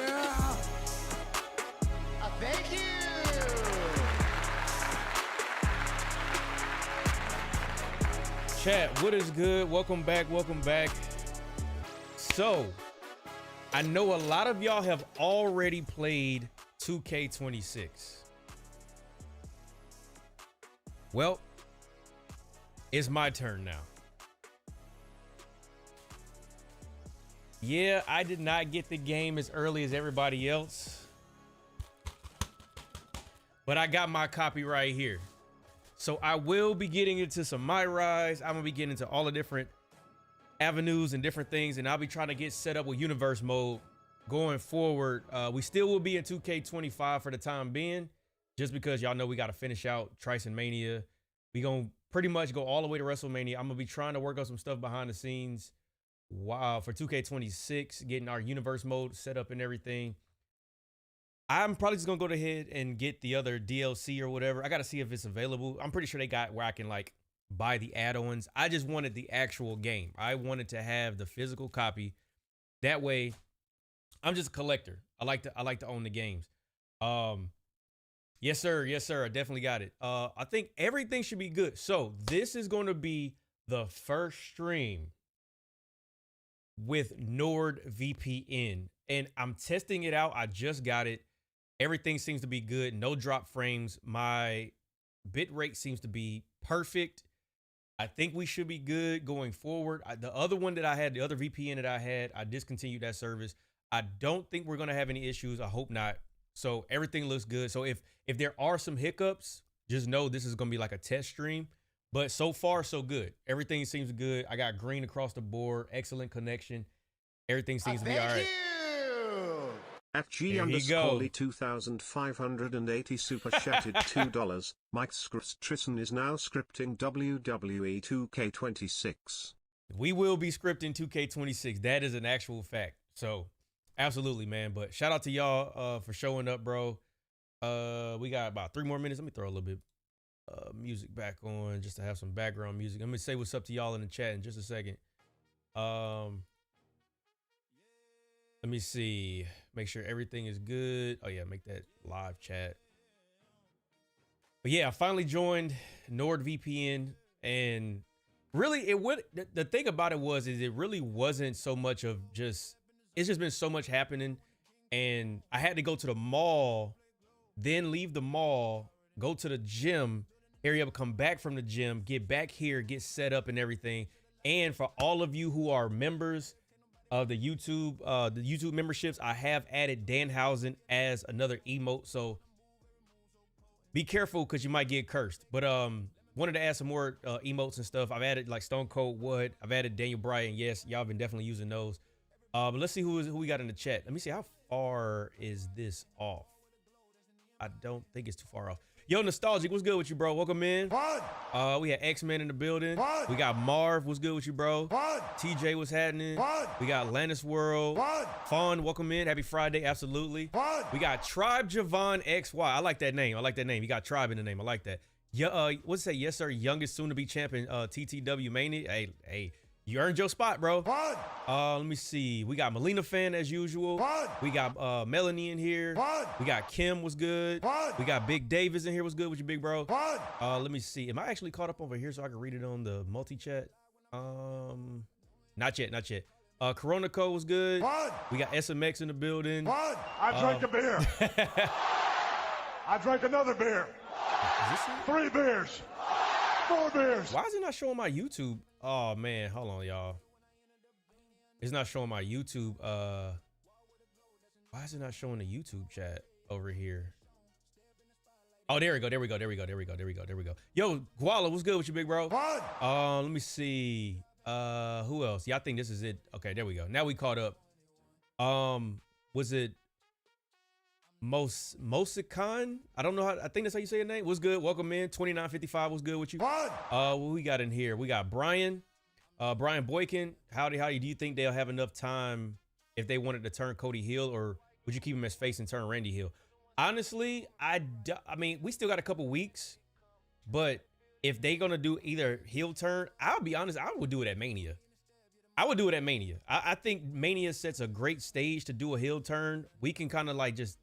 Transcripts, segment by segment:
Yeah! Thank you! Chat, what is good? Welcome back, welcome back. So, I know a lot of y'all have already played 2K26. Well, it's my turn now. Yeah, I did not get the game as early as everybody else, but I got my copy right here. So I will be getting into some My Rise. I'm gonna be getting into all the different avenues and different things, and I'll be trying to get set up with universe mode going forward. We still will be in 2K25 for the time being, just because y'all know we got to finish out Trysun Mania. We gonna pretty much go all the way to WrestleMania. I'm gonna be trying to work on some stuff behind the scenes. Wow, for 2K26, getting our universe mode set up and everything. I'm probably just gonna go ahead and get the other DLC or whatever. I gotta see if it's available. I'm pretty sure they got where I can like buy the add-ons. I just wanted the actual game. I wanted to have the physical copy. That way, I'm just a collector. I like to own the games. Yes sir, I definitely got it. I think everything should be good. So this is gonna be the first stream with NordVPN, and I'm testing it out. I just got it. Everything seems to be good. No drop frames. My bit rate seems to be perfect. I think we should be good going forward. The other one that I had, the other VPN that I had, I discontinued that service. I don't think we're gonna have any issues. I hope not. So everything looks good. So if there are some hiccups, just know this is gonna be like a test stream. But so far, so good. Everything seems good. I got green across the board. Excellent connection. Everything seems to be all right. At G_Lee 2580 super chatted $2. Mike Trysun is now scripting WWE 2K26. We will be scripting 2K26. That is an actual fact. So absolutely, man. But shout out to y'all for showing up, bro. We got about 3 more minutes. Let me throw a little bit music back on just to have some background music. Let me say what's up to y'all in the chat in just a second. Let me see, make sure everything is good. Oh yeah, make that live chat. But yeah, I finally joined NordVPN, and really the thing about it is it really wasn't so much of it's just been so much happening, and I had to go to the mall, then leave the mall, go to the gym, hurry up, come back from the gym, get back here, get set up and everything. And for all of you who are members of the YouTube memberships, I have added Danhausen as another emote. So be careful because you might get cursed. But wanted to add some more emotes and stuff. I've added like Stone Cold Wood. I've added Daniel Bryan. Yes, y'all been definitely using those. But let's see who we got in the chat. Let me see, how far is this off? I don't think it's too far off. Yo, Nostalgic, what's good with you, bro? Welcome in. What? We had X-Men in the building. What? We got Marv, what's good with you, bro? What? TJ, what's happening? What? We got Lannis World. What? Fawn, welcome in. Happy Friday, absolutely. What? We got Tribe Javon XY. I like that name. I like that name. You got Tribe in the name. I like that. Yeah, what's that? Yes, sir. Youngest soon-to-be champion, TTW Mania. Hey, you earned your spot, bro. What? Let me see. We got Melina fan as usual. What? We got Melanie in here. What? We got Kim, was good. What? We got Big Davis in here. Was good with you, big bro? What? Let me see. Am I actually caught up over here so I can read it on the multi-chat? Not yet. Corona Code was good. What? We got SMX in the building. What? I drank a beer. I drank another beer. Is this it? 3 beers. 4 beers. Why is it not showing my YouTube? Oh man, hold on, y'all. It's not showing my YouTube. Why is it not showing the YouTube chat over here? Oh, there we go. Yo, Koala, what's good with you, big bro? What? Let me see. Who else? Yeah, I think this is it. Okay, there we go. Now we caught up. Was it Mosikan? I don't know how. I think that's how you say your name. What's good? Welcome in. 2955. What's good with you? What? What we got in here? We got Brian. Brian Boykin. Howdy. Do you think they'll have enough time if they wanted to turn Cody heel, or would you keep him as face and turn Randy heel? Honestly, I mean, we still got a couple weeks, but if they gonna do either heel turn, I'll be honest, I would do it at Mania. I would do it at Mania. I think Mania sets a great stage to do a heel turn. We can kind of like just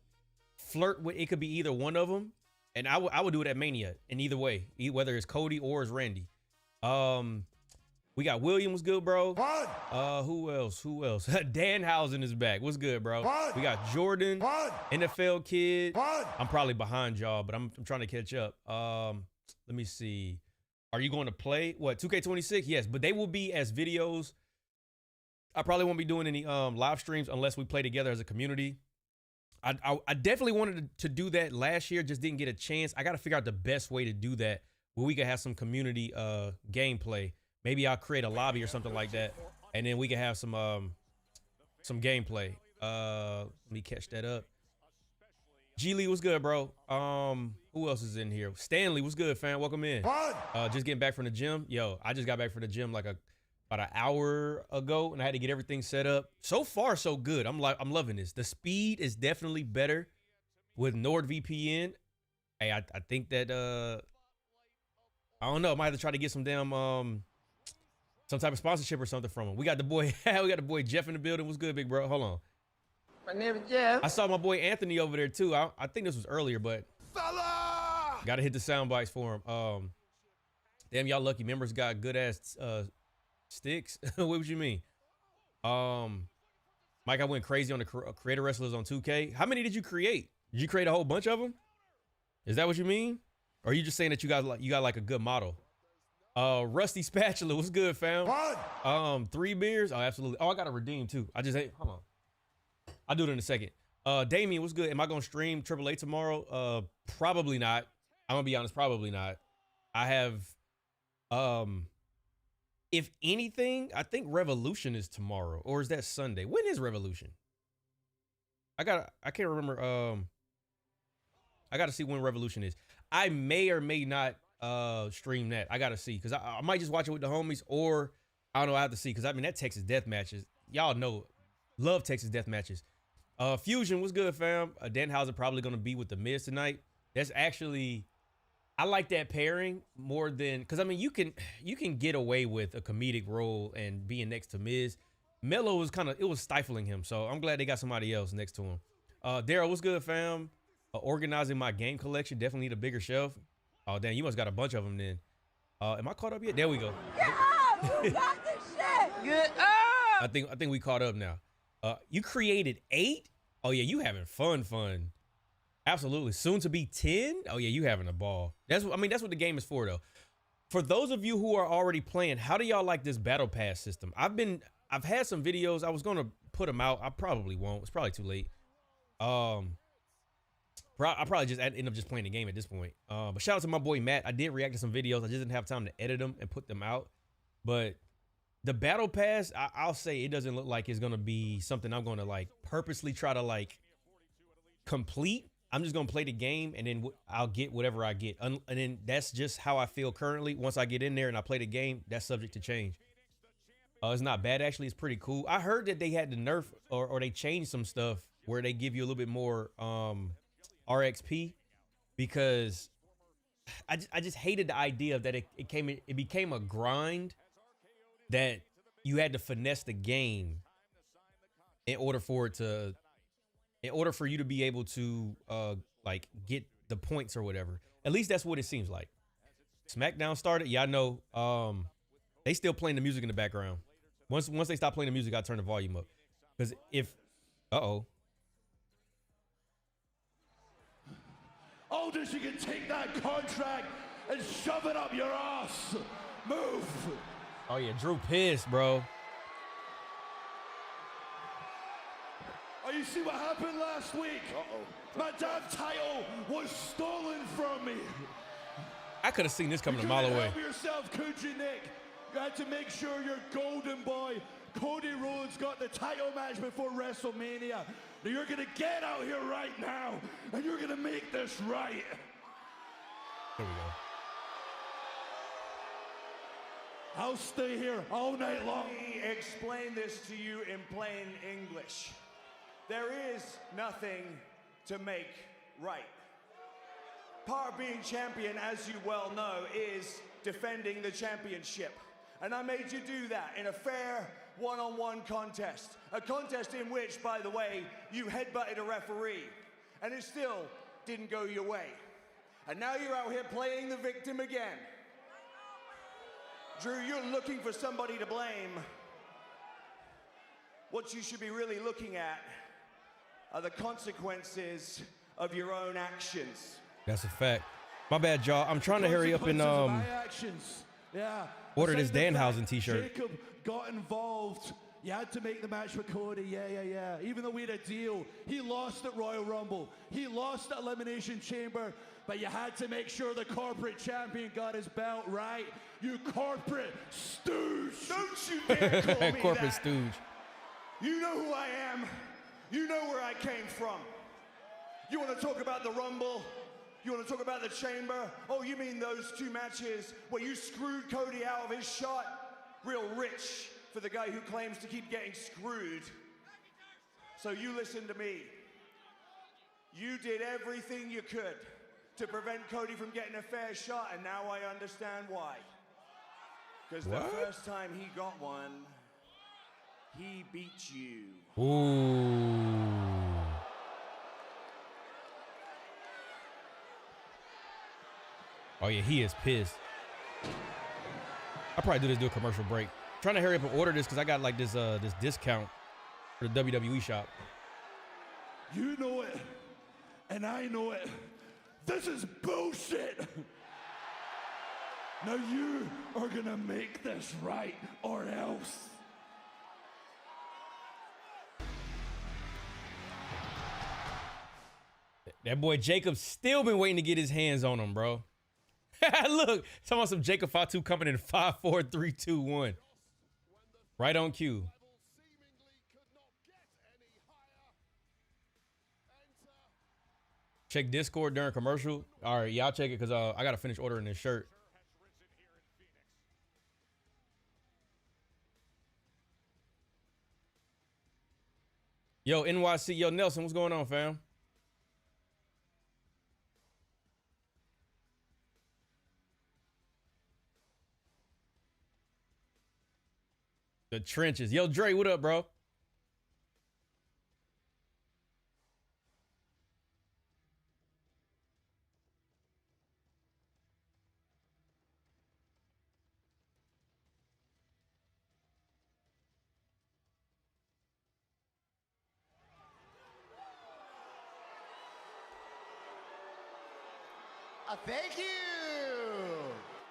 flirt with it. Could be either one of them. And I would do it at Mania in either way, whether it's Cody or it's Randy. We got William, was good, bro. Who else? Danhausen is back. What's good, bro? We got Jordan, NFL kid. I'm probably behind y'all, but I'm trying to catch up. Let me see. Are you going to play what 2K26? Yes, but they will be as videos. I probably won't be doing any live streams unless we play together as a community. I definitely wanted to do that last year, just didn't get a chance. I got to figure out the best way to do that where we could have some community gameplay. Maybe I'll create a lobby or something like that, and then we can have some gameplay. Let me catch that up. G Lee, what's good, bro? Who else is in here? Stanley, what's good, fam? Welcome in. Just getting back from the gym. Yo, I just got back from the gym like about an hour ago, and I had to get everything set up. So far, so good. I'm loving this. The speed is definitely better with NordVPN. Hey, I think that I don't know. I might have to try to get some damn some type of sponsorship or something from him. We got the boy Jeff in the building. What's good, big bro? Hold on. My name is Jeff. I saw my boy Anthony over there too. I think this was earlier, but gotta hit the sound bites for him. Damn, y'all lucky members got good ass sticks. What would you mean? Mike, I went crazy on the creator wrestlers on 2K. How many did you create? Did you create a whole bunch of them? Is that what you mean? Or are you just saying that you got like a good model? Rusty Spatula, what's good, fam? 3 beers. Oh, absolutely. Oh, I got to redeem too. Hold on. I'll do it in a second. Damien, what's good? Am I gonna stream AAA tomorrow? Probably not. I'm gonna be honest, probably not. I have, if anything, I think Revolution is tomorrow, or is that Sunday? When is Revolution? I can't remember. I gotta see when Revolution is. I may or may not stream that. I gotta see, because I might just watch it with the homies, or I don't know. I have to see, because I mean that Texas death matches, y'all know, love Texas death matches. Fusion, what's good, fam? Danhausen probably gonna be with the Miz tonight. That's actually, I like that pairing more than, because I mean you can get away with a comedic role and being next to Miz. Melo was it was stifling him, so I'm glad they got somebody else next to him. Daryl, what's good, fam? Organizing my game collection, definitely need a bigger shelf. Oh damn, you must got a bunch of them then. Am I caught up yet? There we go. Yeah, you got this shit. Good. I think we caught up now. You created 8? Oh yeah, you having fun. Absolutely. Soon to be 10? Oh yeah, you having a ball. That's what the game is for though. For those of you who are already playing, how do y'all like this battle pass system? I've had some videos. I was gonna put them out. I probably won't. It's probably too late. I probably just end up just playing the game at this point. But shout out to my boy Matt. I did react to some videos. I just didn't have time to edit them and put them out. But the battle pass, I'll say it doesn't look like it's gonna be something I'm gonna like purposely try to like complete. I'm just gonna play the game, and then I'll get whatever I get. And then that's just how I feel currently. Once I get in there and I play the game, that's subject to change. It's not bad, actually. It's pretty cool. I heard that they had to nerf or they changed some stuff where they give you a little bit more RXP, because I just hated the idea that it became a grind that you had to finesse the game in order for you to be able to like get the points or whatever. At least that's what it seems like. SmackDown started. Yeah, I know. They still playing the music in the background. Once they stop playing the music, I turn the volume up. Because if oh, Aldous, you can take that contract and shove it up your ass. Move. Oh yeah, Drew pissed, bro. Oh, you see what happened last week? My damn title was stolen from me. I could have seen this coming a mile away. Help yourself, Coochie Nick. You had to make sure your golden boy, Cody Rhodes, got the title match before WrestleMania. Now you're gonna get out here right now, and you're gonna make this right. There we go. I'll stay here all night long. Let me explain this to you in plain English. There is nothing to make right. Part of being champion, as you well know, is defending the championship. And I made you do that in a fair, one-on-one contest. A contest in which, by the way, you headbutted a referee, and it still didn't go your way. And now you're out here playing the victim again. Drew, you're looking for somebody to blame. What you should be really looking at are the consequences of your own actions. That's a fact. My bad, y'all. I'm trying to hurry up and order this Danhausen t-shirt. Jacob got involved. You had to make the match with Cody. Yeah. Even though we had a deal, he lost at Royal Rumble. He lost at Elimination Chamber, but you had to make sure the corporate champion got his belt, right? You corporate stooge. Don't you dare call me corporate that. stooge. You know who I am. You know where I came from. You want to talk about the Rumble? You want to talk about the Chamber? Oh, you mean those two matches where you screwed Cody out of his shot? Real rich for the guy who claims to keep getting screwed. So you listen to me. You did everything you could to prevent Cody from getting a fair shot, and now I understand why. Because the first time he got one, he beat you. Ooh. Oh yeah, he is pissed. I'll probably do a commercial break. Trying to hurry up and order this because I got like this this discount for the WWE shop. You know it, and I know it. This is bullshit. Now you are gonna make this right or else. That boy Jacob's still been waiting to get his hands on him, bro. Look, talking about some Jacob Fatu coming in 5, 4, 3, 2, 1. Right on cue. Check Discord during commercial. All right, y'all check it because I got to finish ordering this shirt. Yo, NYC, yo, Nelson, what's going on, fam? The trenches. Yo, Dre, what up, bro? Thank you.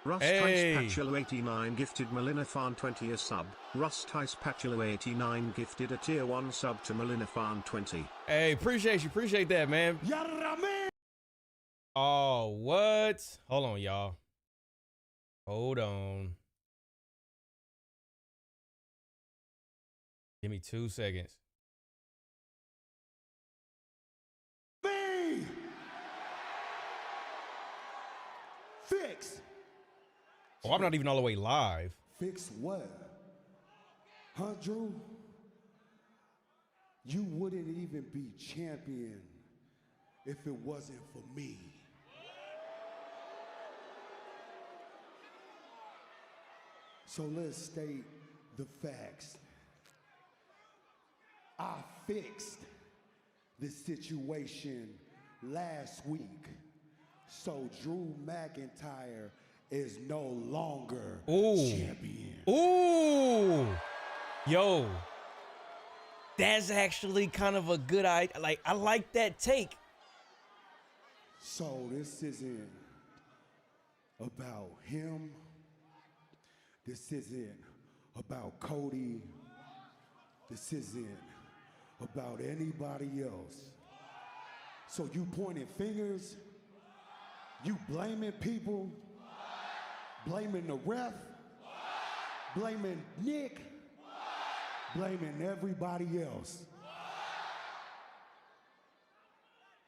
Russ Tice Patchelo 89 gifted Melina Farn 20 a sub. Russ Tice Patchelo 89 gifted a tier 1 sub to Melina Farn 20. Hey, appreciate you. Appreciate that, man. Oh, what? Hold on, y'all. Hold on. Give me 2 seconds. Fix. Oh, I'm not even all the way live. Fix what? Huh, Drew? You wouldn't even be champion if it wasn't for me. So let's state the facts. I fixed the situation last week. So Drew McIntyre is no longer champion. Ooh. Yo. That's actually kind of a good idea. Like, I like that take. So this isn't about him. This isn't about Cody. This isn't about anybody else. So you pointing fingers, you blaming people, blaming the ref, blaming Nick, blaming everybody else.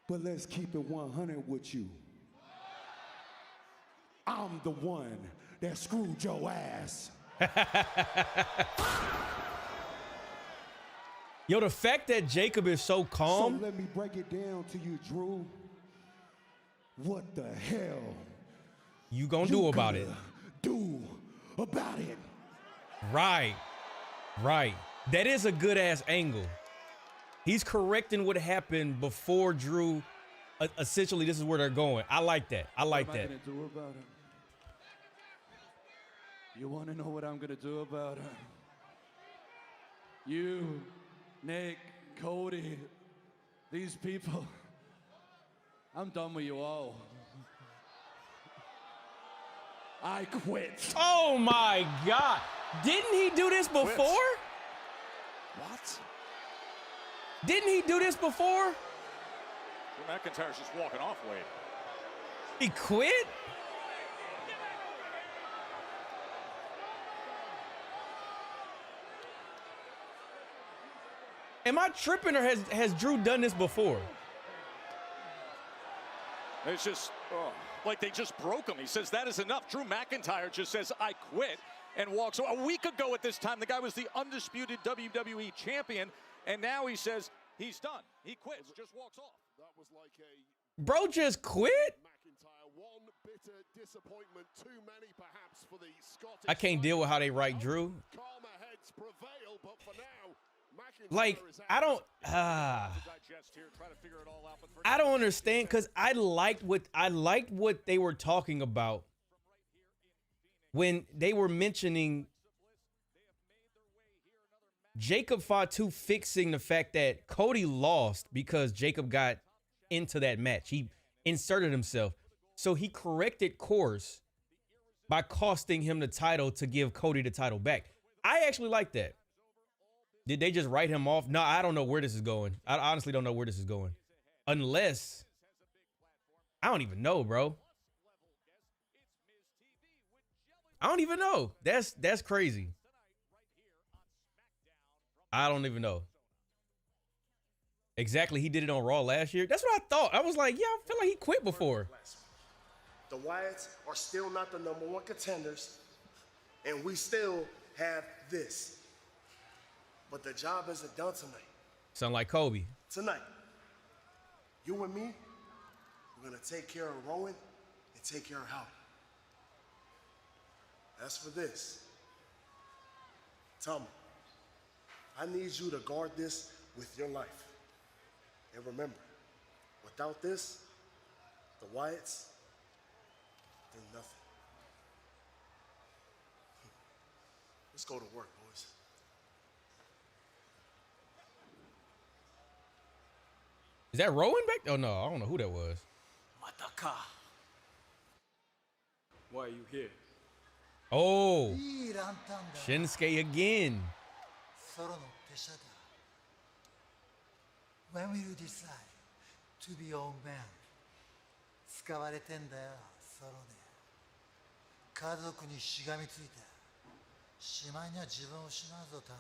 But let's keep it 100 with you. I'm the one that screwed your ass. Yo, the fact that Jacob is so calm. So let me break it down to you, Drew. What the hell you gonna do about it? Do about it. Right. Right. That is a good ass angle. He's correcting what happened before Drew. Essentially, this is where they're going. I like that. I like that. What am I gonna do about him? You want to know what I'm gonna do about him? You, Nick, Cody, these people. I'm done with you all. I quit. Oh my God. Didn't he do this before? What? Didn't he do this before? McIntyre's just walking off, Wade. He quit? Am I tripping, or has Drew done this before? It's just like they just broke him. He says that is enough. Drew McIntyre just says, I quit, and walks. A week ago at this time, the guy was the undisputed WWE champion, and now he says he's done. He quits, just walks off. That was like a Bro just quit? McIntyre. One bitter disappointment too many, perhaps, for the Scottish. I can't deal with how they write Drew. Calmer heads prevail, but for now, McIntyre Like, is I don't understand, because I liked what they were talking about when they were mentioning Jacob Fatu fixing the fact that Cody lost because Jacob got into that match. He inserted himself. So he corrected course by costing him the title to give Cody the title back. I actually like that. Did they just write him off? No, I don't know where this is going. I honestly don't know where this is going. Unless, I don't even know, bro. I don't even know. That's crazy. I don't even know. Exactly, he did it on Raw last year. That's what I thought. I was like, yeah, I feel like he quit before. The Wyatts are still not the #1 contenders, and we still have this. But the job isn't done tonight. Sound like Kobe. Tonight, you and me, we're gonna take care of Rowan and take care of Howdy. As for this, Tama, I need you to guard this with your life. And remember, without this, the Wyatts, they're nothing. Let's go to work, boys. Is that Rowan back? Oh, no, I don't know who that was. Mataka. Why are you here? Oh, Shinsuke again. When will you decide to be old man? 使われてんだよ、ソロで。家族にしがみついて、しまいには自分を失うぞ、タマ。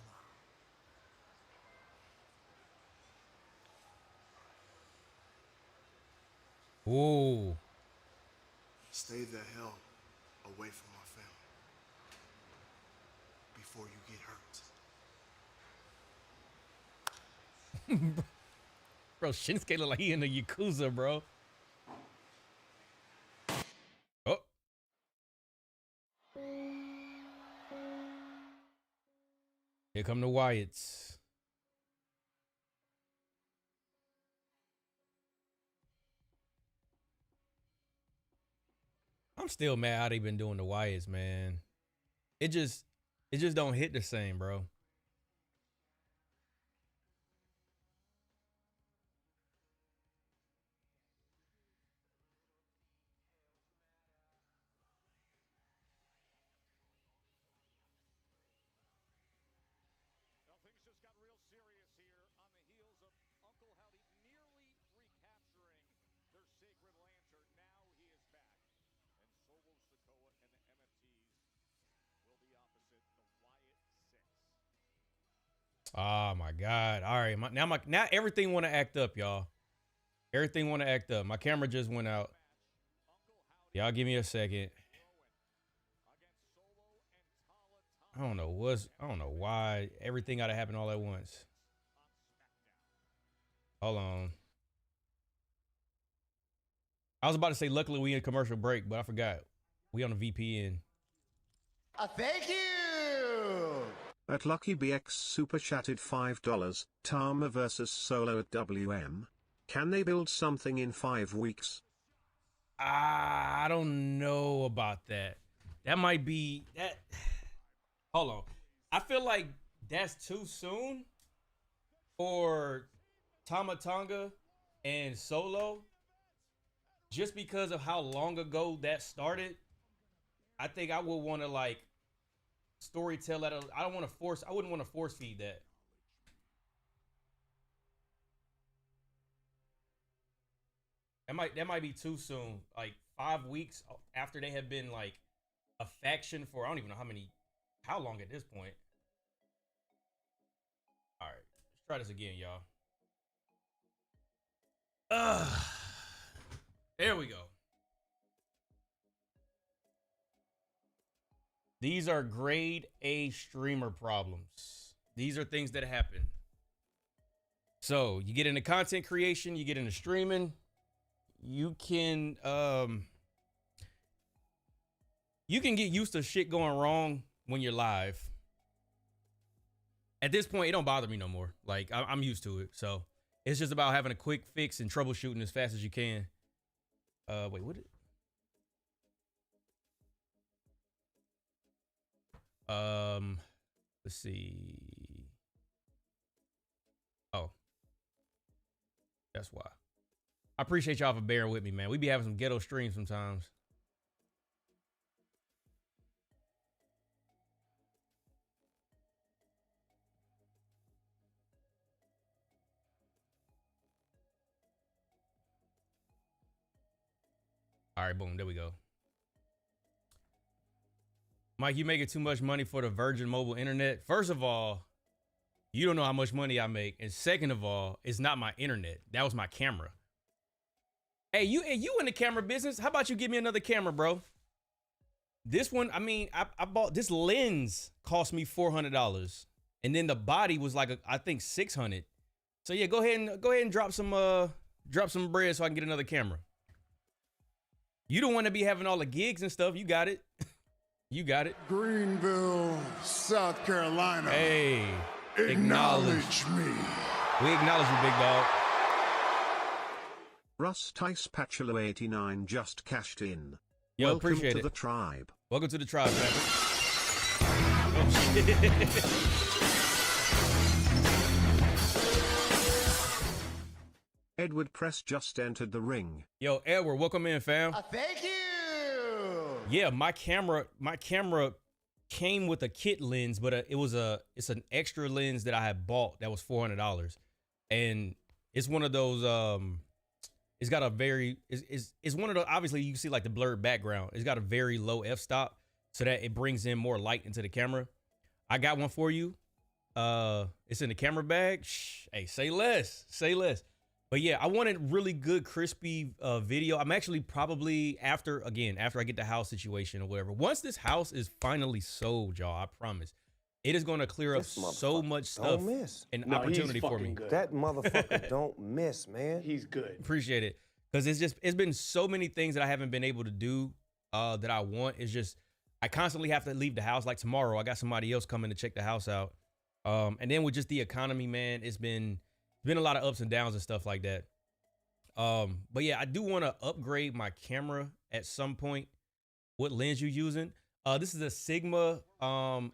Ooh. Stay the hell away from our family before you get hurt. Bro, Shinsuke look like he in the Yakuza, bro. Oh. Here come the Wyatts. I'm still mad how they been doing the Wyatts, man. It just don't hit the same, bro. Oh my God. All right. Now everything want to act up, y'all. Everything want to act up. My camera just went out. Y'all give me a second. I don't know why everything got to happen all at once. Hold on. I was about to say, luckily we in commercial break, but I forgot. We on the VPN. Thank you. At LuckyBX super chatted $5. Tama versus Solo at WM. Can they build something in 5 weeks? I don't know about that. That might be that. Hold on. I feel like that's too soon for Tama Tonga and Solo. Just because of how long ago that started, I think I would want to like storytell that. I wouldn't want to force feed that. That might be too soon. Like 5 weeks after they have been like a faction for I don't even know how long at this point. All right, let's try this again, y'all. There we go. These are grade A streamer problems. These are things that happen. So you get into content creation, you get into streaming. You can get used to shit going wrong when you're live. At this point, it don't bother me no more. Like I'm used to it. So it's just about having a quick fix and troubleshooting as fast as you can. Wait, what? Let's see. Oh, that's why. I appreciate y'all for bearing with me, man. We be having some ghetto streams sometimes. All right, boom, there we go. Mike, you making too much money for the Virgin Mobile Internet. First of all, you don't know how much money I make. And second of all, it's not my internet. That was my camera. Hey, you in the camera business? How about you give me another camera, bro? This one, I mean, I bought this lens cost me $400, and then the body was like I think $600. So yeah, go ahead and drop some bread so I can get another camera. You don't want to be having all the gigs and stuff. You got it. You got it. Greenville, South Carolina. Hey, acknowledge me. We acknowledge you, big dog. Russ Tice Patchelo 89 just cashed in. Yo, Welcome appreciate to it. the tribe. Welcome to the tribe, man. Edward Press just entered the ring. Yo, Edward, welcome in, fam. Thank you. Yeah, my camera came with a kit lens, but it's an extra lens that I had bought that was $400, and it's one of those it's got a very it's one of the, obviously you can see like the blurred background. It's got a very low f-stop so that it brings in more light into the camera. I got one for you. It's in the camera bag. Shh, hey, say less. But yeah, I wanted really good crispy video. I'm actually probably after I get the house situation or whatever. Once this house is finally sold, y'all, I promise, it is going to clear up so much stuff and opportunity for me. Good. That motherfucker don't miss, man. He's good. Appreciate it. Because it's been so many things that I haven't been able to do that I want. It's just, I constantly have to leave the house. Like tomorrow, I got somebody else coming to check the house out. And then with just the economy, man, it's been a lot of ups and downs and stuff like that. But yeah, I do want to upgrade my camera at some point. What lens you using? This is a Sigma. I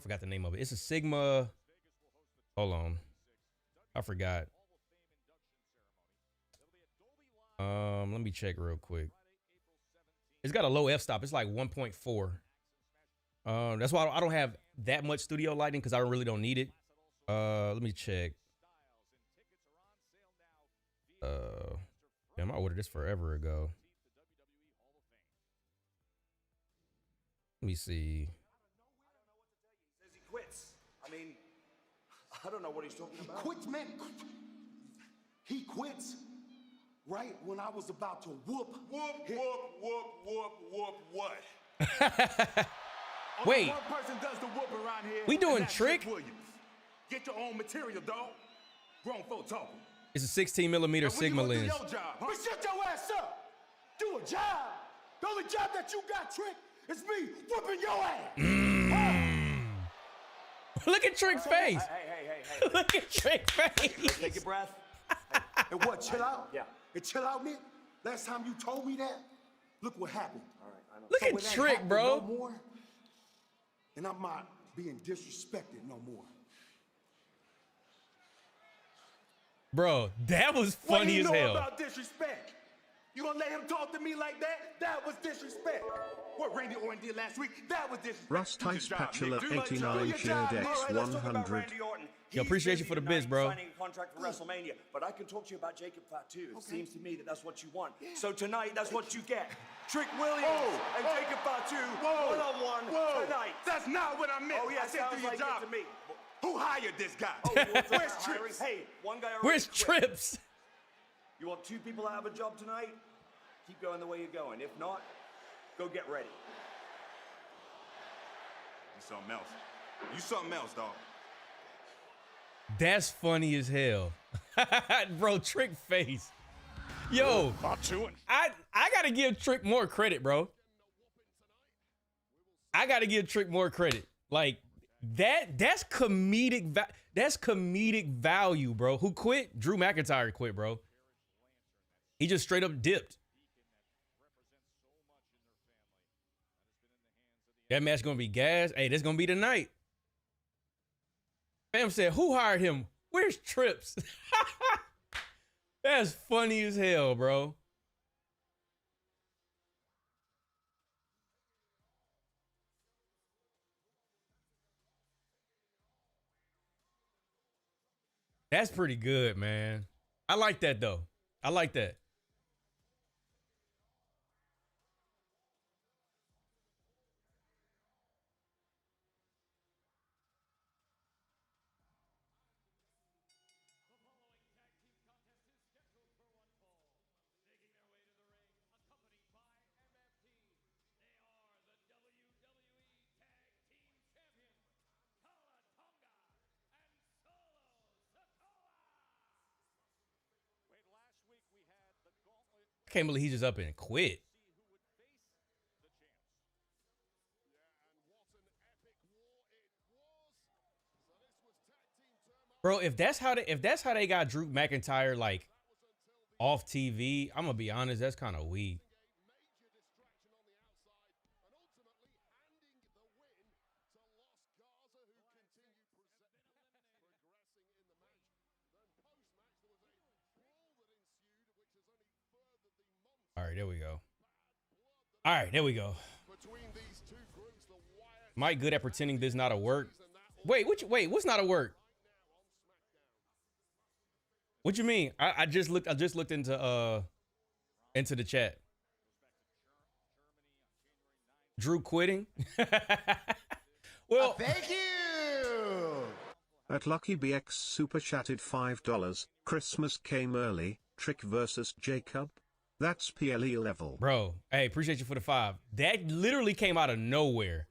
forgot the name of it. It's a Sigma. Hold on, I forgot. Let me check real quick. It's got a low f-stop. It's like 1.4. That's why I don't have that much studio lighting because I really don't need it. Let me check. Damn, I ordered this forever ago. Let me see. Says he quits. I mean, I don't know what he's talking about. Quits, man. He quits right when I was about to whoop what? Wait. One person does the whoop around here. We doing Trick? Get your own material, dog. Grown folk talking. It's a 16mm Sigma lens. Do your job, huh? But shut your ass up. Do a job. The only job that you got, Trick, is me whooping your ass. Look at Trick's face. Hey. Look at Trick's face. Take a breath. And what, chill out? Yeah. And chill out, Nick? Last time you told me that, look what happened. All right, I know. Look at when that Trick, happened bro. No more, and I'm not being disrespected no more. Bro, that was funny as hell. What do you know about disrespect? You gonna let him talk to me like that? That was disrespect. What Randy Orton did last week, that was disrespect. Russ Tice Patchula 89 shared X 100. Yo, appreciate you for the biz, bro. Signing a contract for WrestleMania, but I can talk to you about Jacob Fatu. It seems to me that that's what you want. So tonight, that's what you get. Trick Williams and Jacob Fatu one-on-one tonight. That's not what I meant. Oh yeah, I said sounds do your like job. it to me. Who hired this guy? Where's Trips? Hey, one guy already Where's quit. Trips? You want 2 people to have a job tonight? Keep going the way you're going. If not, go get ready. You something else. You something else, dog. That's funny as hell. Bro, Trick face. Yo, I gotta give Trick more credit, bro. I gotta give Trick more credit. Like that's comedic value, bro. Who quit? Drew McIntyre quit, bro. He just straight up dipped. That match gonna be gas. Hey, this gonna be the night. Fam said, who hired him? Where's Trips? That's funny as hell, bro. That's pretty good, man. I like that, though. I like that. I can't believe he just up and quit. Bro, if that's how they got Drew McIntyre like off TV, I'm gonna be honest, that's kind of weak. All right, there we go. All right, there we go. Mike good at pretending this not a work. Wait, what's not a work? What you mean? I just looked into the chat. Drew quitting. Well, thank you. At Lucky BX super chatted $5. Christmas came early. Trick versus Jacob. That's PLE level. Bro, hey, appreciate you for the 5. That literally came out of nowhere.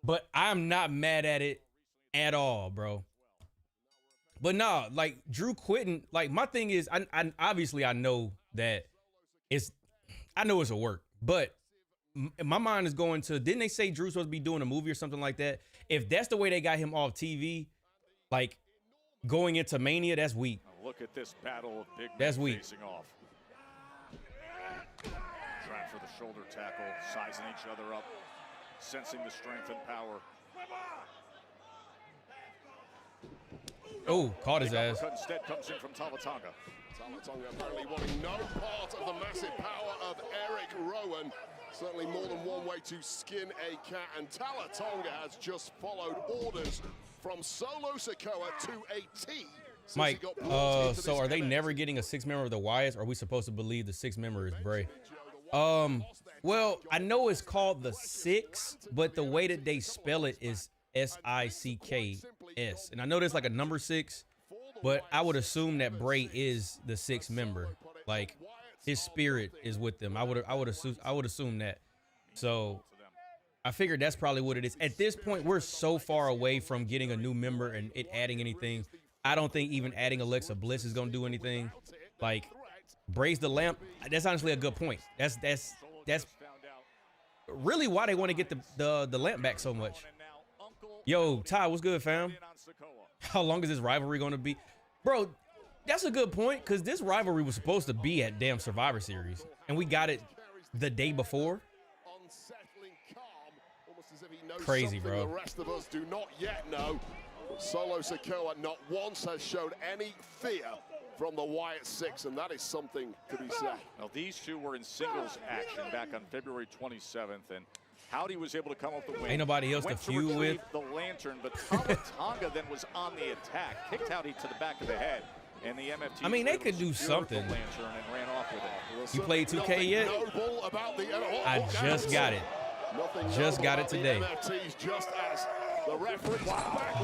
But I'm not mad at it at all, bro. But nah, like Drew quitting, like my thing is, I obviously I know that it's a work, but my mind is going to, didn't they say Drew's supposed to be doing a movie or something like that? If that's the way they got him off TV, like going into Mania, that's weak. Look at this battle of big that's men weak. Facing off. Trying for the shoulder tackle, sizing each other up, sensing the strength and power. Oh, caught his ass. Cut instead comes in from Tonga. Tonga apparently wanting no part of the massive power of Erick Rowan. Certainly more than one way to skin a cat, and Tonga has just followed orders from Solo Sikoa to a T. Mike, so are they never getting a 6th member of the Wyatts? Or are we supposed to believe the 6th member is Bray? Well, I know it's called the 6, but the way that they spell it is S-I-C-K-S. And I know there's like a number 6, but I would assume that Bray is the 6th member. Like his spirit is with them. I would assume that. So I figured that's probably what it is. At this point, we're so far away from getting a new member and it adding anything. I don't think even adding Alexa Bliss is gonna do anything. Like Bray's the lamp. That's honestly a good point. That's really why they want to get the lamp back so much. Yo, Ty, what's good, fam? How long is this rivalry going to be? Bro, that's a good point, because this rivalry was supposed to be at damn Survivor Series, and we got it the day before. Crazy, bro. The rest of us do not yet know. But Solo Sikoa not once has showed any fear from the Wyatt Six, and that is something to be said. Now, these two were in singles action back on February 27th, and Howdy was able to come up the win. Ain't nobody else to feud with. The lantern, but Tonga then was on the attack, kicked Howdy to the back of the head, and the MFT. I mean, they could do something. The lantern and ran off with it. You played 2K yet? I just got it. Just got it today. Just as the referee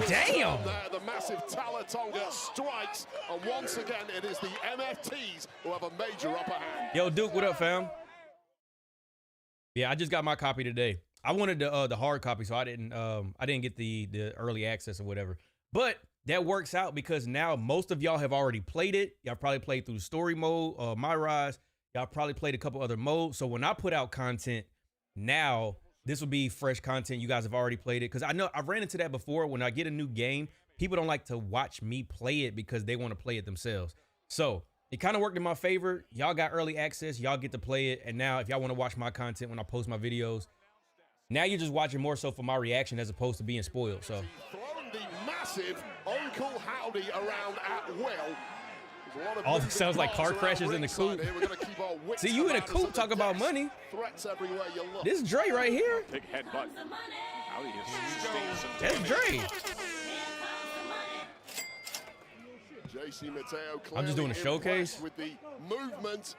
damn! The massive Tonga strikes, and once again, it is the MFTs who have a major upper hand. Yo, Duke, what up, fam? Yeah, I just got my copy today. I wanted the hard copy, so I didn't get the early access or whatever. But that works out because now most of y'all have already played it. Y'all probably played through story mode, My Rise. Y'all probably played a couple other modes. So when I put out content now, this will be fresh content. You guys have already played it, because I know I've ran into that before. When I get a new game, people don't like to watch me play it because they want to play it themselves. So it kind of worked in my favor. Y'all got early access. Y'all get to play it. And now if y'all want to watch my content when I post my videos, now you're just watching more so for my reaction as opposed to being spoiled. So throwing the massive Uncle Howdy around at will. All this sounds like car crashes in the coupe. See, you in a coupe talk about money. Threats everywhere you look. This is Dre right here. Big headbutt. Howdy is sustained some That's Dre. JC Mateo I'm just doing a showcase. With the movement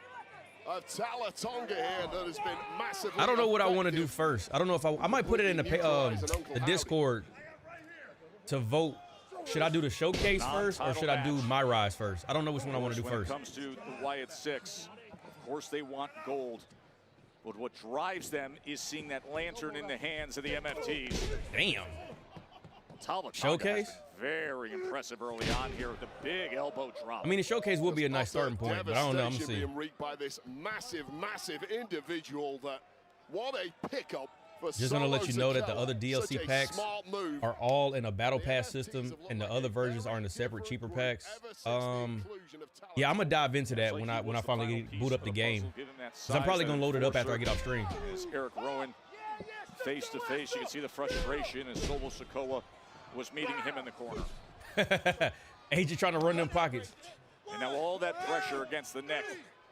of Tonga here that has been massively. I don't know what I want to do first. I don't know if I might put it in the Discord to vote. Should I do the showcase first or should I do My Rise first? I don't know which one I want to do first. When it comes to the Wyatt Six, of course they want gold, but what drives them is seeing that lantern in the hands of the MFTs. Damn. Showcase? Very impressive early on here with the big elbow drop. I mean, the showcase will be a nice starting point, but I don't know. I'm gonna see. Being reaped by this massive individual. That what a pickup. Just want to let you know that the other DLC packs are all in a battle pass system, and the other versions are in the separate cheaper packs. Yeah, I'm gonna dive into that when I finally boot up the game. So I'm probably gonna load it up after I get off stream. Erick Rowan face to face. You can see the frustration as Solo Sikoa was meeting him in the corner. Agent trying to run them pockets. And now all that pressure against the neck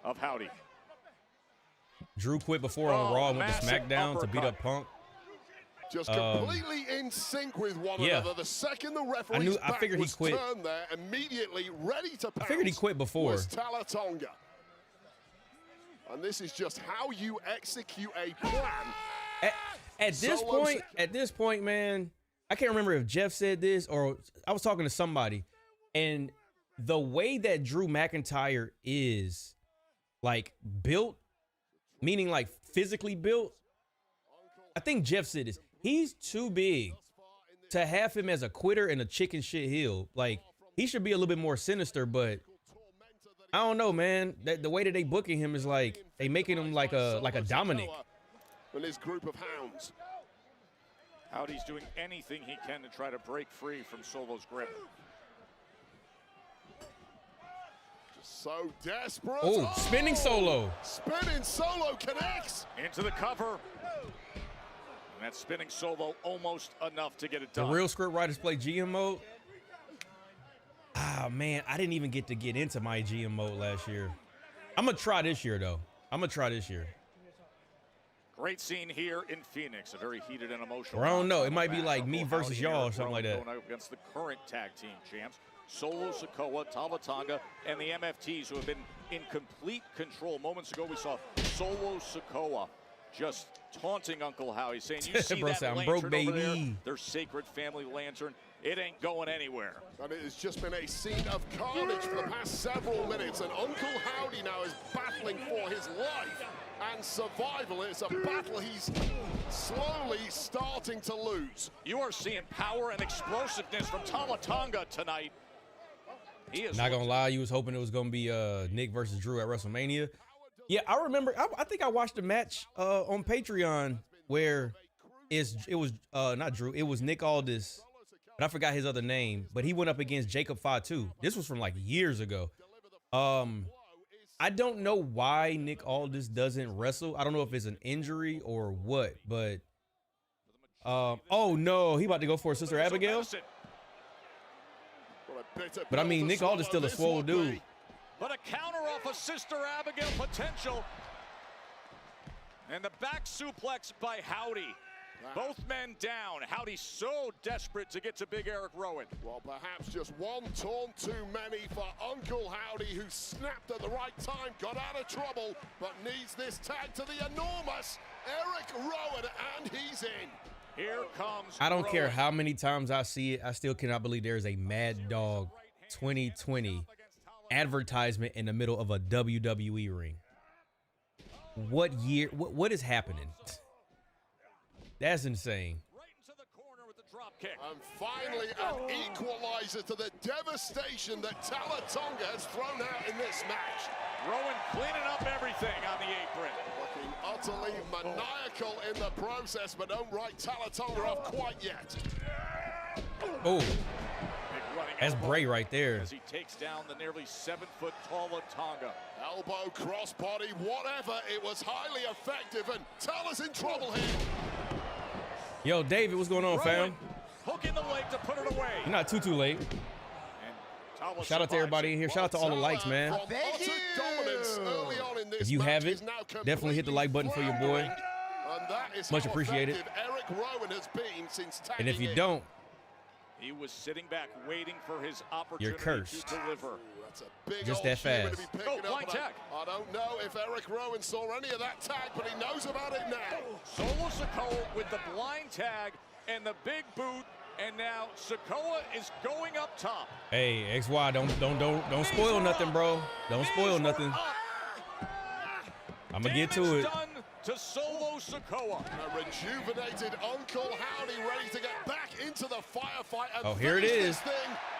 of Howdy. Drew quit before on Raw and went to SmackDown to beat up Punk. Just completely in sync with one another. The second the referee's I figured he quit. There, immediately ready to pounce. I figured he quit before. Was Tonga. And this is just how you execute a plan. At this point, man, I can't remember if Jeff said this or I was talking to somebody, and the way that Drew McIntyre is like built, meaning like physically built, I think Jeff said this. He's too big to have him as a quitter and a chicken shit heel. Like, he should be a little bit more sinister, but I don't know, man. The way that they booking him is like they making him like a Dominic. And his group of hounds. Howdy's doing anything he can to try to break free from Solo's grip. Just so desperate. Oh, spinning Solo. Spinning Solo connects. Into the cover. And that spinning Solo almost enough to get it done. The real script writers play GM mode. Ah, man, I didn't even get into my GM mode last year. I'm going to try this year, though. Great scene here in Phoenix. A very heated and emotional. Or I don't know. It might be like me versus y'all or something like that. Going against the current tag team champs, Solo Sikoa, Tonga, and the MFTs, who have been in complete control. Moments ago, we saw Solo Sikoa just taunting Uncle Howie, saying, "You see that lantern broke, over baby. there? Their sacred family lantern. It ain't going anywhere." And it has just been a scene of carnage for the past several minutes, and Uncle Howdy now is battling for his life and survival. It's a battle he's slowly starting to lose. You are seeing power and explosiveness from Tonga tonight. He is not gonna lie, you was hoping it was gonna be Nick versus Drew at WrestleMania. Yeah, I remember. I think I watched a match on Patreon where it was not Drew. It was Nick Aldis, but I forgot his other name. But he went up against Jacob Fatu. This was from like years ago. I don't know why Nick Aldis doesn't wrestle. I don't know if it's an injury or what, but oh no, he about to go for Sister Abigail. But I mean, Nick Aldis still a swole dude. But a counter off of Sister Abigail potential. And the back suplex by Howdy. Both men down. Howdy so desperate to get to Big Erick Rowan. Well, perhaps just one taunt too many for Uncle Howdy, who snapped at the right time, got out of trouble, but needs this tag to the enormous Erick Rowan, and he's in. Here comes I don't care how many times I see it, I still cannot believe there is a Mad Dog 2020 advertisement in the middle of a WWE ring. What year? What is happening? That's insane. And finally, an equalizer to the devastation that Tonga has thrown out in this match. Rowan cleaning up everything on the apron. Looking utterly maniacal in the process, but don't write Tonga off quite yet. Oh, that's Bray right there. As he takes down the nearly 7-foot tall Tonga. Elbow, crossbody, whatever. It was highly effective, and Tala's in trouble here. Yo, David, what's going on, fam? Hooking the leg to put it away. You're not too late. Shout out to everybody in here. Shout out to all the likes, man. If you haven't, definitely hit the like button for your boy. Much appreciated. And if you don't, he was sitting back waiting for his opportunity you're cursed. to deliver. That's a big just that fast. Oh, blind tag. I don't know if Erick Rowan saw any of that tag, but he knows about it now. Solo Sikoa with the blind tag and the big boot, and now Sikoa is going up top. Hey, XY, don't spoil nothing, bro. Don't spoil nothing. I'm gonna get to it. Done to Solo Sikoa. A rejuvenated Uncle Howdy ready to get back into the firefight. And here it is.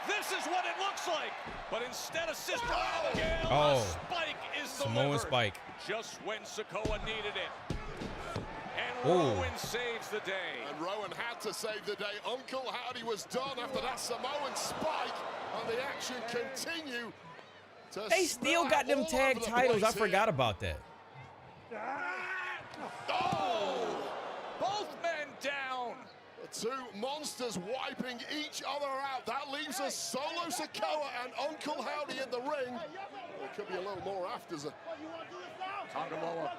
This is what it looks like. But instead of Sister Abigail, a spike is Samoan delivered. spike. Just when Sikoa needed it. And Rowan saves the day. And Rowan had to save the day. Uncle Howdy was done after that Samoan spike. And the action continued. They still got them tag titles. I forgot about that. Oh! Both men down. The two monsters wiping each other out. That leaves us Solo Sikoa and Uncle Howdy in the ring. There could be a little more after. Tonga lower.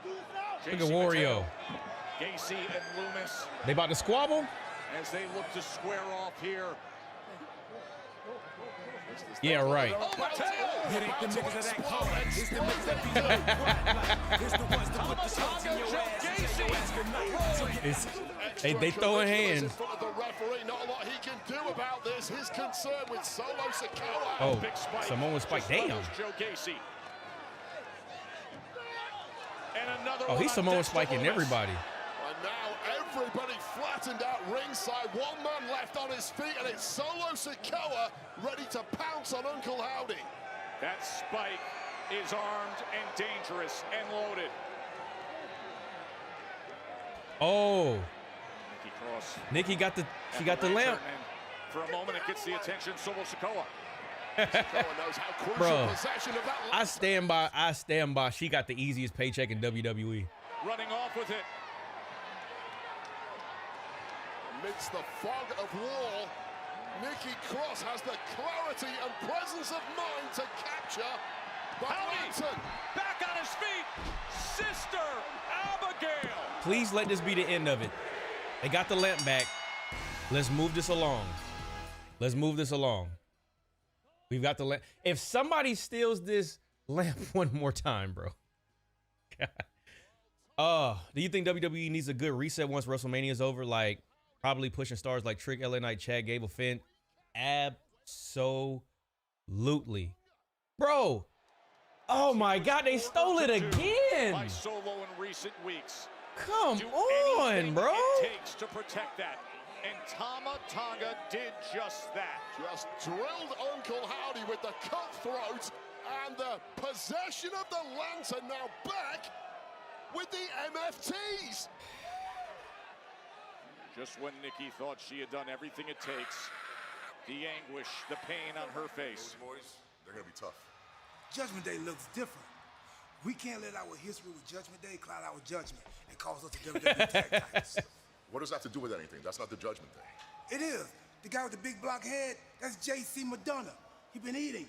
Look at Wario. Gacy and Loomis. They about to squabble? As they look to square off here. Yeah, right. It ain't the niggas that act hard. It's the niggas that be good. It's the ones that put the shots in your ass. They throwing hands. The referee, not a lot he can do about this. His concern with Solo Sikoa. Oh, Samoan spike. Damn. Joe Gacy. And another oh, he's Samoan spiking everybody. And now everybody flattened out ringside. One man left on his feet, and it's Solo Sikoa ready to pounce on Uncle Howdy. That spike is armed and dangerous and loaded. Oh. Nikki Cross. Nikki got the lamp. For a moment, it gets the attention. Solo Sikoa. Knows how crucial Bro, possession of that I stand by. She got the easiest paycheck in WWE. Running off with it. Amidst the fog of war, Nikki Cross has the clarity and presence of mind to capture the lantern. Back on his feet. Sister Abigail. Please let this be the end of it. They got the lamp back. Let's move this along. Let's move this along. We've got the lamp. If somebody steals this lamp one more time, bro. God. Do you think WWE needs a good reset once WrestleMania is over? Like probably pushing stars like Trick, LA Knight, Chad Gable, Finn. Absolutely. Bro. Oh my God, they stole it again. By Solo in recent weeks. Come on, bro. It takes to protect that. And Tonga did just that. Just drilled Uncle Howdy with the cutthroat, and the possession of the lantern now back with the MFTs. Just when Nikki thought she had done everything it takes, the anguish, the pain on her face. Those boys, they're gonna be tough. Judgment Day looks different. We can't let our history with Judgment Day cloud our judgment and cause us to WWE tag titles. What does that have to do with anything? That's not the Judgment Day. It is. The guy with the big block head, that's JC Madonna. He been eating.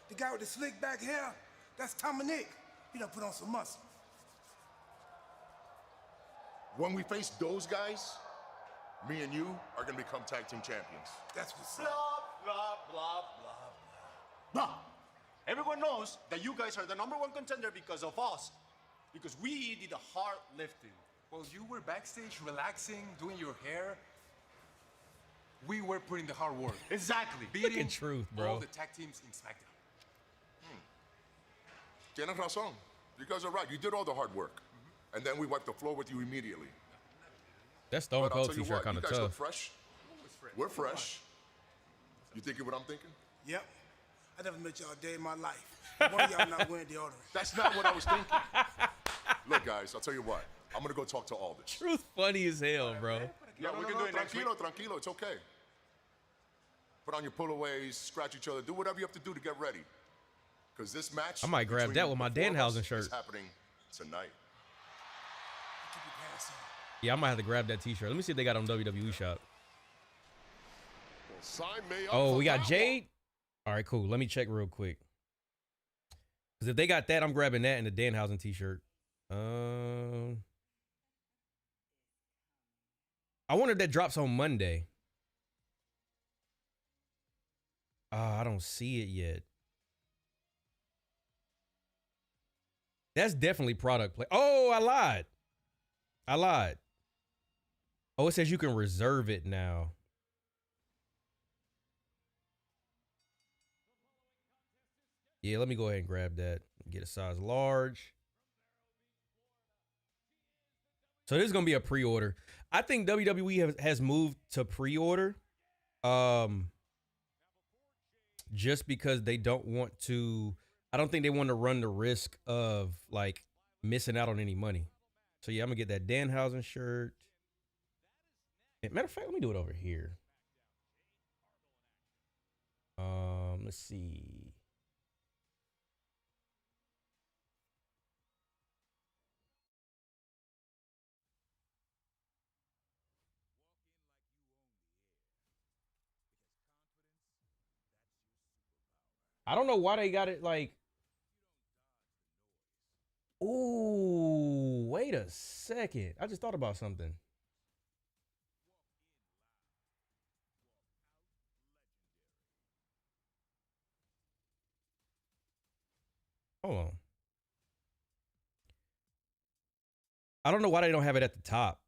The guy with the slick back hair, that's Tama. He done put on some muscle. When we face those guys, me and you are gonna become tag team champions. That's what's Blah, up. blah, blah, blah, blah. Blah. Everyone knows that you guys are the #1 contender because of us. Because we did the hard lifting. Well, you were backstage relaxing, doing your hair. We were putting the hard work. Exactly. Look at truth, bro. All the tag teams in SmackDown. Tienes razón. You guys are right. You did all the hard work. And then we wiped the floor with you immediately. That Stone But I'll Cold tell you t-shirt what, kind of you guys look tough. fresh. We're fresh. You thinking what I'm thinking? Yep. I never met y'all a day in my life. One of y'all not wearing deodorant. That's not what I was thinking. Look, guys, I'll tell you what. I'm gonna go talk to Aldous. Truth funny as hell, bro. Yeah, we can do it next week. Tranquilo, it's okay. Put on your pullaways, scratch each other, do whatever you have to do to get ready. Because this match, I might grab between that with my the four of us Danhausen shirt. is happening tonight. Yeah, I might have to grab that t-shirt. Let me see if they got it on WWE Shop. Well, sign me up Oh, for we got that Jade. All right, cool. Let me check real quick. Because if they got that, I'm grabbing that and the Danhausen t-shirt. I wonder if that drops on Monday. I don't see it yet. That's definitely product play. Oh, I lied. Oh, it says you can reserve it now. Yeah, let me go ahead and grab that. Get a size large. So this is going to be a pre-order. I think WWE has moved to pre-order. Just because they don't want to, I don't think they want to run the risk of like missing out on any money. So yeah, I'm gonna get that Danhausen shirt. Matter of fact, let me do it over here. Let's see. I don't know why they got it like. Ooh, wait a second. I just thought about something. Hold on. I don't know why they don't have it at the top.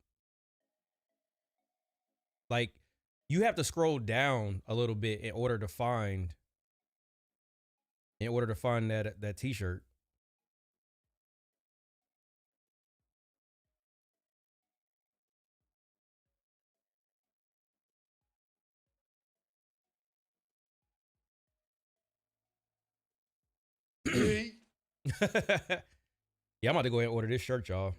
Like, you have to scroll down a little bit in order to find that t-shirt. Yeah, I'm about to go ahead and order this shirt, y'all.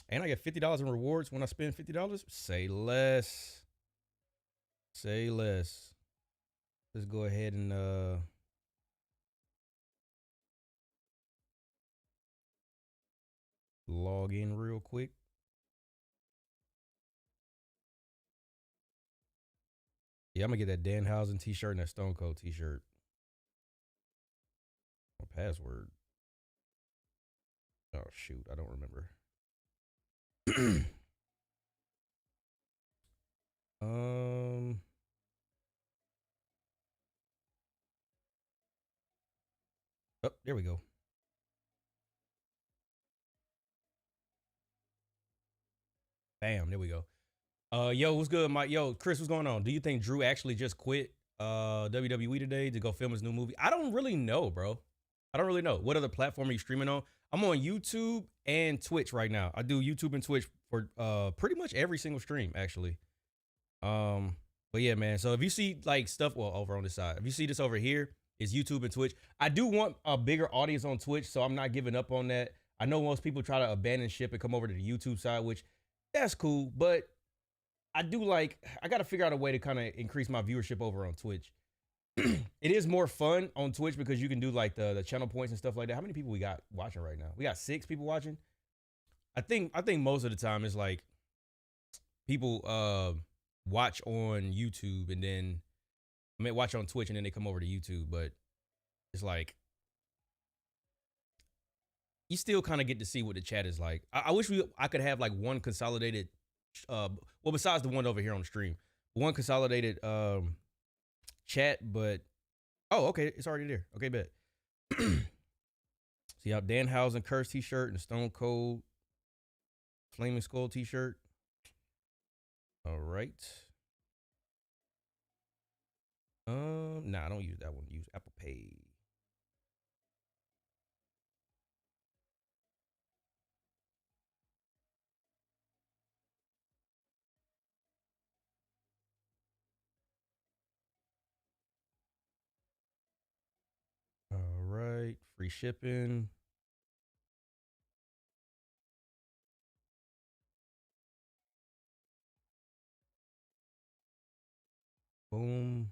And I get $50 in rewards when I spend $50. Say less. Say less. Let's go ahead and log in real quick. Yeah, I'm gonna get that Danhausen t-shirt and that Stone Cold t-shirt. My password. Oh shoot, I don't remember. Oh, there we go. Bam, there we go. Yo, what's good, Mike? Yo, Chris, what's going on? Do you think Drew actually just quit WWE today to go film his new movie? I don't really know, bro. I don't really know. What other platform are you streaming on? I'm on YouTube and Twitch right now. I do YouTube and Twitch for pretty much every single stream, actually. But yeah, man. So if you see like stuff, well, over on this side, if you see this over here, is YouTube and Twitch. I do want a bigger audience on Twitch, so I'm not giving up on that. I know most people try to abandon ship and come over to the YouTube side, which that's cool, but I got to figure out a way to kind of increase my viewership over on Twitch. It is more fun on Twitch because you can do like the channel points and stuff like that. How many people we got watching right now? We got 6 people watching. I think most of the time it's like people watch on YouTube and then watch on Twitch and then they come over to YouTube, but it's like you still kind of get to see what the chat is like. I wish I could have like one consolidated well, besides the one over here on the stream, one consolidated chat, but oh, okay, it's already there. Okay, bet. See how Danhausen Curse t-shirt and Stone Cold Flaming Skull t-shirt. All right. Nah, I don't use that one. Use Apple Pay. All right, free shipping. Boom.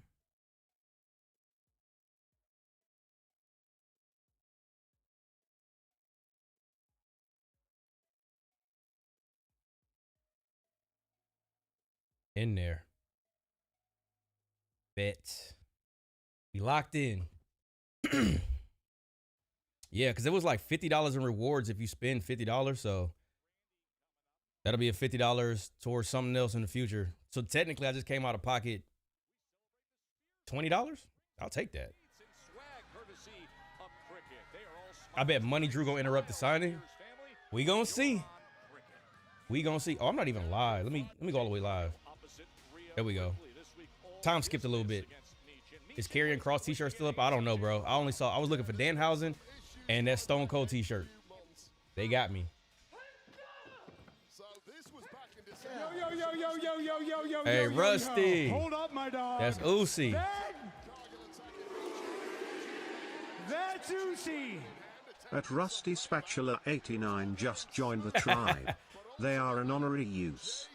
In there. Bet. We locked in. Yeah, because it was like $50 in rewards if you spend $50. So that'll be a $50 towards something else in the future. So technically, I just came out of pocket $20. I'll take that. I bet Money Drew gonna interrupt the signing. We gonna see. We gonna see. Oh, I'm not even live. Let me go all the way live. There we go. Time skipped a little bit. Is Karrion Kross t-shirt still up? I don't know, bro. I was looking for Danhausen and that Stone Cold t-shirt. They got me. Hey, Rusty. Hold up, my dog. That's Uzi. That's Uzi. At Rusty Spatula 89 just joined the tribe. They are an honorary use.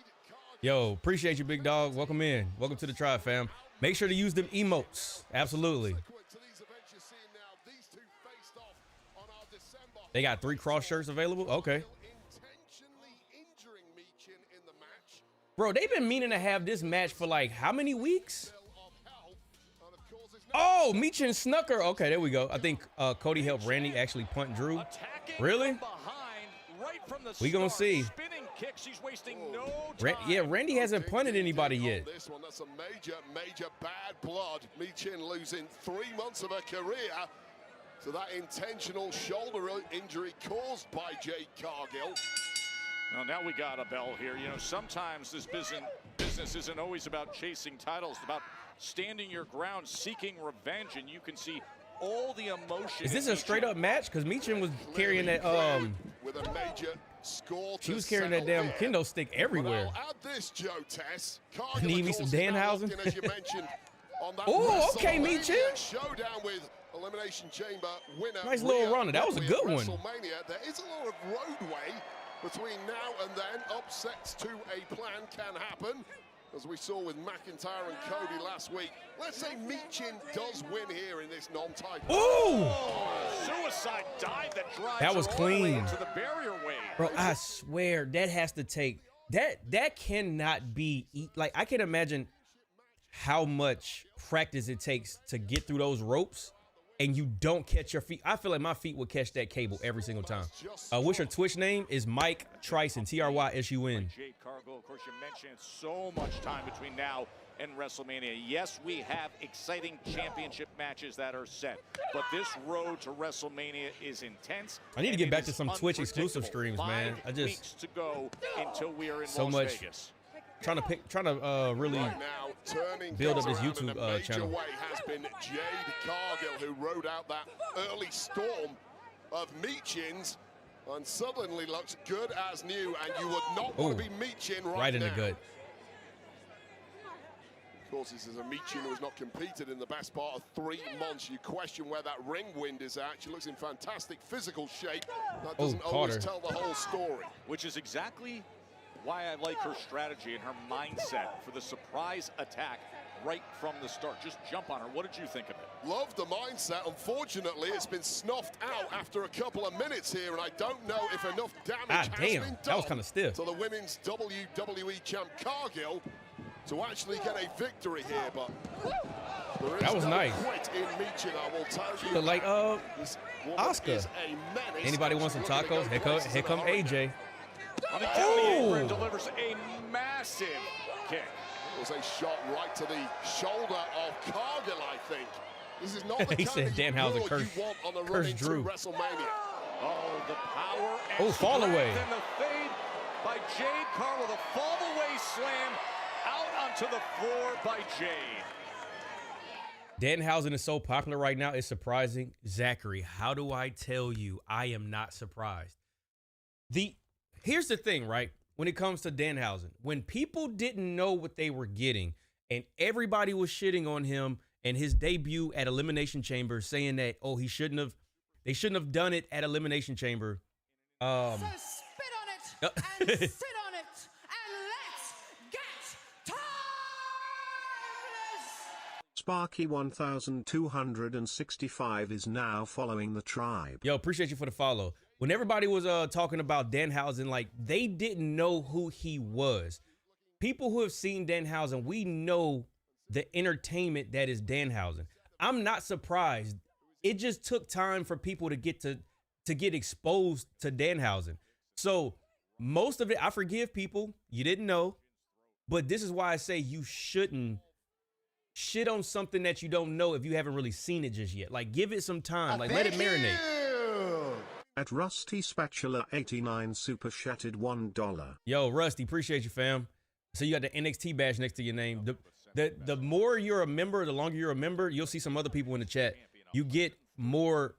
Yo, appreciate you, big dog. Welcome in. Welcome to the tribe, fam. Make sure to use them emotes. Absolutely. They got 3 cross shirts available. Okay. Bro, they've been meaning to have this match for like how many weeks? Oh, Michin Snucker. Okay, there we go. I think Cody helped Randy actually punt Drew. Really? We gonna see. Yeah, Randy hasn't punted anybody yet. This one, that's a major bad blood. Michin losing 3 months of her career to that intentional shoulder injury caused by Jade Cargill. Well, now we got a bell here. You know, sometimes this business isn't always about chasing titles, it's about standing your ground, seeking revenge, and you can see all the emotion. Is this a straight up match? Because Michin was carrying that with a major score. She was carrying that damn kendo stick everywhere. I'll add this, Joe Tess. Need me some Danhausen. As you mentioned on that oh, okay, Michin. Showdown with Elimination Chamber winner. Nice little runner. That was a good one. WrestleMania. There is a lot of roadway between now and then. Upsets to a plan can happen, as we saw with McIntyre and Cody last week. Let's say Michin does win here in this non-title. Ooh! Suicide dive that drives that was clean. To the barrier wave. Bro, I swear that has to take that cannot be like I can imagine how much practice it takes to get through those ropes and you don't catch your feet. I feel like my feet would catch that cable every single time. What's your Twitch name? Is Mike Trysun, Trysun. Jade Cargill, of course, you mentioned so much time between now and WrestleMania. Yes, we have exciting championship matches that are set, but this road to WrestleMania is intense. I need to get back to some Twitch exclusive streams, man. I just weeks to go until we are in so Las much Vegas. trying to really build up this YouTube channel. Way has been Jade Cargill, who rode out that early storm of Michin's and suddenly looks good as new, and you would not want to be Michin right in now. the gut. Of course, this is a Michin who has not competed in the best part of 3 months. You question where that ring wind is at. She looks in fantastic physical shape. That doesn't always tell the whole story. Which is exactly why I like her strategy and her mindset for the surprise attack right from the start. Just jump on her. What did you think of it? Love the mindset. Unfortunately, it's been snuffed out after a couple of minutes here, and I don't know if enough damage has been done that was kind of stiff. to the women's WWE champ Cargill to actually get a victory here, but there is that was no nice. quit in Michin, I will tell you. Look like Oscar. Anybody want some tacos? Here come AJ. On the county apron, delivers a massive kick. It was a shot right to the shoulder of Cargill, I think. This is not the He kind said of Danhausen you want on the run cursed into Drew. WrestleMania. Oh, the power and fall away. And the fade by Jade Cargill. The fall away slam out onto the floor by Jade. Danhausen is so popular right now, it's surprising. Zachary, how do I tell you I am not surprised? Here's the thing, right? When it comes to Danhausen, when people didn't know what they were getting and everybody was shitting on him and his debut at Elimination Chamber, saying that, oh, they shouldn't have done it at Elimination Chamber. So spit on it and sit on it and let's get timeless. Sparky 1265 is now following the tribe. Yo, appreciate you for the follow. When everybody was talking about Danhausen, like they didn't know who he was. People who have seen Danhausen, we know the entertainment that is Danhausen. I'm not surprised. It just took time for people to get exposed to Danhausen. So most of it, I forgive people. You didn't know, but this is why I say you shouldn't shit on something that you don't know if you haven't really seen it just yet. Like give it some time. Like let it marinate. At Rusty Spatula 89 super chatted $1. Yo, Rusty, appreciate you, fam. So you got the NXT badge next to your name. The more you're a member, the longer you're a member, you'll see some other people in the chat. You get more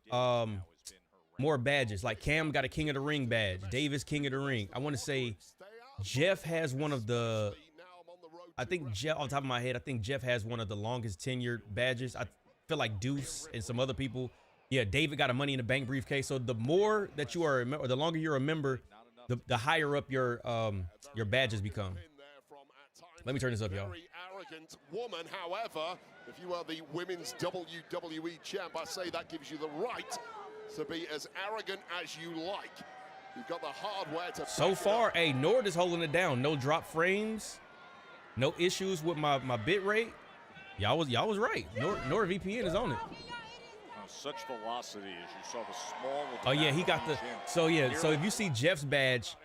badges. Like Cam got a King of the Ring badge. Davis King of the Ring. I want to say Jeff has one of the. I think Jeff, on top of my head, I think Jeff has one of the longest tenured badges. I feel like Deuce and some other people. Yeah, David got a Money in the Bank briefcase. So the more that you are, or the longer you're a member, the higher up your badges become. Let me turn this up, y'all. Very arrogant woman, however, if you are the women's WWE champ, I say that gives you the right to be as arrogant as you like. You've got the hardware to. So far, hey, Nord is holding it down. No drop frames, no issues with my bit rate. Y'all was right. Nord VPN is on it. Such velocity as you saw the small. Oh yeah, he got the. So yeah, so if you see Jeff's badge,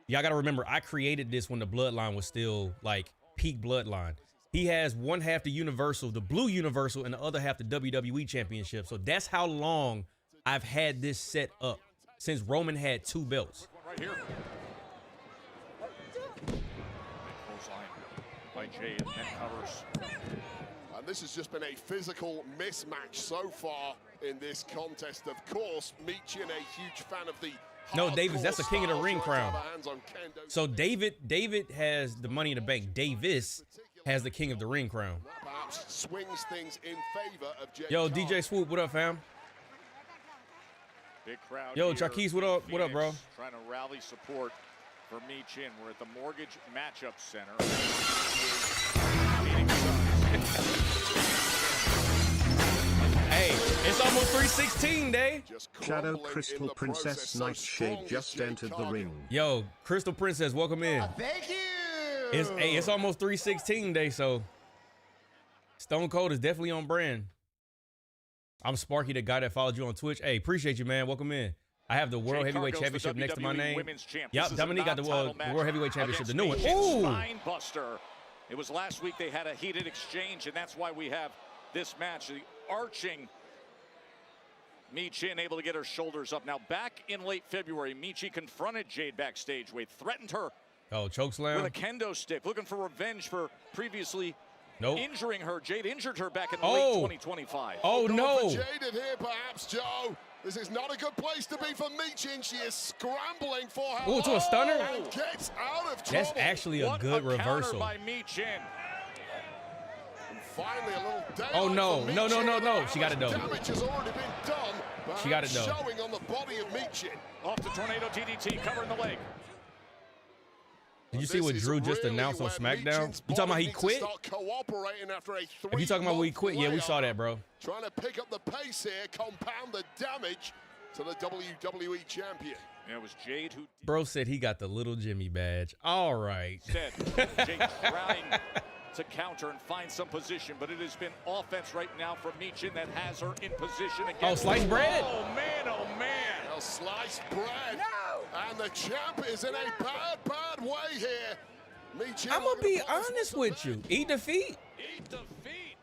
y'all got to remember I created this when the bloodline was still like peak bloodline. He has one half the Universal, the blue Universal, and the other half the WWE Championship. So that's how long I've had this set up since Roman had 2 belts. Right here. Clothesline by Jade, and covers. And this has just been a physical mismatch so far in this contest. Of course, Michin, a huge fan of the. No, Davis, that's the King of the Ring crown. So David has the Money in the Bank. Davis has the King of the Ring crown. Perhaps swings things in favor of Jade. Yo, DJ Swoop, what up, fam? Big crowd. Yo, Charquise, what up? What up, bro? Trying to rally support for Michin. We're at the Mortgage Matchup Center. Hey, it's almost 316 day. Shadow Crystal Princess Nightshade just entered the ring. Yo, Crystal Princess, welcome in. Thank you. It's almost 316 day, so Stone Cold is definitely on brand. I'm Sparky, the guy that followed you on Twitch. Hey, appreciate you, man. Welcome in. I have the World Heavyweight Championship next to my name. Yep, Dominique got the World Heavyweight Championship, the new one. Ooh. Spinebuster. It was last week they had a heated exchange, and that's why we have this match. The arching Michin able to get her shoulders up. Now, back in late February, Michin confronted Jade backstage. Wade threatened her chokeslam with a kendo stick, looking for revenge for previously injuring her. Jade injured her back in late 2025. Oh, no. Jade in here, perhaps, Joe. This is not a good place to be for Michin. She is scrambling for her. Oh, to a stunner? And gets out of trouble. That's actually a good reversal. By Michin. Finally, a little daylight Oh no, for no, no, no, no. Michin. She got it though. Damage has already been done. She got it though. Showing on the body of Michin. Off to Tornado DDT, covering the leg. Did you see what Drew just announced on SmackDown? You talking about he quit? If you talking about when he quit, yeah, we saw that, bro. Trying to pick up the pace here, compound the damage to the WWE champion. Yeah, it was Jade who. Bro said he got the little Jimmy badge. All right. Instead, Jade trying to counter and find some position, but it has been offense right now from Michin that has her in position again. Oh, sliced bread? Oh, man, oh, man. Well, sliced bread. No! And the champ is in a bad, bad way here. Michin, I'm going to be honest with you. Eat defeat. Eat defeat.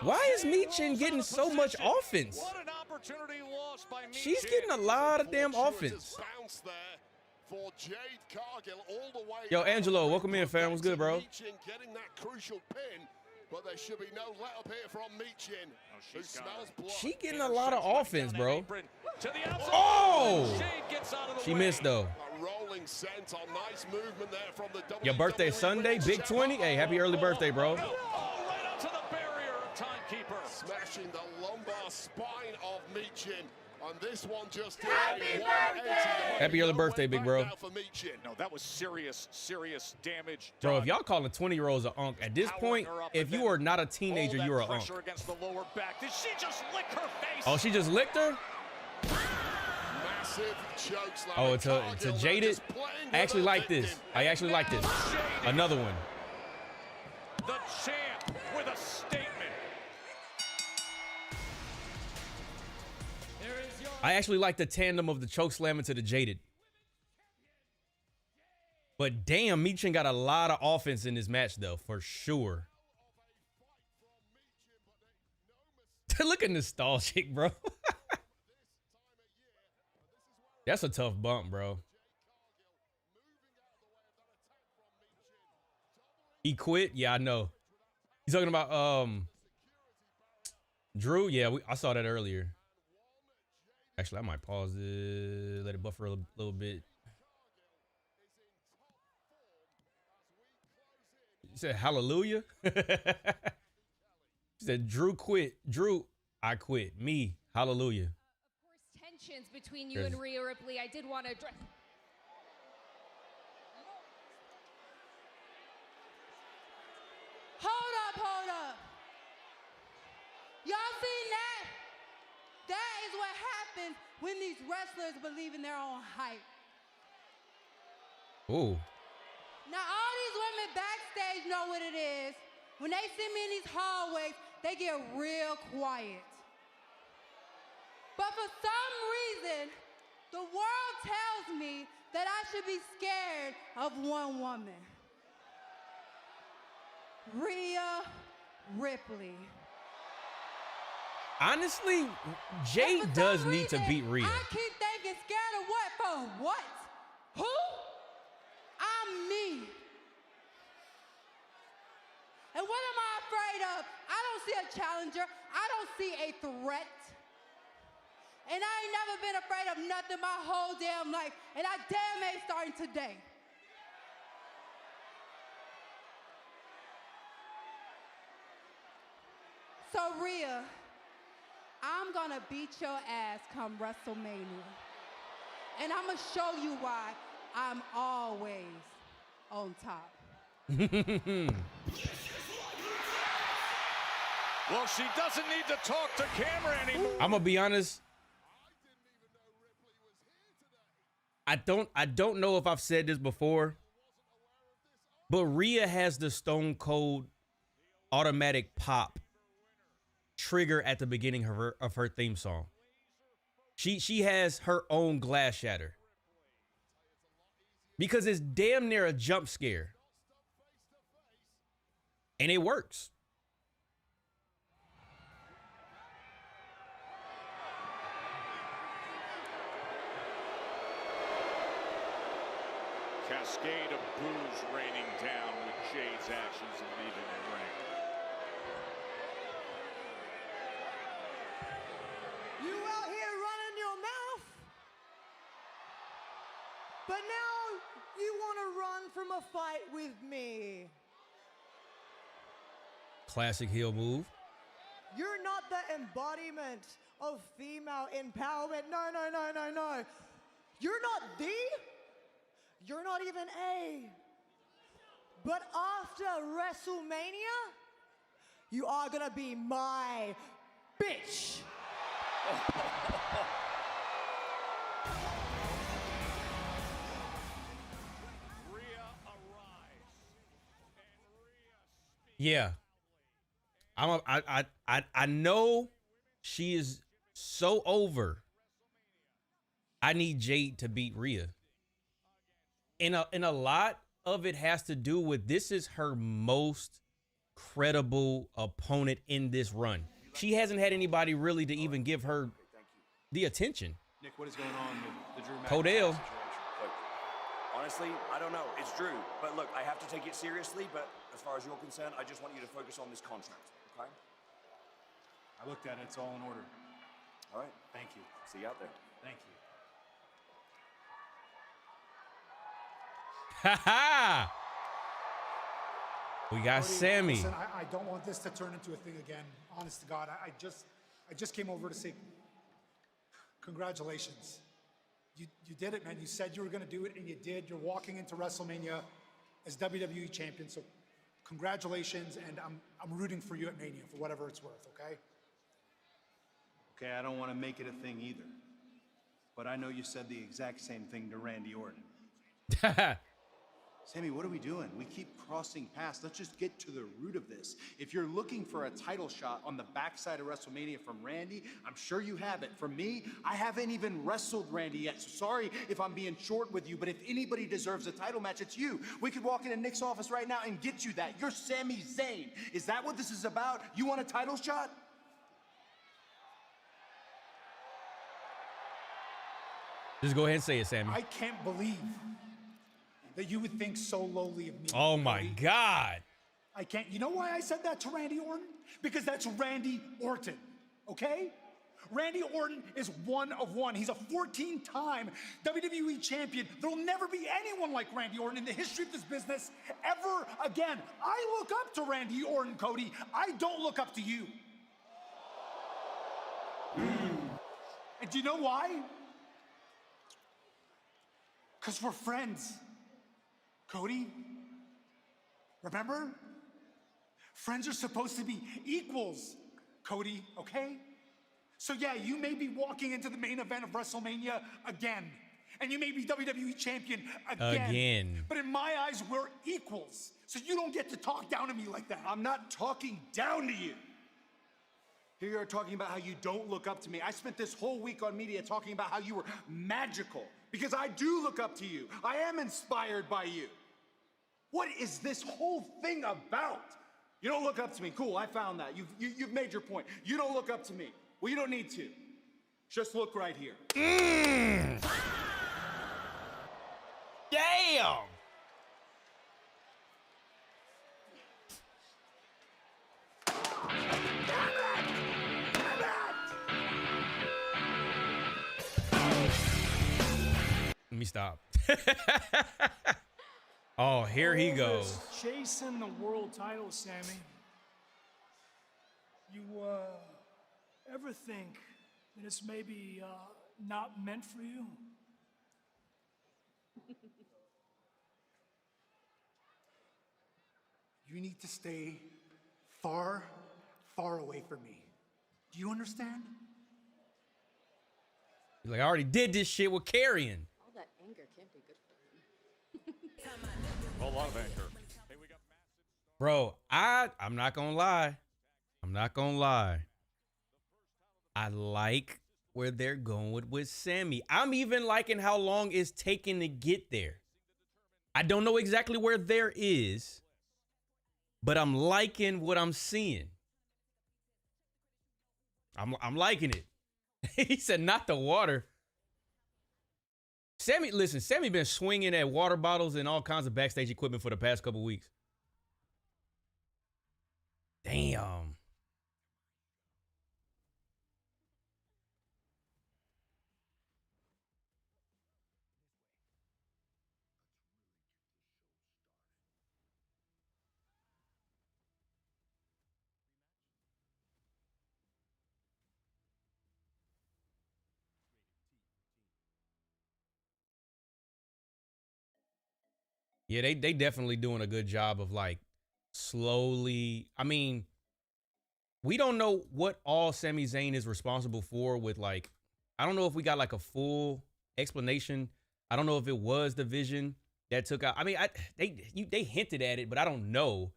Why is Michin getting so much offense? What an opportunity lost by Michin. She's getting a lot of damn offense. For Jade Cargill all the way. Yo, Angelo, welcome in, fam. What's good, bro? Michin getting that crucial pin, but there should be no let up here from Michin. Who smells blood. She getting a lot of offense, bro. Oh! She missed, though. A rolling sense on nice movement there from the WWE. Your birthday Sunday, Big 20? Hey, happy early birthday, bro. Oh, right up to the barrier, timekeeper. Smashing the lumbar spine of Michin. On this one, just Happy early birthday, big bro. No, that was serious, serious damage. Bro, if y'all calling 20-year-olds a unk, at this point, if you are not a teenager, you're a unk. Against the lower back. Did she just lick her face? Oh, she just licked her? Massive chokes. Oh, to Jaded? I actually like this. I actually like this. Another one. The champ with a statement. I actually like the tandem of the choke slam into the Jaded. But damn, Michin got a lot of offense in this match, though, for sure. Look at nostalgic, bro. That's a tough bump, bro. He quit? Yeah, I know. You talking about Drew? Yeah, I saw that earlier. Actually, I might pause it, let it buffer a little bit. You said hallelujah? He said Drew quit. Drew, I quit. Me, hallelujah. Of course, tensions between you and Rhea Ripley. I did want to address. Hold up. Y'all seen that? That is what happens when these wrestlers believe in their own hype. Ooh. Now, all these women backstage know what it is. When they see me in these hallways, they get real quiet. But for some reason, the world tells me that I should be scared of one woman. Rhea Ripley. Honestly, Jade does need to beat Rhea. I keep thinking scared of what? For what? Who? I'm me. And what am I afraid of? I don't see a challenger. I don't see a threat. And I ain't never been afraid of nothing my whole damn life. And I damn ain't starting today. So Rhea, I'm gonna beat your ass come WrestleMania. And I'm gonna show you why I'm always on top. Well, she doesn't need to talk to camera anymore. I'm gonna be honest. I don't know if I've said this before, but Rhea has the Stone Cold automatic pop trigger at the beginning of her theme song. She has her own glass shatter because it's damn near a jump scare, and it works. Cascade of boos raining down with Jade's actions and leaving the ring. You out here running your mouth, but now you want to run from a fight with me. classic heel move. You're not the embodiment of female empowerment. No, no, no, no, no. You're not the. You're not even a. But after WrestleMania, you are gonna be my bitch. Yeah. I know she is so over. I need Jade to beat Rhea. And a lot of it has to do with this is her most credible opponent in this run. She hasn't had anybody really to even give her the attention. Nick, what is going on with the Drew McIntyre Codell. situation? Look, honestly, I don't know. It's Drew. But look, I have to take it seriously. But as far as you're concerned, I just want you to focus on this contract, okay? I looked at it. It's all in order. All right. Thank you. See you out there. Thank you. Ha ha! We got Cody, Sami. Listen, I don't want this to turn into a thing again. Honest to God, I just came over to say congratulations. You did it, man. You said you were going to do it, and you did. You're walking into WrestleMania as WWE champion, so congratulations, and I'm rooting for you at Mania for whatever it's worth, okay? Okay, I don't want to make it a thing either. But I know you said the exact same thing to Randy Orton. Sami, what are we doing? We keep crossing paths. Let's just get to the root of this. If you're looking for a title shot on the backside of WrestleMania from Randy, I'm sure you have it. For me, I haven't even wrestled Randy yet. So sorry if I'm being short with you, but if anybody deserves a title match, it's you. We could walk into Nick's office right now and get you that. You're Sami Zayn. Is that what this is about? You want a title shot? Just go ahead and say it, Sami. I can't believe that you would think so lowly of me. Oh my Cody. God. I can't. You know why I said that to Randy Orton? Because that's Randy Orton, okay? Randy Orton is one of one. He's a 14-time WWE champion. There'll never be anyone like Randy Orton in the history of this business ever again. I look up to Randy Orton, Cody. I don't look up to you. And do you know why? Because we're friends. Cody, remember? Friends are supposed to be equals, Cody, okay? So yeah, you may be walking into the main event of WrestleMania again, and you may be WWE champion again. But in my eyes, we're equals. So you don't get to talk down to me like that. I'm not talking down to you. Here you are talking about how you don't look up to me. I spent this whole week on media talking about how you were magical, because I do look up to you. I am inspired by you. What is this whole thing about? You don't look up to me. Cool, I found that. You've made your point. You don't look up to me. Well, you don't need to. Just look right here. Damn! Let me stop. Oh, here he goes. Chasing the world title, Sami. You ever think that it's maybe not meant for you? You need to stay far, far away from me. Do you understand? He's like, I already did this shit with carrying. All that anger can't be good for him. A lot of anger. Hey, we got Bro, I'm not gonna lie. I'm not gonna lie. I like where they're going with Sami. I'm even liking how long it's taking to get there. I don't know exactly where there is, but I'm liking what I'm seeing. I'm liking it. He said, not the water. Sami, listen, Sami been swinging at water bottles and all kinds of backstage equipment for the past couple weeks. Damn. Yeah, they definitely doing a good job of like slowly. I mean, we don't know what all Sami Zayn is responsible for with like, I don't know if we got like a full explanation. I don't know if it was the Vision that took out. I mean, they hinted at it, but I don't know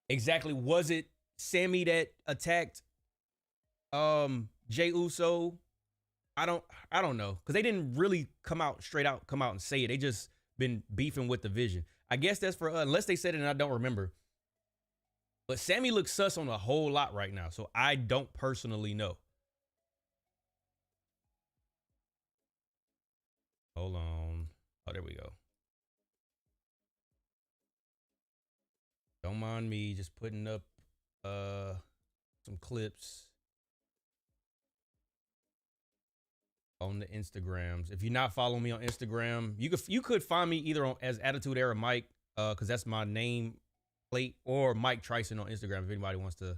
exactly. Was it Sami that attacked Jey Uso? I don't know, because they didn't really come out and say it. They just been beefing with the Vision. I guess that's for unless they said it and I don't remember. But Sami looks sus on a whole lot right now, so I don't personally know. Hold on. Oh, there we go. Don't mind me just putting up some clips on the Instagrams. If you're not following me on Instagram, you could find me either on as Attitude Era Mike, because that's my name plate, or Mike Trysun on Instagram if anybody wants to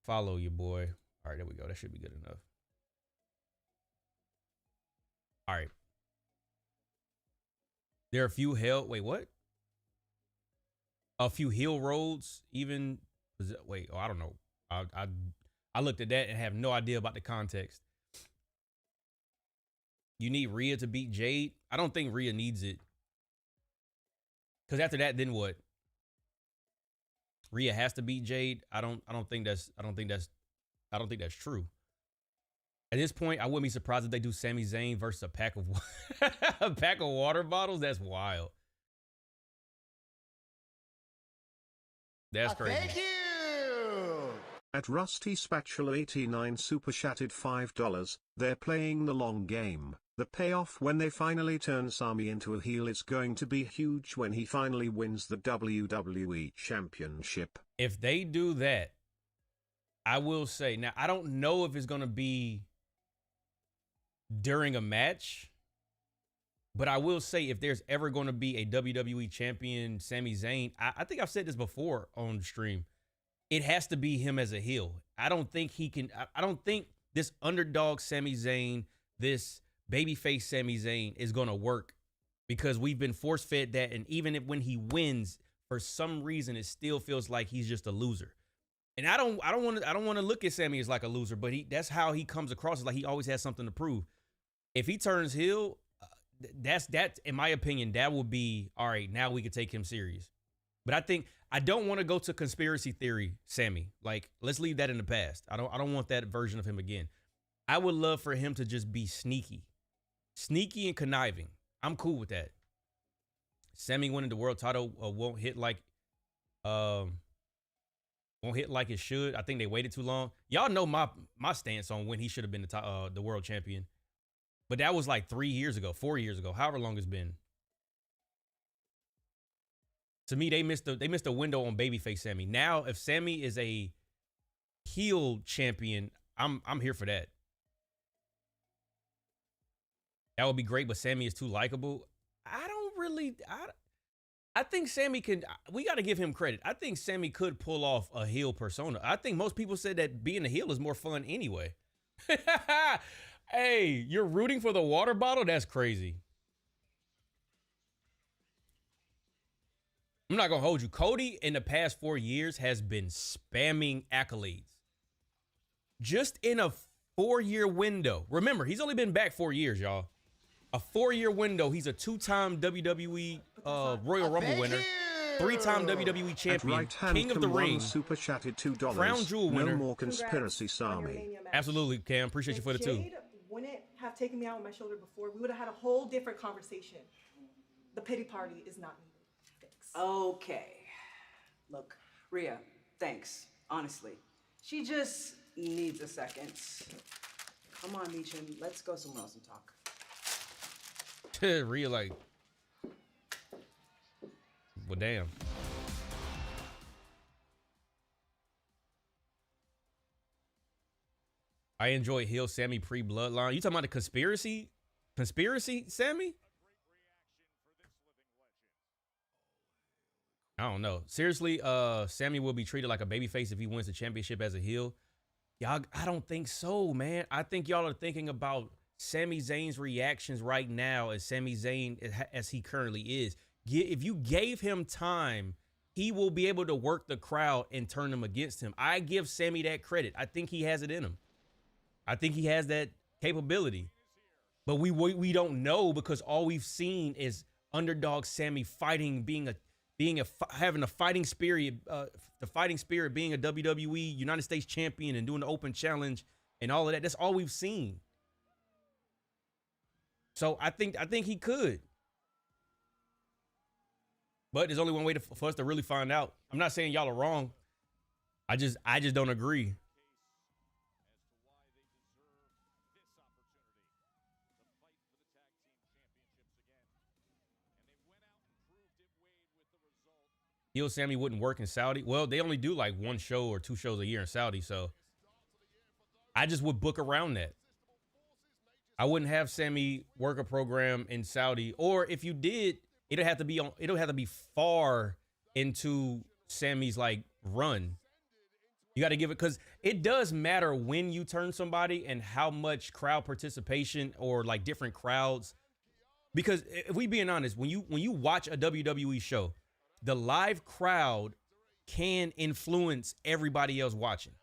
follow your boy. All right, there we go. That should be good enough. All right. There are a few a few heel Rhodes even. Wait, I don't know. I looked at that and have no idea about the context. You need Rhea to beat Jade? I don't think Rhea needs it. Because after that, then what? Rhea has to beat Jade. I don't think that's true. At this point, I wouldn't be surprised if they do Sami Zayn versus a pack of water bottles. That's wild. That's crazy. Thank you. At Rusty Spatula 89 super chatted $5. They're playing the long game. The payoff when they finally turn Sami into a heel is going to be huge when he finally wins the WWE Championship. If they do that, I will say, now I don't know if it's going to be during a match, but I will say if there's ever going to be a WWE champion, Sami Zayn, I think I've said this before on stream, it has to be him as a heel. I don't think he can, I don't think this underdog Sami Zayn, this babyface Sami Zayn is going to work, because we've been force-fed that, and even if when he wins, for some reason, it still feels like he's just a loser. And I don't want to look at Sami as like a loser, but that's how he comes across, like he always has something to prove. If he turns heel, that's in my opinion, that would be all right. Now we could take him serious. But I don't want to go to conspiracy theory Sami. Like, let's leave that in the past. I don't want that version of him again. I would love for him to just be sneaky and conniving. I'm cool with that. Sami winning the world title won't hit like it should. I think they waited too long. Y'all know my stance on when he should have been the world champion. But that was like 3 years ago, 4 years ago, however long it's been. To me, they missed a window on babyface Sami. Now, if Sami is a heel champion, I'm here for that. That would be great, but Sami is too likable. I think Sami can, we got to give him credit. I think Sami could pull off a heel persona. I think most people said that being a heel is more fun anyway. Hey, you're rooting for the water bottle? That's crazy. I'm not going to hold you. Cody in the past 4 years has been spamming accolades. Just in a 4-year window. Remember, he's only been back 4 years, y'all. A 4-year window. He's a 2-time WWE Royal Rumble winner. 3-time WWE champion. King of the Ring. Super chatted $2. Crown Jewel winner. No more conspiracy, Sami. Absolutely, Cam. Appreciate you for the two. Jade wouldn't have taken me out on my shoulder before, we would have had a whole different conversation. The pity party is not needed. Thanks. Okay. Look, Rhea, thanks. Honestly. She just needs a second. Come on, Michin. Let's go somewhere else and talk. Rhea like, well, damn. I enjoy heel Sami pre-bloodline. You talking about the conspiracy? Conspiracy Sami? I don't know. Seriously, Sami will be treated like a babyface if he wins the championship as a heel. Y'all, I don't think so, man. I think y'all are thinking about Sami Zayn's reactions right now as Sami Zayn as he currently is. If you gave him time, he will be able to work the crowd and turn them against him. I give Sami that credit. I think he has it in him. I think he has that capability. But we don't know because all we've seen is underdog Sami fighting, having a fighting spirit, the fighting spirit, being a WWE United States champion and doing the open challenge and all of that. That's all we've seen. So I think he could. But there's only one way for us to really find out. I'm not saying y'all are wrong. I just don't agree. Heel Sami wouldn't work in Saudi. Well, they only do like 1 show or 2 shows a year in Saudi, so I just would book around that. I wouldn't have Sami work a program in Saudi, or if you did, it'll have to be far into Sami's like run. You got to give it, because it does matter when you turn somebody and how much crowd participation or like different crowds. Because if we being honest, when you watch a WWE show, the live crowd can influence everybody else watching.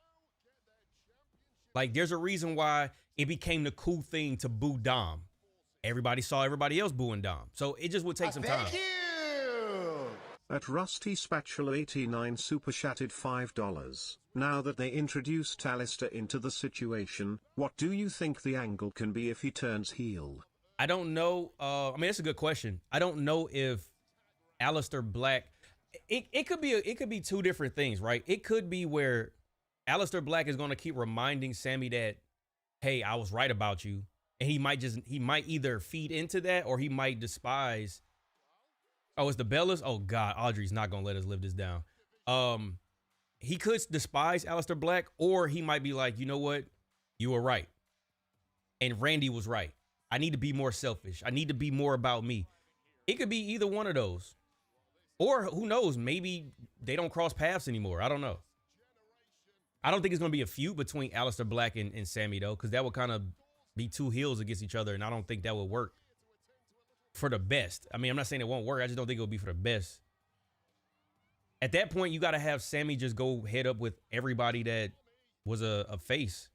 Like, there's a reason why it became the cool thing to boo Dom. Everybody saw everybody else booing Dom. So it just would take some time. Thank you! At Rusty Spatula 89 super chatted $5. Now that they introduced Alistair into the situation, what do you think the angle can be if he turns heel? I don't know. I mean, that's a good question. I don't know if Alistair Black, it could be 2 different things, right? It could be where Alistair Black is going to keep reminding Sami that, hey, I was right about you. And he might either feed into that or he might despise. Oh, it's the Bellas? Oh God, Audrey's not going to let us live this down. He could despise Alistair Black, or he might be like, you know what? You were right. And Randy was right. I need to be more selfish. I need to be more about me. It could be either one of those. Or who knows, maybe they don't cross paths anymore. I don't know. I don't think it's going to be a feud between Alistair Black and Sami, though, because that would kind of be 2 heels against each other, and I don't think that would work for the best. I mean, I'm not saying it won't work. I just don't think it would be for the best. At that point, you got to have Sami just go head up with everybody that was a face.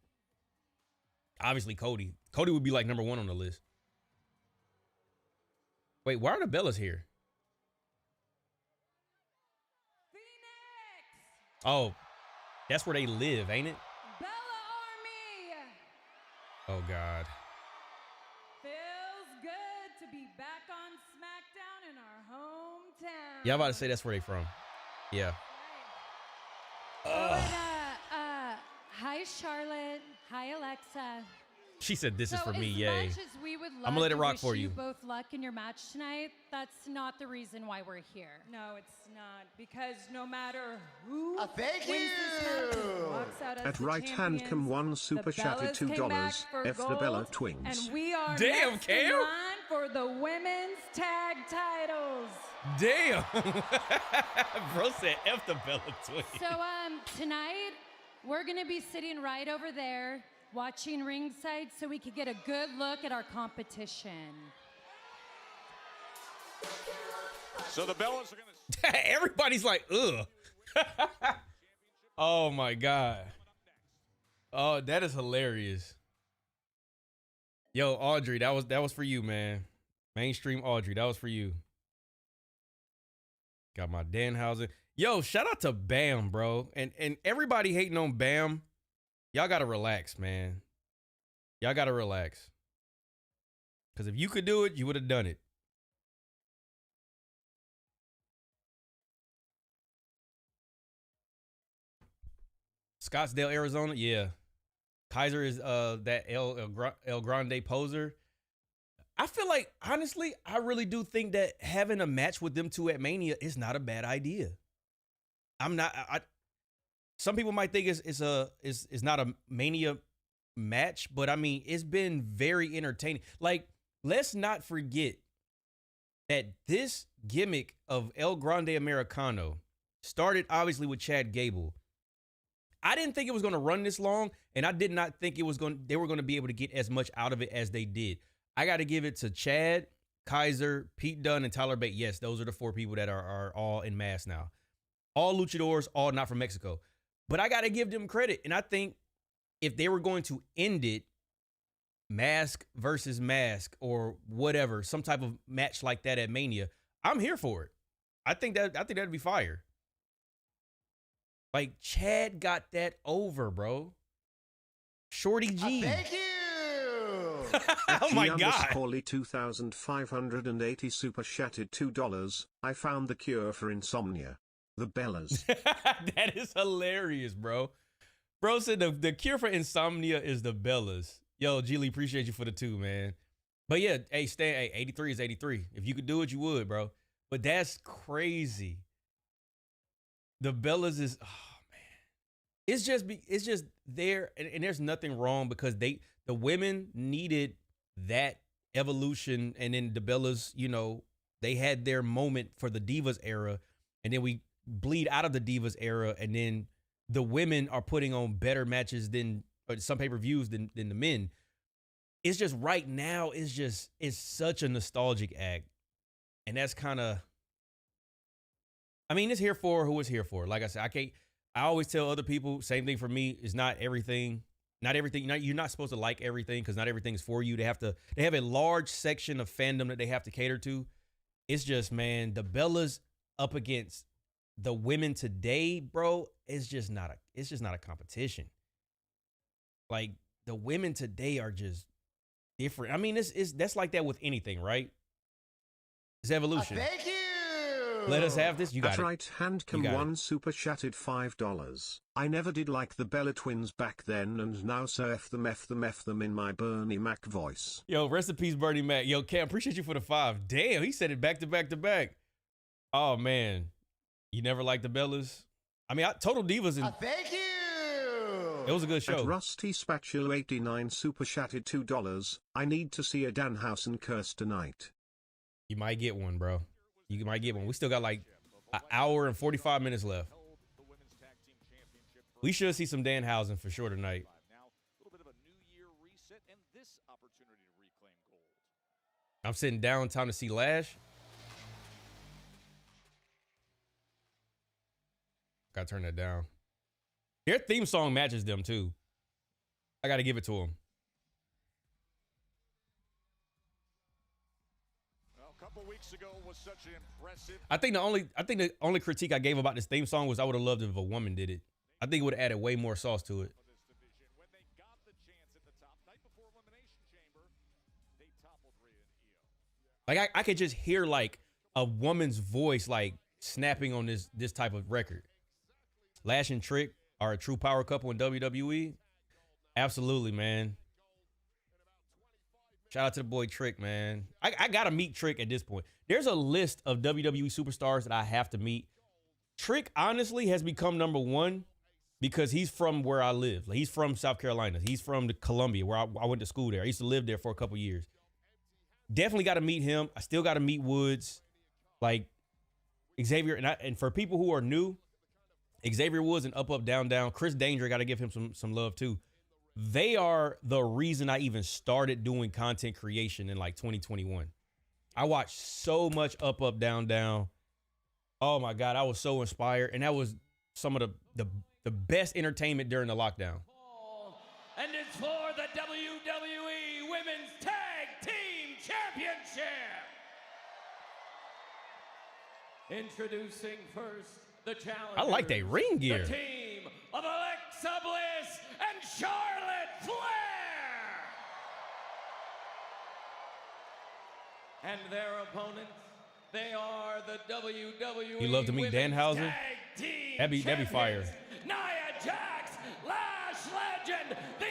Obviously, Cody. Cody would be like number 1 on the list. Wait, why are the Bellas here? Oh, that's where they live, ain't it? Bella Army. Oh, God. Feels good to be back on SmackDown in our hometown. Yeah, I'm about to say that's where they from. Yeah. Oh, and, hi, Charlotte. Hi, Alexa. She said, this is for me, as yay. much as we would love I'm gonna let it to rock wish for you. both luck in your match tonight, that's not the reason why we're here. No, it's not. Because no matter who Thank wins this match, walks out as At the right hand champions, come 1 super the chatted Bellas came back $2. for F the gold, Bella Twins. And we are Damn, next in Cam. line for the women's tag titles. Damn. Bro said F the Bella Twins. So tonight, we're going to be sitting right over there, watching ringside so we could get a good look at our competition. So the Bellas are going to... Everybody's like, ugh. Oh, my God. Oh, that is hilarious. Yo, Audrey, that was for you, man. Mainstream Audrey, that was for you. Got my Danhausen. Yo, shout out to Bam, bro. And everybody hating on Bam. Y'all got to relax, man. Y'all got to relax. Because if you could do it, you would have done it. Scottsdale, Arizona. Yeah. Kaiser is that El Grande poser. I feel like, honestly, I really do think that having a match with them 2 at Mania is not a bad idea. Some people might think it's not a Mania match, but I mean, it's been very entertaining. Like, let's not forget that this gimmick of El Grande Americano started obviously with Chad Gable. I didn't think it was going to run this long, and I did not think they were going to be able to get as much out of it as they did. I got to give it to Chad, Kaiser, Pete Dunne, and Tyler Bate. Yes, those are the 4 people that are all in mass now. All luchadors, all not from Mexico. But I got to give them credit. And I think if they were going to end it, mask versus mask or whatever, some type of match like that at Mania, I'm here for it. I think that'd be fire. Like, Chad got that over, bro. Shorty G. Thank you. Oh my God. Corley 2,580 super chatted $2. I found the cure for insomnia. The Bellas. That is hilarious, bro. Bro said the cure for insomnia is the Bellas. Yo, G Lee, appreciate you for the 2, man. But yeah, hey, Stan, hey, 83 is 83. If you could do it, you would, bro. But that's crazy. The Bellas is, oh man. It's just there, and there's nothing wrong because the women needed that evolution, and then the Bellas, you know, they had their moment for the Divas era, and then we bleed out of the Divas era, and then the women are putting on better matches than some pay-per-views than the men. It's just right now, it's such a nostalgic act. And that's kind of, I mean, it's here for who it's here for. Like I said, I always tell other people, same thing for me, is not everything. You're not supposed to like everything because not everything is for you. They have a large section of fandom that they have to cater to. It's just, man, the Bellas up against the women today, bro, it's just not a competition. Like, the women today are just different. I mean, that's like that with anything, right? It's evolution. Thank you. Let us have this. You got At it. right hand cam one super chatted $5. I never did like the Bella twins back then, and now so F them in my Bernie Mac voice. Yo, rest in peace, Bernie Mac. Yo, Cam, appreciate you for the 5. Damn, he said it back to back to back. Oh man, you never liked the Bellas? I mean, Total Divas. Thank you. It was a good show. At Rusty Spatula 89 super chatted $2. I need to see a Danhausen curse tonight. You might get one, bro. You might get one. We still got like an hour and 45 minutes left. We should see some Danhausen for sure tonight. I'm sitting down, time to see Lash. Gotta turn that down. Their theme song matches them too. I gotta give it to them. Weeks ago was such an impressive. I think the only critique I gave about this theme song was I would have loved it if a woman did it. I think it would have added way more sauce to it. Like I could just hear like a woman's voice like snapping on this type of record. Lash and Trick are a true power couple in WWE. Absolutely, man. Shout out to the boy Trick, man. I gotta meet Trick at this point. There's a list of WWE superstars that I have to meet. Trick honestly has become number 1 because he's from where I live. Like, he's from South Carolina. He's from Columbia, where I went to school there. I used to live there for a couple years. Definitely got to meet him. I still got to meet Woods, like Xavier. And for people who are new, Xavier Woods and Up Up Down Down. Chris Danger, got to give him some love too. They are the reason I even started doing content creation in like 2021. I watched so much Up, Up, Down, Down. Oh my God, I was so inspired. And that was some of the best entertainment during the lockdown. And it's for the WWE Women's Tag Team Championship. Introducing first the challenge. I like that ring gear. The team of Alexa Bliss and Charlotte Flair. And their opponents, they are the WWE You love to meet Danhausen? Tag Team That'd be fire. Nia Jax, Lash Legend, the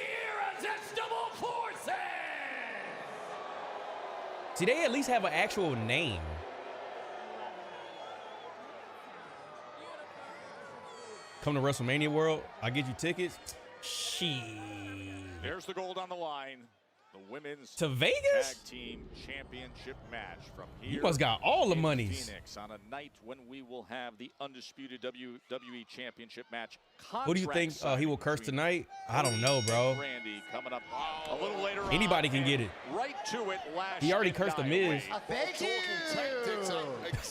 Irresistible Forces. See, they at least have an actual name. Come to WrestleMania World, I'll get you tickets. There's the gold on the line. The women's to Vegas tag team championship match from here. You must got all the in monies. Phoenix on a night when we will have the undisputed WWE championship match. What do you think he will curse tonight? I don't know, bro. Randy coming up a little later. Anybody can get it. Right to it. He already cursed the Miz. Thank you.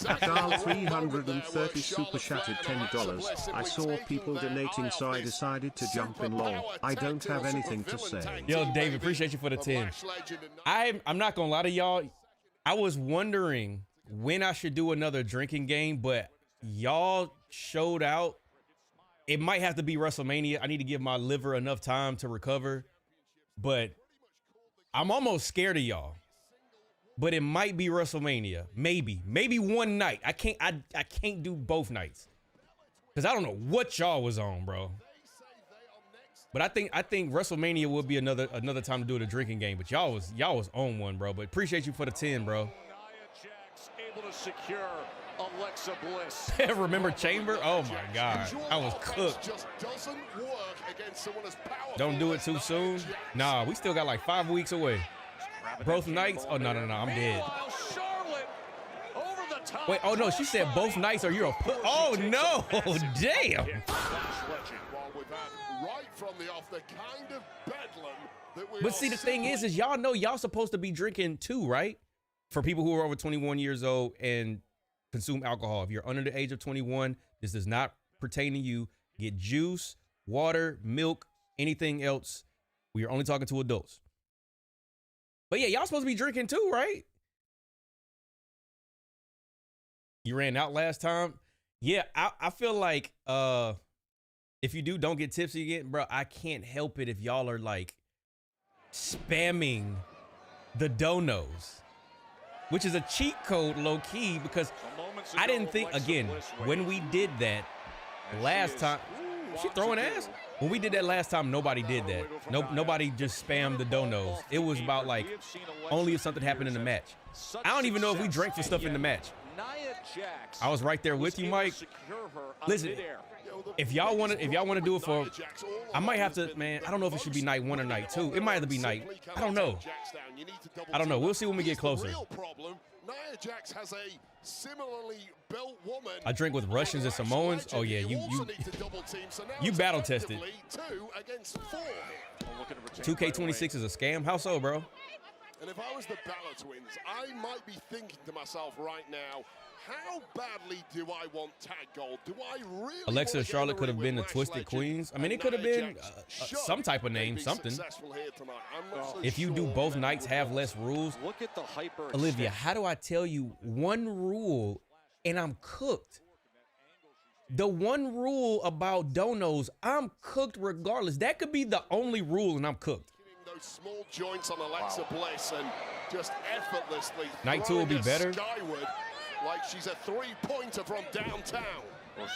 Adal 330 super chatted $10. I saw people donating, so I decided to jump in. Lol. I don't have anything to say. Yo, David, appreciate you for the 10. I'm not gonna lie to y'all. I was wondering when I should do another drinking game, but y'all showed out. It might have to be WrestleMania. I need to give my liver enough time to recover, but I'm almost scared of y'all. But it might be WrestleMania. Maybe one night. I can't do both nights because I don't know what y'all was on, bro. But I think WrestleMania would be another time to do the drinking game. But y'all was on one, bro. But appreciate you for the 10, bro. Nia Jax able to secure Alexa Bliss. Remember Chamber? Oh my God, I was cooked. Just doesn't work against someone as powerful. Don't do it too soon. Nah, we still got like 5 weeks away. Both nights? Oh no, I'm dead. Wait, oh no, she said both nights or you're a oh no, damn. Right from the off, the kind of bedlam that we But see, the thing is y'all know y'all supposed to be drinking too, right? For people who are over 21 years old and consume alcohol. If you're under the age of 21, this does not pertain to you. Get juice, water, milk, anything else. We are only talking to adults. But yeah, y'all supposed to be drinking too, right? You ran out last time. Yeah, I feel like if you don't get tipsy again, bro, I can't help it if y'all are like spamming the donos, which is a cheat code low key because I didn't think, again, when we did that last time, she throwing ass? When we did that last time, nobody did that. Nobody just spammed the donos. It was about like only if something happened in the match. I don't even know if we drank for stuff in the match. I was right there with you, Mike. Listen, if y'all want to do it for, I might have to, man. I don't know if it should be night 1 or night 2. It might have to be night. I don't know. We'll see when we get closer. Nia Jax has a similarly built woman. I drink with Russians and Samoans. Oh yeah, you battle tested. 2K26 is a scam. How so, bro? And if I was the Bella Twins, I might be thinking to myself right now, how badly do I want tag gold? Do I really? Alexa and Charlotte could have been the Twisted Queens. I mean, it could have been some type of name, something. If you do both nights, have less rules. Look at the hyper. Olivia, how do I tell you one rule and I'm cooked? The one rule about donos, I'm cooked regardless. That could be the only rule and I'm cooked. Those small joints on Alexa Bliss and just effortlessly. Night 2 will be better. Skyward. Like she's a three-pointer from downtown.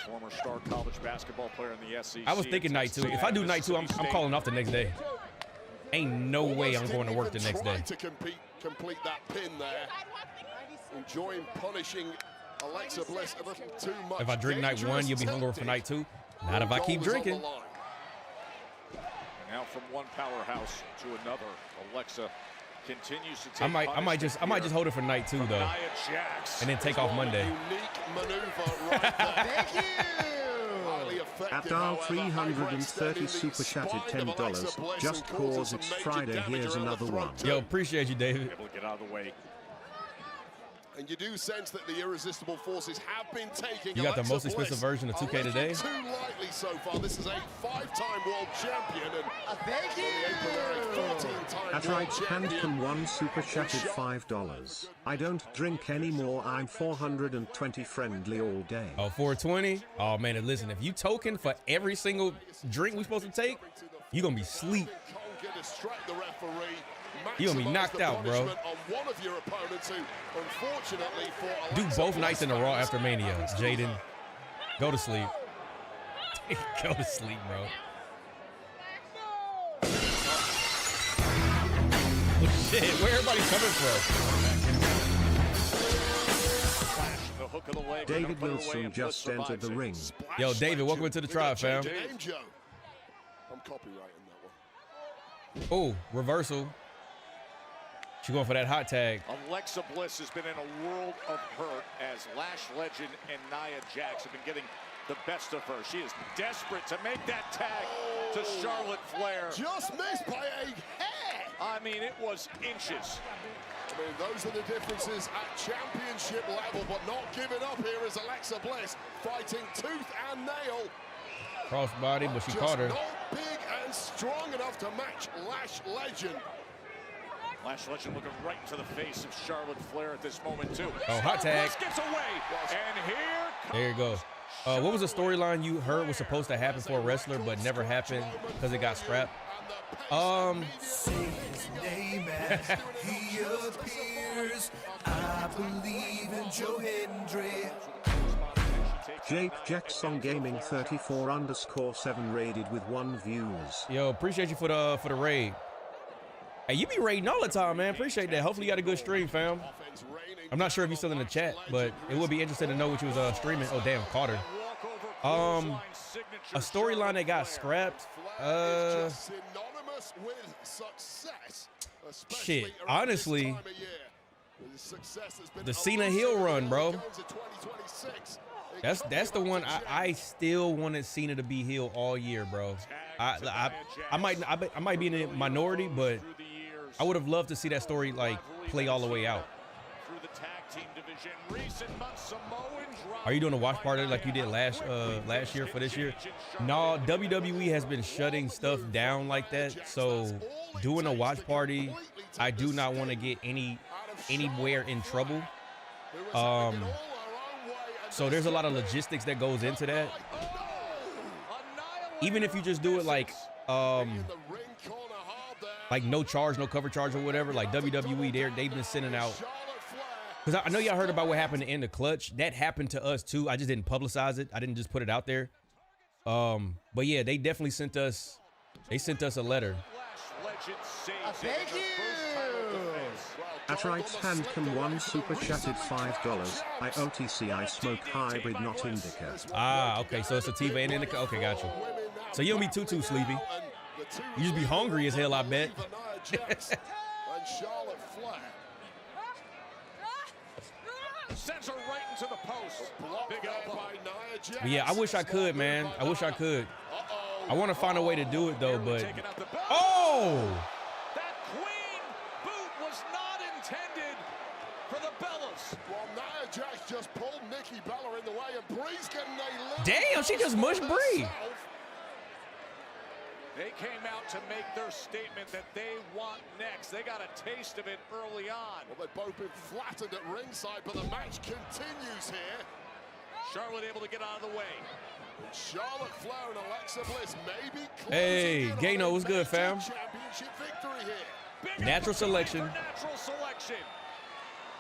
Former star college basketball player in the SEC. I was thinking night 2. If I do night 2, I'm calling off the next day. Ain't no way I'm going to work the next day. To complete that pin there. Enjoying punishing Alexa Bliss a little too much. If I drink night 1, you'll be hungover for night 2. Not if I keep drinking. Now from one powerhouse to another, Alexa continues to take I might just hold it for night 2 though, and then take off Monday. Thank you. Abdal 330 super chatted $10. Just cause it's Friday. Here's another one. Yo, appreciate you, David. Able to get out of the way. And you do sense that the Irresistible forces have been taking. You got the Alexa most expensive Bliss version of 2K today? Too lightly so far. This is a 5-time world champion and thank you. At right hand from one super chatted $5. I don't drink anymore. I'm 420 friendly all day. Oh, 420? Oh man, and listen, if you token for every single drink we supposed to take, you're gonna be asleep. You're gonna be knocked out, bro. Do both nights in a Raw after Mania. Jaden, go to sleep. Go to sleep, bro. Shit, where everybody coming from? David Wilson just entered the ring. Yo, David, welcome into the tribe, fam. I'm copywriting that one. Oh, reversal. She going for that hot tag. Alexa Bliss has been in a world of hurt as Lash legend and Nia Jax have been getting the best of her. She is desperate to make that tag to Charlotte Flair. Just missed by a hair. I mean, it was inches. I mean, those are the differences at championship level, but not giving up here is Alexa Bliss, fighting tooth and nail. Crossbody, but she caught her. Not big and strong enough to match Lash Legend. Lash Legend looking right into the face of Charlotte Flair at this moment, too. Oh, hot tag. Bliss gets away, and here comes... There you go. What was the storyline you heard was supposed to happen for a wrestler but never happened because it got scrapped? Say his name as he appears. I believe in Joe Hendry. Jake Jackson Gaming 34_7 raided with 1 views. Yo, appreciate you for the raid. Hey, you be raiding all the time, man. Appreciate that. Hopefully you got a good stream, fam. I'm not sure if you're still in the chat, but it would be interesting to know what you was streaming. Oh, damn, caught her. A storyline that got scrapped. Shit, honestly, the Cena heel run, bro. That's the one I still wanted Cena to be heel all year, bro. I might be in the minority, but I would have loved to see that story like play all the way out. Are you doing a watch party like you did last year for this year? No, WWE has been shutting stuff down like that. So doing a watch party, I do not want to get anywhere in trouble. So there's a lot of logistics that goes into that. Even if you just do it like no charge, no cover charge or whatever, like WWE, they've been sending out. Because I know y'all heard about what happened in the clutch. That happened to us too. I just didn't publicize it. I didn't just put it out there. But yeah, they definitely sent us. They sent us a letter. Thank you. Atrites Handcom 1 super chatted $5. I OTC I smoke hybrid, not indica. Ah, okay. So it's sativa and indica. Okay, gotcha. So you don't be too sleepy. You just be hungry as hell, I bet. Sends her right into the post. Big elbow. Yeah, I wish I could, man. I wish I could. I want to find a way to do it though, but oh! That queen boot was not intended for the Bellas. Well, Nia Jax just pulled Nikki Bella in the way, and Bree's getting a damn, she just mushed Bree. They came out to make their statement that they want next. They got a taste of it early on. Well, they've both been flattened at ringside, but the match continues here. Charlotte able to get out of the way. Charlotte Flair and Alexa Bliss maybe closing hey, Gano, what's good, fam? Championship victory here. Big natural selection. Natural selection.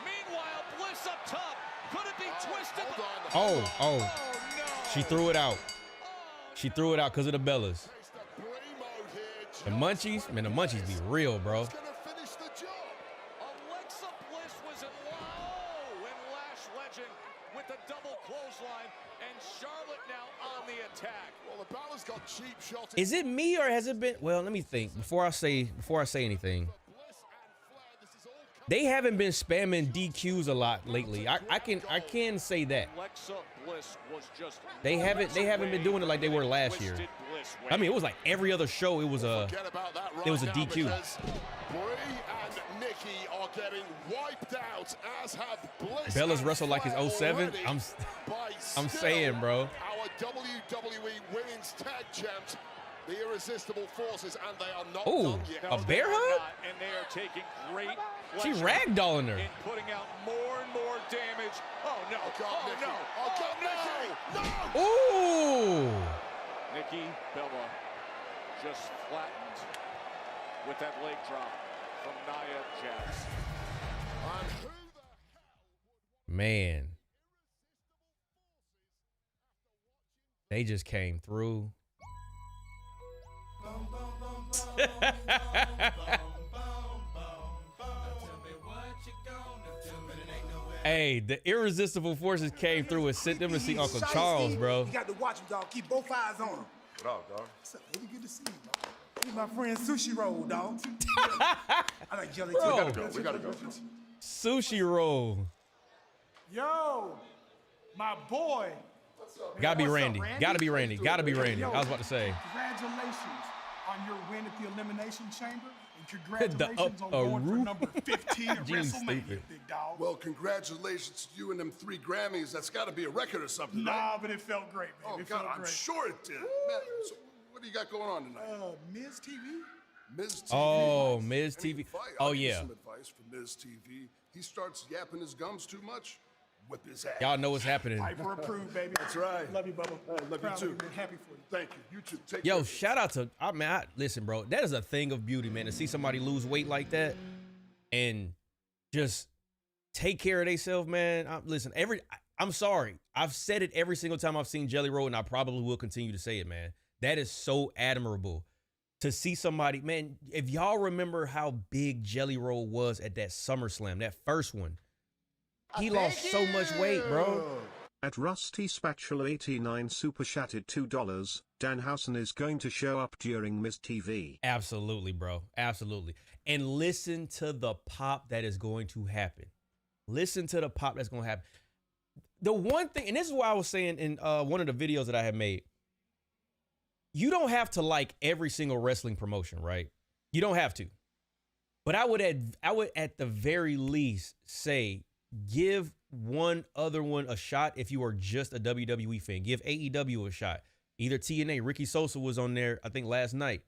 Meanwhile, Bliss up top. Could it be twisted? Oh, no. She threw it out. She threw it out because of the Bellas. The munchies, man, the munchies be real, bro. Alexa Bliss was in low, and Lash Legend with the double clothesline, and Charlotte now on the attack. Well, the Ballas got cheap shots. Is it me or has it been? Well, let me think before I say anything. They haven't been spamming DQs a lot lately. I can say that. Alexa Bliss was just they haven't been doing it like they were last year. I mean, it was like every other show. It was a DQ. Bree and Nikki are getting wiped out, as have Bliss. Bella's wrestled like it's 07. I'm saying, bro. Our WWE Women's Tag Champs, the Irresistible Forces, and they are not done yet. A bear hug? And they are taking great She ragdolling her. and putting out more and more damage. Oh no! Oh no! Oh no! Ooh! Nikki Bella just flattened with that leg drop from Nia Jax. Man. They just came through. Hey, the Irresistible Forces came through and sent them to see Uncle Charles, bro. You got to watch him, dog. Keep both eyes on him. What up, dog? What's up, baby? Good to see you, bro. He's my friend Sushi Roll, dog. I like jelly too. Bro. We gotta go. Sushi roll. Yo, my boy. Gotta be What's up, Randy. Randy? Gotta be Randy. Gotta be Randy. Yo, I was about to say. Congratulations on your win at the Elimination Chamber, and congratulations on a going for roof. number 15 at Jeez, WrestleMania, stupid. big dog. Well, congratulations to you and them 3 Grammys. That's got to be a record or something, Nah, right? but it felt great, man. Oh, it God, felt I'm great. sure it did. Man, so what do you got going on tonight? Miz TV? Miz TV. Oh, Miz I need TV. to fight. Oh, I'll give you yeah. some advice from Miz TV. He starts yapping his gums too much, whip his ass. Y'all know what's happening. Hyper approved, baby. That's right. Love you, Bubba. Love you Proud too. of man. Happy for you. Thank you. You too. Take Yo, care. shout out to listen, bro. That is a thing of beauty, man. To see somebody lose weight like that and just take care of themselves, man. Listen, I'm sorry. I've said it every single time I've seen Jelly Roll, and I probably will continue to say it, man. That is so admirable to see somebody, man. If y'all remember how big Jelly Roll was at that SummerSlam, that first one, he lost so much weight, bro. At Rusty Spatula 89 super chatted $2, Danhausen is going to show up during Miz TV. Absolutely, bro. Absolutely. And listen to the pop that is going to happen. Listen to the pop that's going to happen. The one thing, and this is what I was saying in one of the videos that I had made, you don't have to like every single wrestling promotion, right? You don't have to. But I would at the very least say, give one other one a shot if you are just a WWE fan. Give AEW a shot. Either TNA, Ricky Sosa was on there, I think last night.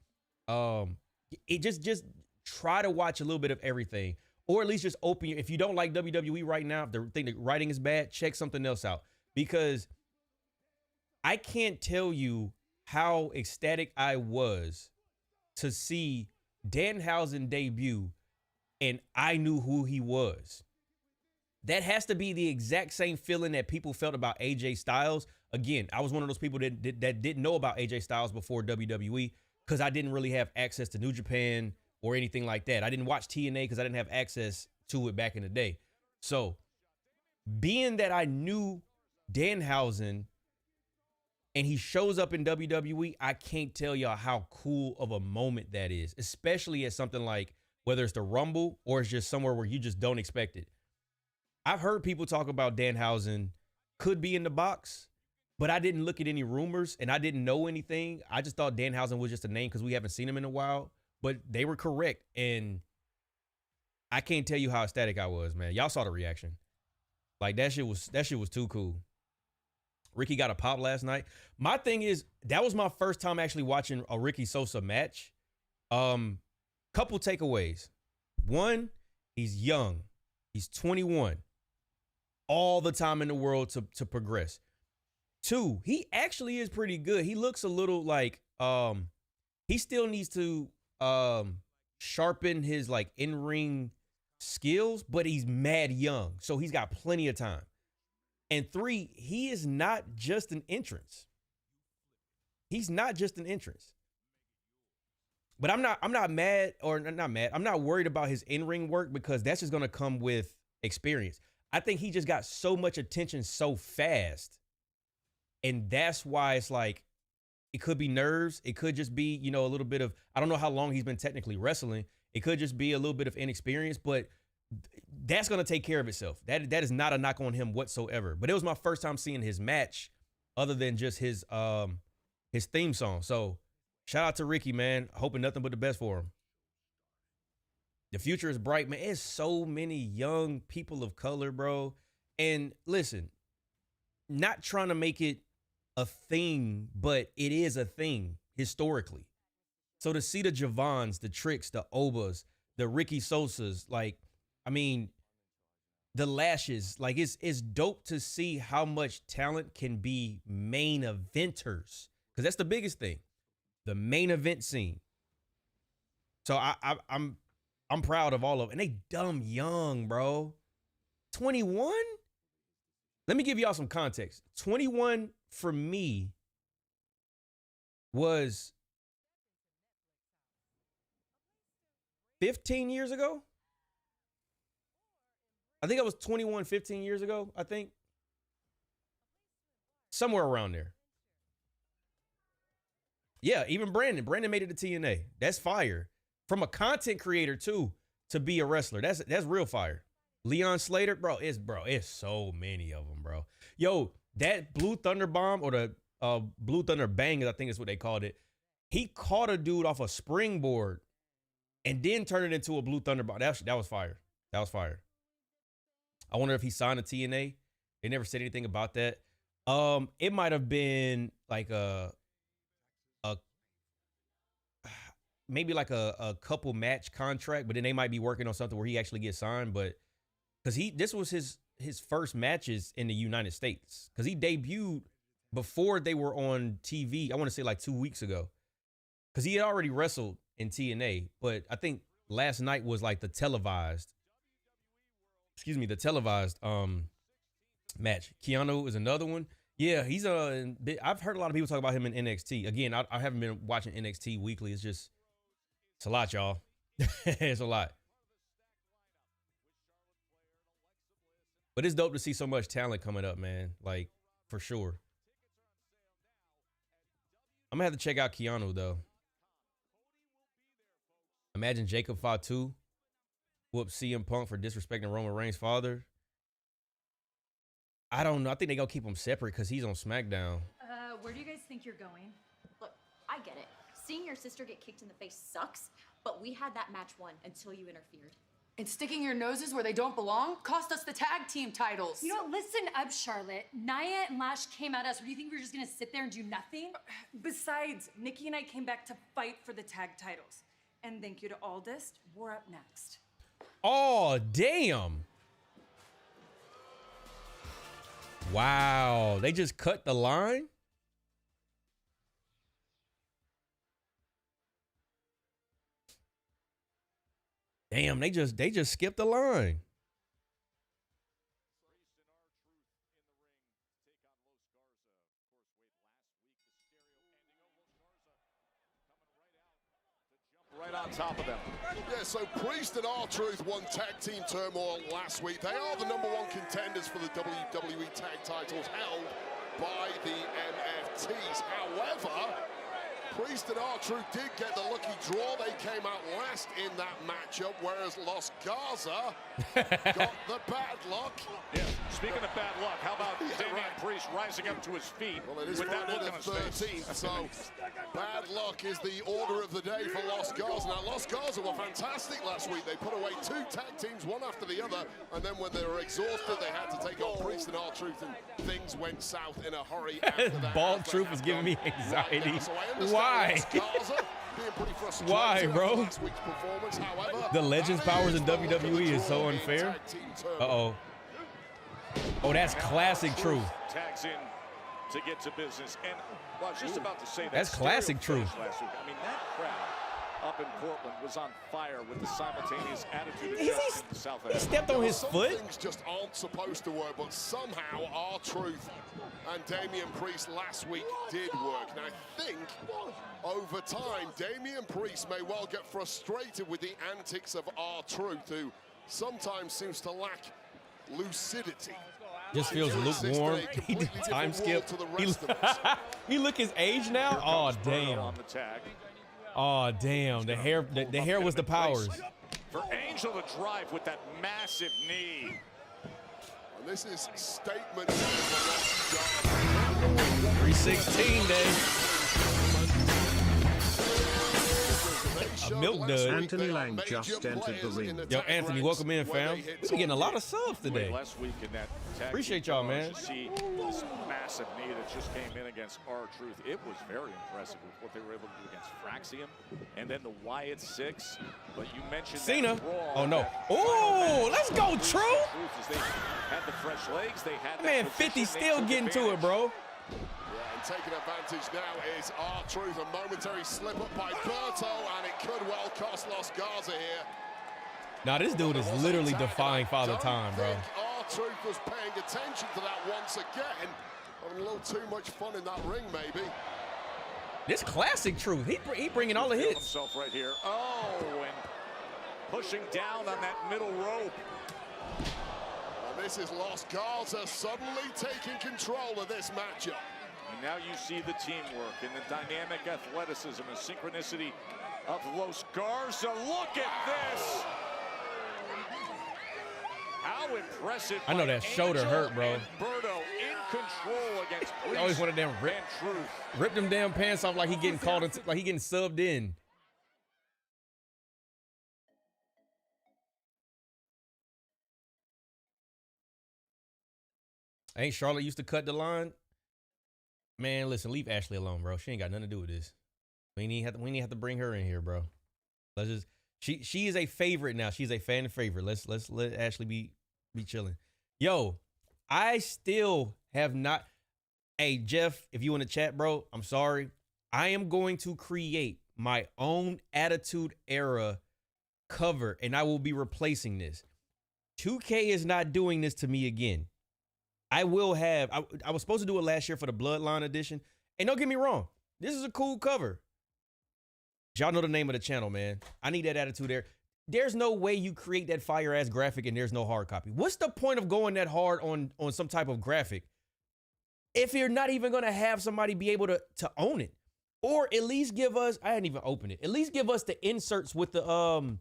It just try to watch a little bit of everything, or at least just open your, if you don't like WWE right now, if the thing the writing is bad, check something else out, because I can't tell you how ecstatic I was to see Danhausen debut and I knew who he was. That has to be the exact same feeling that people felt about AJ Styles. Again, I was one of those people that didn't know about AJ Styles before WWE because I didn't really have access to New Japan or anything like that. I didn't watch TNA because I didn't have access to it back in the day. So being that I knew Danhausen and he shows up in WWE, I can't tell y'all how cool of a moment that is, especially at something like whether it's the Rumble or it's just somewhere where you just don't expect it. I've heard people talk about Danhausen could be in the box, but I didn't look at any rumors and I didn't know anything. I just thought Danhausen was just a name because we haven't seen him in a while, but they were correct. And I can't tell you how ecstatic I was, man. Y'all saw the reaction. Like that shit was too cool. Ricky got a pop last night. My thing is, that was my first time actually watching a Ricky Sosa match. Couple takeaways. One, he's young. He's 21. All the time in the world to progress. Two, he actually is pretty good. He looks a little like he still needs to sharpen his like in-ring skills, but he's mad young. So he's got plenty of time. And three, he is not just an entrance. He's not just an entrance. But I'm not mad, or not mad. I'm not worried about his in-ring work because that's just going to come with experience. I think he just got so much attention so fast. And that's why it's like, it could be nerves. It could just be, you know, a little bit of, I don't know how long he's been technically wrestling. It could just be a little bit of inexperience, but that's going to take care of itself. That is not a knock on him whatsoever. But it was my first time seeing his match other than just his theme song. So shout out to Ricky, man. Hoping nothing but the best for him. The future is bright, man. It's so many young people of color, bro. And listen, not trying to make it a thing, but it is a thing historically. So to see the Javons, the Tricks, the Obas, the Ricky Sosas, like, I mean, the Lashes, like it's dope to see how much talent can be main eventers, because that's the biggest thing, the main event scene. So I'm proud of all of them. And they dumb young, bro. 21? Let me give y'all some context. 21 for me was 15 years ago. I think I was 21, 15 years ago, I think. Somewhere around there. Yeah, even Brandon. Brandon made it to TNA. That's fire. From a content creator too, to be a wrestler. That's real fire. Leon Slater, bro, it's so many of them, bro. Yo, that Blue Thunder Bomb or the Blue Thunder Bang, I think is what they called it. He caught a dude off a springboard and then turned it into a Blue Thunder Bomb. That was fire. That was fire. I wonder if he signed a TNA. They never said anything about that. It might have been like maybe like a couple match contract, but then they might be working on something where he actually gets signed. But because this was his first matches in the United States, because he debuted before they were on TV. I want to say like 2 weeks ago, because he had already wrestled in TNA, but I think last night was like the televised match. Keanu is another one. Yeah, he's I've heard a lot of people talk about him in NXT. Again, I haven't been watching NXT weekly. It's a lot, y'all. It's a lot. But it's dope to see so much talent coming up, man. Like, for sure. I'm gonna have to check out Keanu though. Imagine Jacob Fatu whooped CM Punk for disrespecting Roman Reigns' father. I don't know. I think they gonna keep him separate because he's on SmackDown. Where do you guys think you're going? Look, I get it. Seeing your sister get kicked in the face sucks, but we had that match won until you interfered. And sticking your noses where they don't belong cost us the tag team titles. You know, listen up, Charlotte. Nia and Lash came at us. Or do you think we were just gonna sit there and do nothing? Besides, Nikki and I came back to fight for the tag titles. And thank you to Aldist, we're up next. Oh, damn. Wow, they just cut the line? Damn, they just skipped the line. Right on top of them. Yeah, so Priest and R-Truth won tag team turmoil last week. They are the #1 contenders for the WWE tag titles held by the MFTs. However, Priest and R-Truth did get the lucky draw. They came out last in that matchup, whereas Los Garza got the bad luck. Yeah, speaking of bad luck, how about Damian Priest rising up to his feet well, it is with that look on his face? 13th, so bad luck is the order of the day for Los Garza. Now, Los Garza were fantastic last week. They put away 2 tag teams, one after the other, and then when they were exhausted, they had to take on Priest and R-Truth, and things went south in a hurry after that. Bald Truth is giving me anxiety. So why? Why, bro? However, the Legends powers in WWE is so unfair. Uh-oh. Oh, that's classic Truth. Tags in to get to business. And well, I was just about to say that. That's classic Truth. Last week. I mean, that crowd up in Portland was on fire with the simultaneous attitude adjustment in the South End. He stepped on his foot. Things just aren't supposed to work, but somehow R-Truth and Damian Priest last week did work. And I think over time, Damian Priest may well get frustrated with the antics of R-Truth, who sometimes seems to lack lucidity. Just feels lukewarm. He did time skip. He look his age now. Oh damn. Oh damn. The hair was the powers. For Angel to drive with that massive knee. And this is statement 316 day. A milk dud. Anthony Lang just entered the ring. Yo, Anthony, welcome in, fam. We're getting a lot of subs today. Last week in that appreciate y'all, man. See this massive knee that just came in against R-Truth. It was very impressive with what they were able to do against Fraxium, and then the Wyatt 6. But you mentioned Cena. Oh no. Oh, let's go, Truth. They had the fresh legs. They had man. 50 still getting to it, bro. Taking advantage now is R-Truth. A momentary slip up by Berto, and it could well cost Los Garza here. Now this dude is literally defying Father Time, bro. R-Truth was paying attention to that once again. Having a little too much fun in that ring, maybe. This classic Truth. He bringing all the hits. Himself right here. Oh, and pushing down on that middle rope. And this is Los Garza suddenly taking control of this matchup. And now you see the teamwork and the dynamic athleticism and synchronicity of Los Garza. Look at this! How impressive! I know that shoulder hurt, bro. Berto in control against I always wanted them rip them damn pants off like he getting called into, like he getting subbed in. Ain't Charlotte used to cut the line? Man, listen, leave Ashley alone, bro. She ain't got nothing to do with this. We ain't have to bring her in here, bro. Let's just she is a favorite now. She's a fan favorite. Let's let Ashley be chilling. Yo, I still have not. Hey, Jeff, if you in the chat, bro, I'm sorry. I am going to create my own Attitude Era cover, and I will be replacing this. 2K is not doing this to me again. I will have. I was supposed to do it last year for the Bloodline edition. And don't get me wrong, this is a cool cover. Y'all know the name of the channel, man. I need that Attitude Era. There's no way you create that fire ass graphic and there's no hard copy. What's the point of going that hard on some type of graphic if you're not even gonna have somebody be able to own it? Or at least give us, I hadn't even opened it. At least give us the inserts with the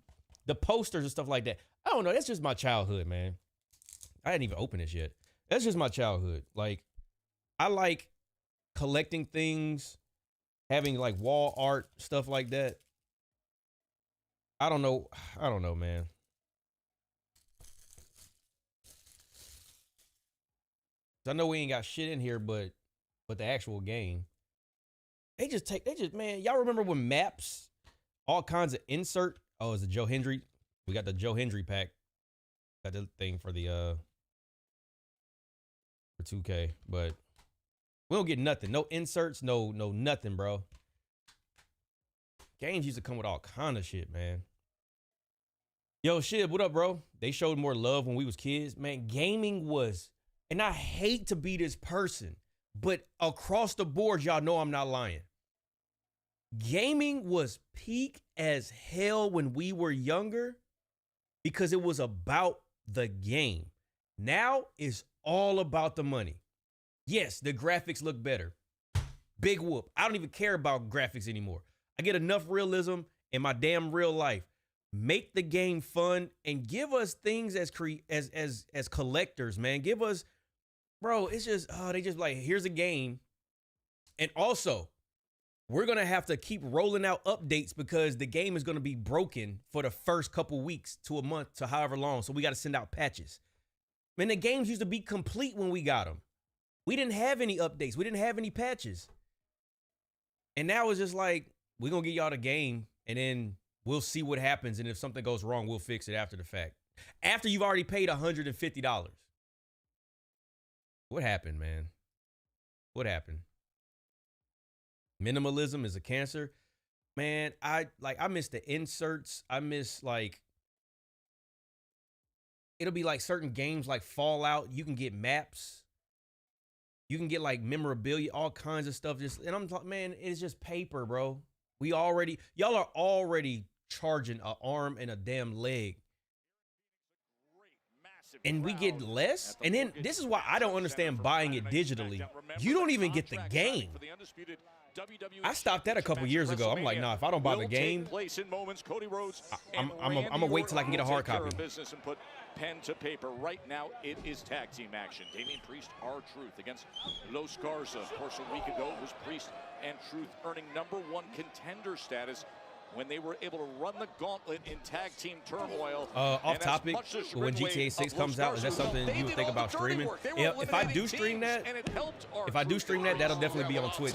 posters and stuff like that. I don't know. That's just my childhood, man. I hadn't even opened this yet. That's just my childhood. Like, I like collecting things, having like wall art, stuff like that. I don't know, man. I know we ain't got shit in here, but the actual game. Man, y'all remember when maps, all kinds of insert? Oh, is it Joe Hendry? We got the Joe Hendry pack. Got the thing for the for 2K, but we don't get nothing. No inserts, no nothing, bro. Games used to come with all kind of shit, man. Yo, Shib, what up, bro? They showed more love when we was kids. Man, gaming was, and I hate to be this person, but across the board, y'all know I'm not lying. Gaming was peak as hell when we were younger because it was about the game. Now it's all about the money. Yes, the graphics look better. Big whoop. I don't even care about graphics anymore. I get enough realism in my damn real life. Make the game fun and give us things as collectors, man. Give us, bro, it's just, they just like, here's a game. And also, we're going to have to keep rolling out updates because the game is going to be broken for the first couple weeks to a month to however long. So we got to send out patches. Man, the games used to be complete when we got them. We didn't have any updates. We didn't have any patches. And now it's just like, we're going to get y'all the game and then we'll see what happens. And if something goes wrong, we'll fix it after the fact. After you've already paid $150. What happened, man? What happened? Minimalism is a cancer. Man, I miss the inserts. I miss it'll be like certain games like Fallout. You can get maps. You can get like memorabilia, all kinds of stuff. And I'm like, man, it's just paper, bro. Y'all are already charging an arm and a damn leg. And we get less. And then this is why I don't understand buying it digitally. You don't even get the game. I stopped that a couple years ago. I'm like, nah, if I don't buy the game, I'm gonna wait till I can get a hard copy. And put pen to paper. Right now, it is tag team action. Damian Priest, R-Truth against Los Garza. Of course, a week ago, it was Priest and Truth earning #1 contender status when they were able to run the gauntlet in tag team turmoil. Off topic, when GTA 6 comes out, is that something you would think about streaming? If I do stream that, that'll definitely be on Twitch.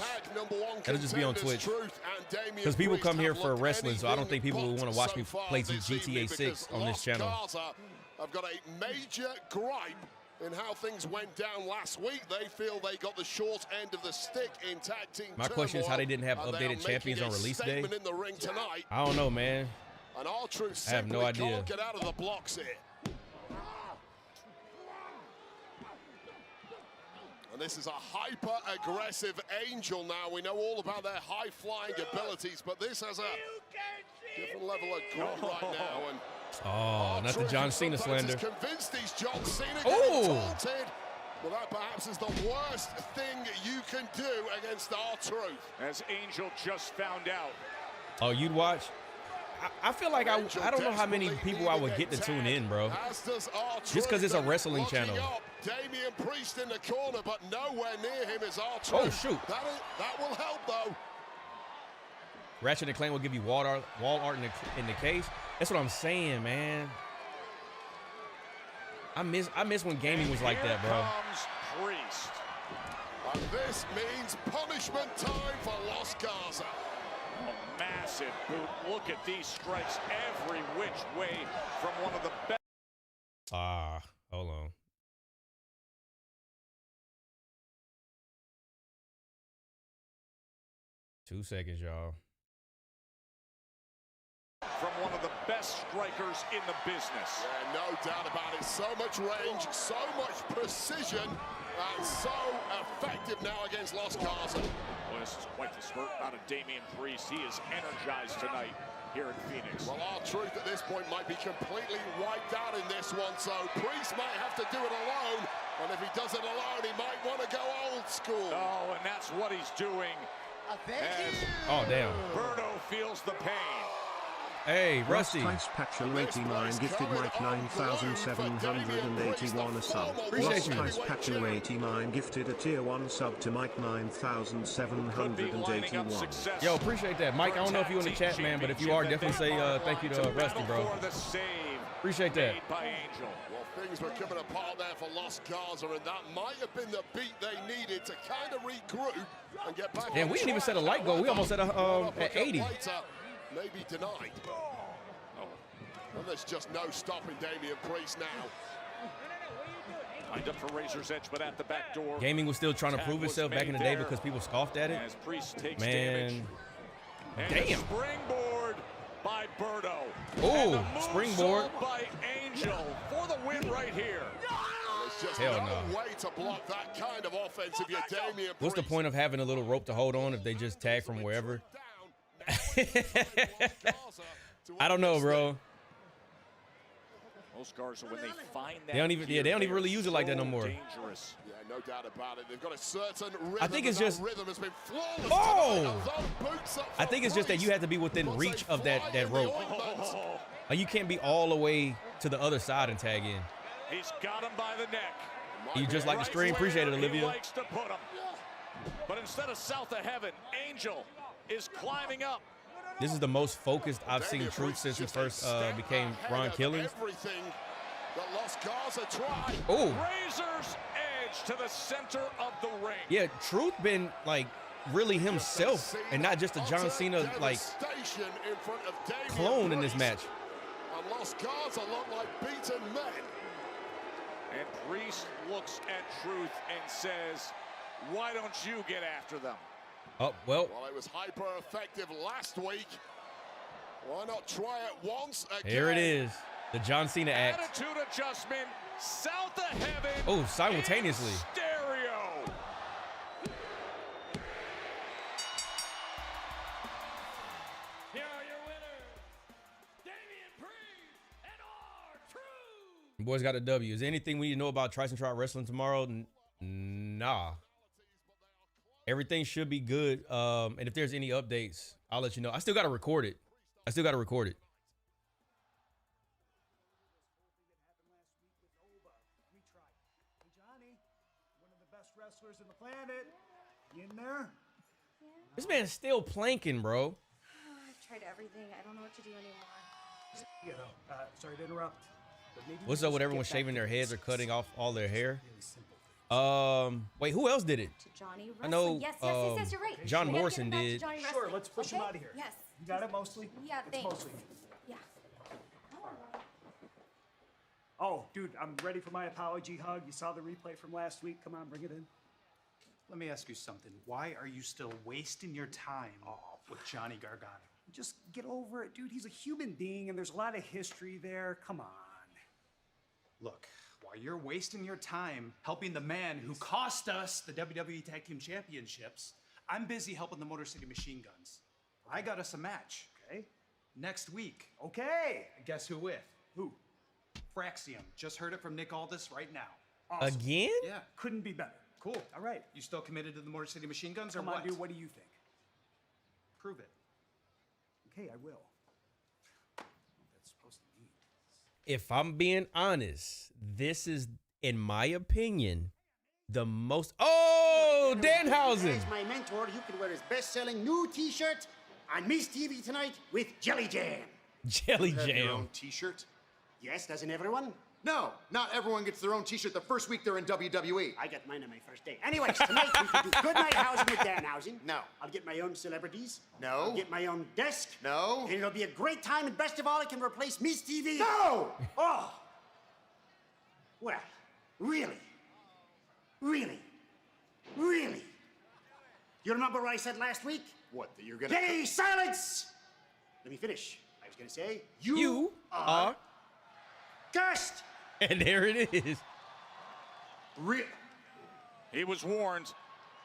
That'll just be on Twitch. Because people come here for wrestling, so I don't think people will want to watch me play GTA 6 on this channel. I've got a major gripe in how things went down last week. They feel they got the short end of the stick in tag team. My question is how they didn't have updated champions on release day. In the ring tonight. I don't know, man. And R-Truth I have no idea. Can't get out of the blocks here. And this is a hyper-aggressive Angel now. We know all about their high-flying abilities, but this has a different level of grunt right now. And oh, not the John Cena slander. Convinced he's John Cena. Oh, Well, that perhaps is the worst thing you can do against R-Truth. As Angel just found out. Oh, you'd watch? I feel like I don't know how many people I would get to tune in, bro. Just because it's a wrestling channel. Damian Priest in the corner, but nowhere near him is R-Truth. Oh, shoot. That will help, though. Ratchet and Clank will give you wall art in the case. That's what I'm saying, man. I miss when gaming was like that, bro. Comes Priest. And this means punishment time for Los Garza. A massive boot. Look at these strikes every which way from one of the best. Hold on. Two seconds, y'all. From one of the best strikers in the business. Yeah, no doubt about it. So much range, so much precision, and so effective now against Los Garza. Well, this is quite the spurt out of Damian Priest. He is energized tonight here in Phoenix. Well, R-Truth at this point might be completely wiped out in this one, so Priest might have to do it alone. And if he does it alone, he might want to go old school. Oh, and that's what he's doing. Oh, damn. Berto feels the pain. Hey, Rusty. Price Patchel 89 gifted Mike 9,781 a sub. Appreciate you. Price Patchel 89 gifted a tier 1 sub to Mike 9,781. Yo, appreciate that. Mike, I don't know if you're in the chat, man, but if you are, definitely say thank you to Rusty, bro. Appreciate that. Well, things were coming apart there for Los Garza, and that might have been the beat they needed to kind of regroup and get back. Yeah, we didn't even set a light goal. We almost set a at 80. Maybe denied. And there's just no stopping Damian Priest now. Lined up for Razor's Edge, but at the back door. Gaming was still trying to prove itself back in the day because people scoffed at it. As Priest takes Man. damage. Damn. Springboard by Berto. Oh, springboard by Angel for the win right here. There's just Hell no no. way to block that kind of offense if you're Damian What's the point of having a little rope to hold on if they just tag from wherever? I don't know, bro. Most Garza, when they find that They don't even really use it like that no more. Dangerous. Yeah, no doubt about it. They've got a certain rhythm. I think it's just rhythm has been flawless. Oh! I think it's just that you have to be within reach of that rope. Like you can't be all the way to the other side and tag in. He's got him by the neck. You just like the stream. Appreciate it, He Olivia. likes to put him. But instead of south of heaven, Angel is climbing up. This is the most focused I've seen Truth since he first became Ron Killings. Everything that Los Garza tried. Oh. Razor's Edge to the center of the ring. Yeah, Truth been like really himself and not just a John Cena like clone in this match. And Los Garza look like beaten men. And Priest looks at Truth and says, why don't you get after them? Oh, well. Well, it was hyper effective last week. Why not try it once again? Here it is. The John Cena act. Attitude adjustment, south of heaven. Oh, simultaneously. Stereo. Here are your winners, Damian Priest and R-Truth. Boys got a W. Is there anything we need to know about Trysun Tribe wrestling tomorrow? Nah. Everything should be good. And if there's any updates, I'll let you know. I still got to record it. Hey, Johnny, one of the best wrestlers in the planet. You in there? This man's still planking, bro. I've tried everything. I don't know what to do anymore. You know, sorry to interrupt. But maybe What's up with everyone shaving their heads or cutting off all their hair? Wait, who else did it? Johnny I know. Yes, you're right. John Morrison did. Sure, let's push him out of here. Yes. You got it mostly? Yeah, It's thanks. mostly. Yeah. Oh, dude, I'm ready for my apology hug. You saw the replay from last week. Come on, bring it in. Let me ask you something. Why are you still wasting your time with Johnny Gargano? Just get over it, dude. He's a human being, and there's a lot of history there. Come on. Look, while you're wasting your time helping the man who cost us the WWE Tag Team Championships, I'm busy helping the Motor City Machine Guns. I got us a match. Okay. Next week. Okay. Guess who with? Who? Fraxium. Just heard it from Nick Aldis right now. Awesome. Again? Yeah, couldn't be better. Cool. All right. You still committed to the Motor City Machine Guns or Come what? on, dude, what do you think? Prove it. Okay, I will. That's supposed to mean. If I'm being honest, this is, in my opinion, the most. Oh, Danhausen. As my mentor, you can wear his best-selling new T-shirt on Miz TV tonight with Jelly Jam. Jelly You have your Jam. own T-shirt? Yes, doesn't everyone? No, not everyone gets their own T-shirt the first week they're in WWE. I got mine on my first day. Anyways, tonight we can do Goodnight Housing with Danhausen. No. I'll get my own celebrities. No. I'll get my own desk. No. And it'll be a great time, and best of all, it can replace Miz TV. No! Oh! Well, really? Really? Really? You remember what I said last week? What, that you're gonna... Hey, silence! Let me finish. I was gonna say, You are cursed! And there it is. He was warned.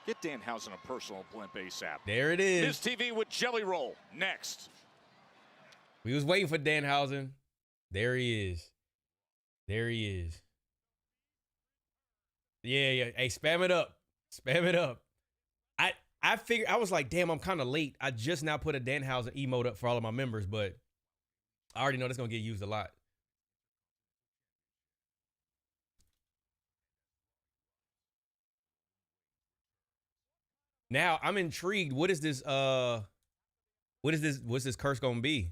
Get Danhausen a personal blimp ASAP. There it is. Miz TV with Jelly Roll next. We was waiting for Danhausen. There he is. There he is. Yeah. Hey, spam it up. Spam it up. I figured, I was like, damn, I'm kind of late. I just now put a Danhausen emote up for all of my members, but I already know that's going to get used a lot. Now, I'm intrigued. What's this curse going to be?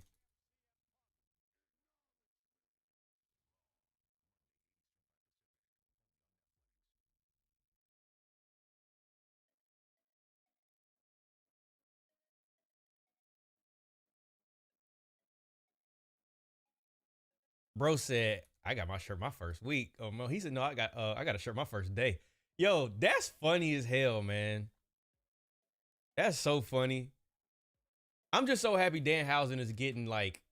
Bro said, I got my shirt my first week. Oh, no, he said, no, I got a shirt my first day. Yo, that's funny as hell, man. That's so funny. I'm just so happy Danhausen is getting, like,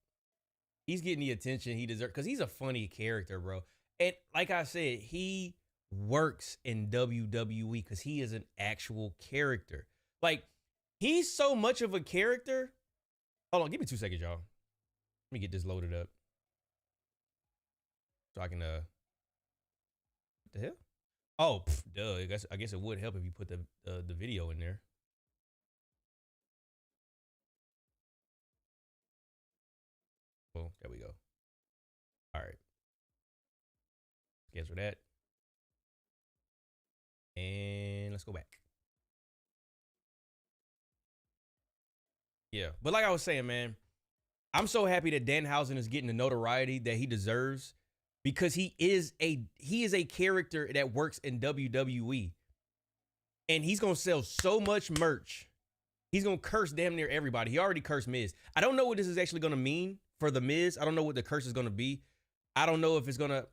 he's getting the attention he deserves because he's a funny character, bro. And like I said, he works in WWE because he is an actual character. Like, he's so much of a character. Hold on, give me 2 seconds, y'all. Let me get this loaded up. So I can, what the hell? Oh, duh. I guess it would help if you put the video in there. Boom, there we go. All right. Cancel that. And let's go back. Yeah, but like I was saying, man, I'm so happy that Danhausen is getting the notoriety that he deserves because he is a character that works in WWE. And he's going to sell so much merch. He's going to curse damn near everybody. He already cursed Miz. I don't know what this is actually going to mean for the Miz. I don't know what the curse is going to be. I don't know if it's going to,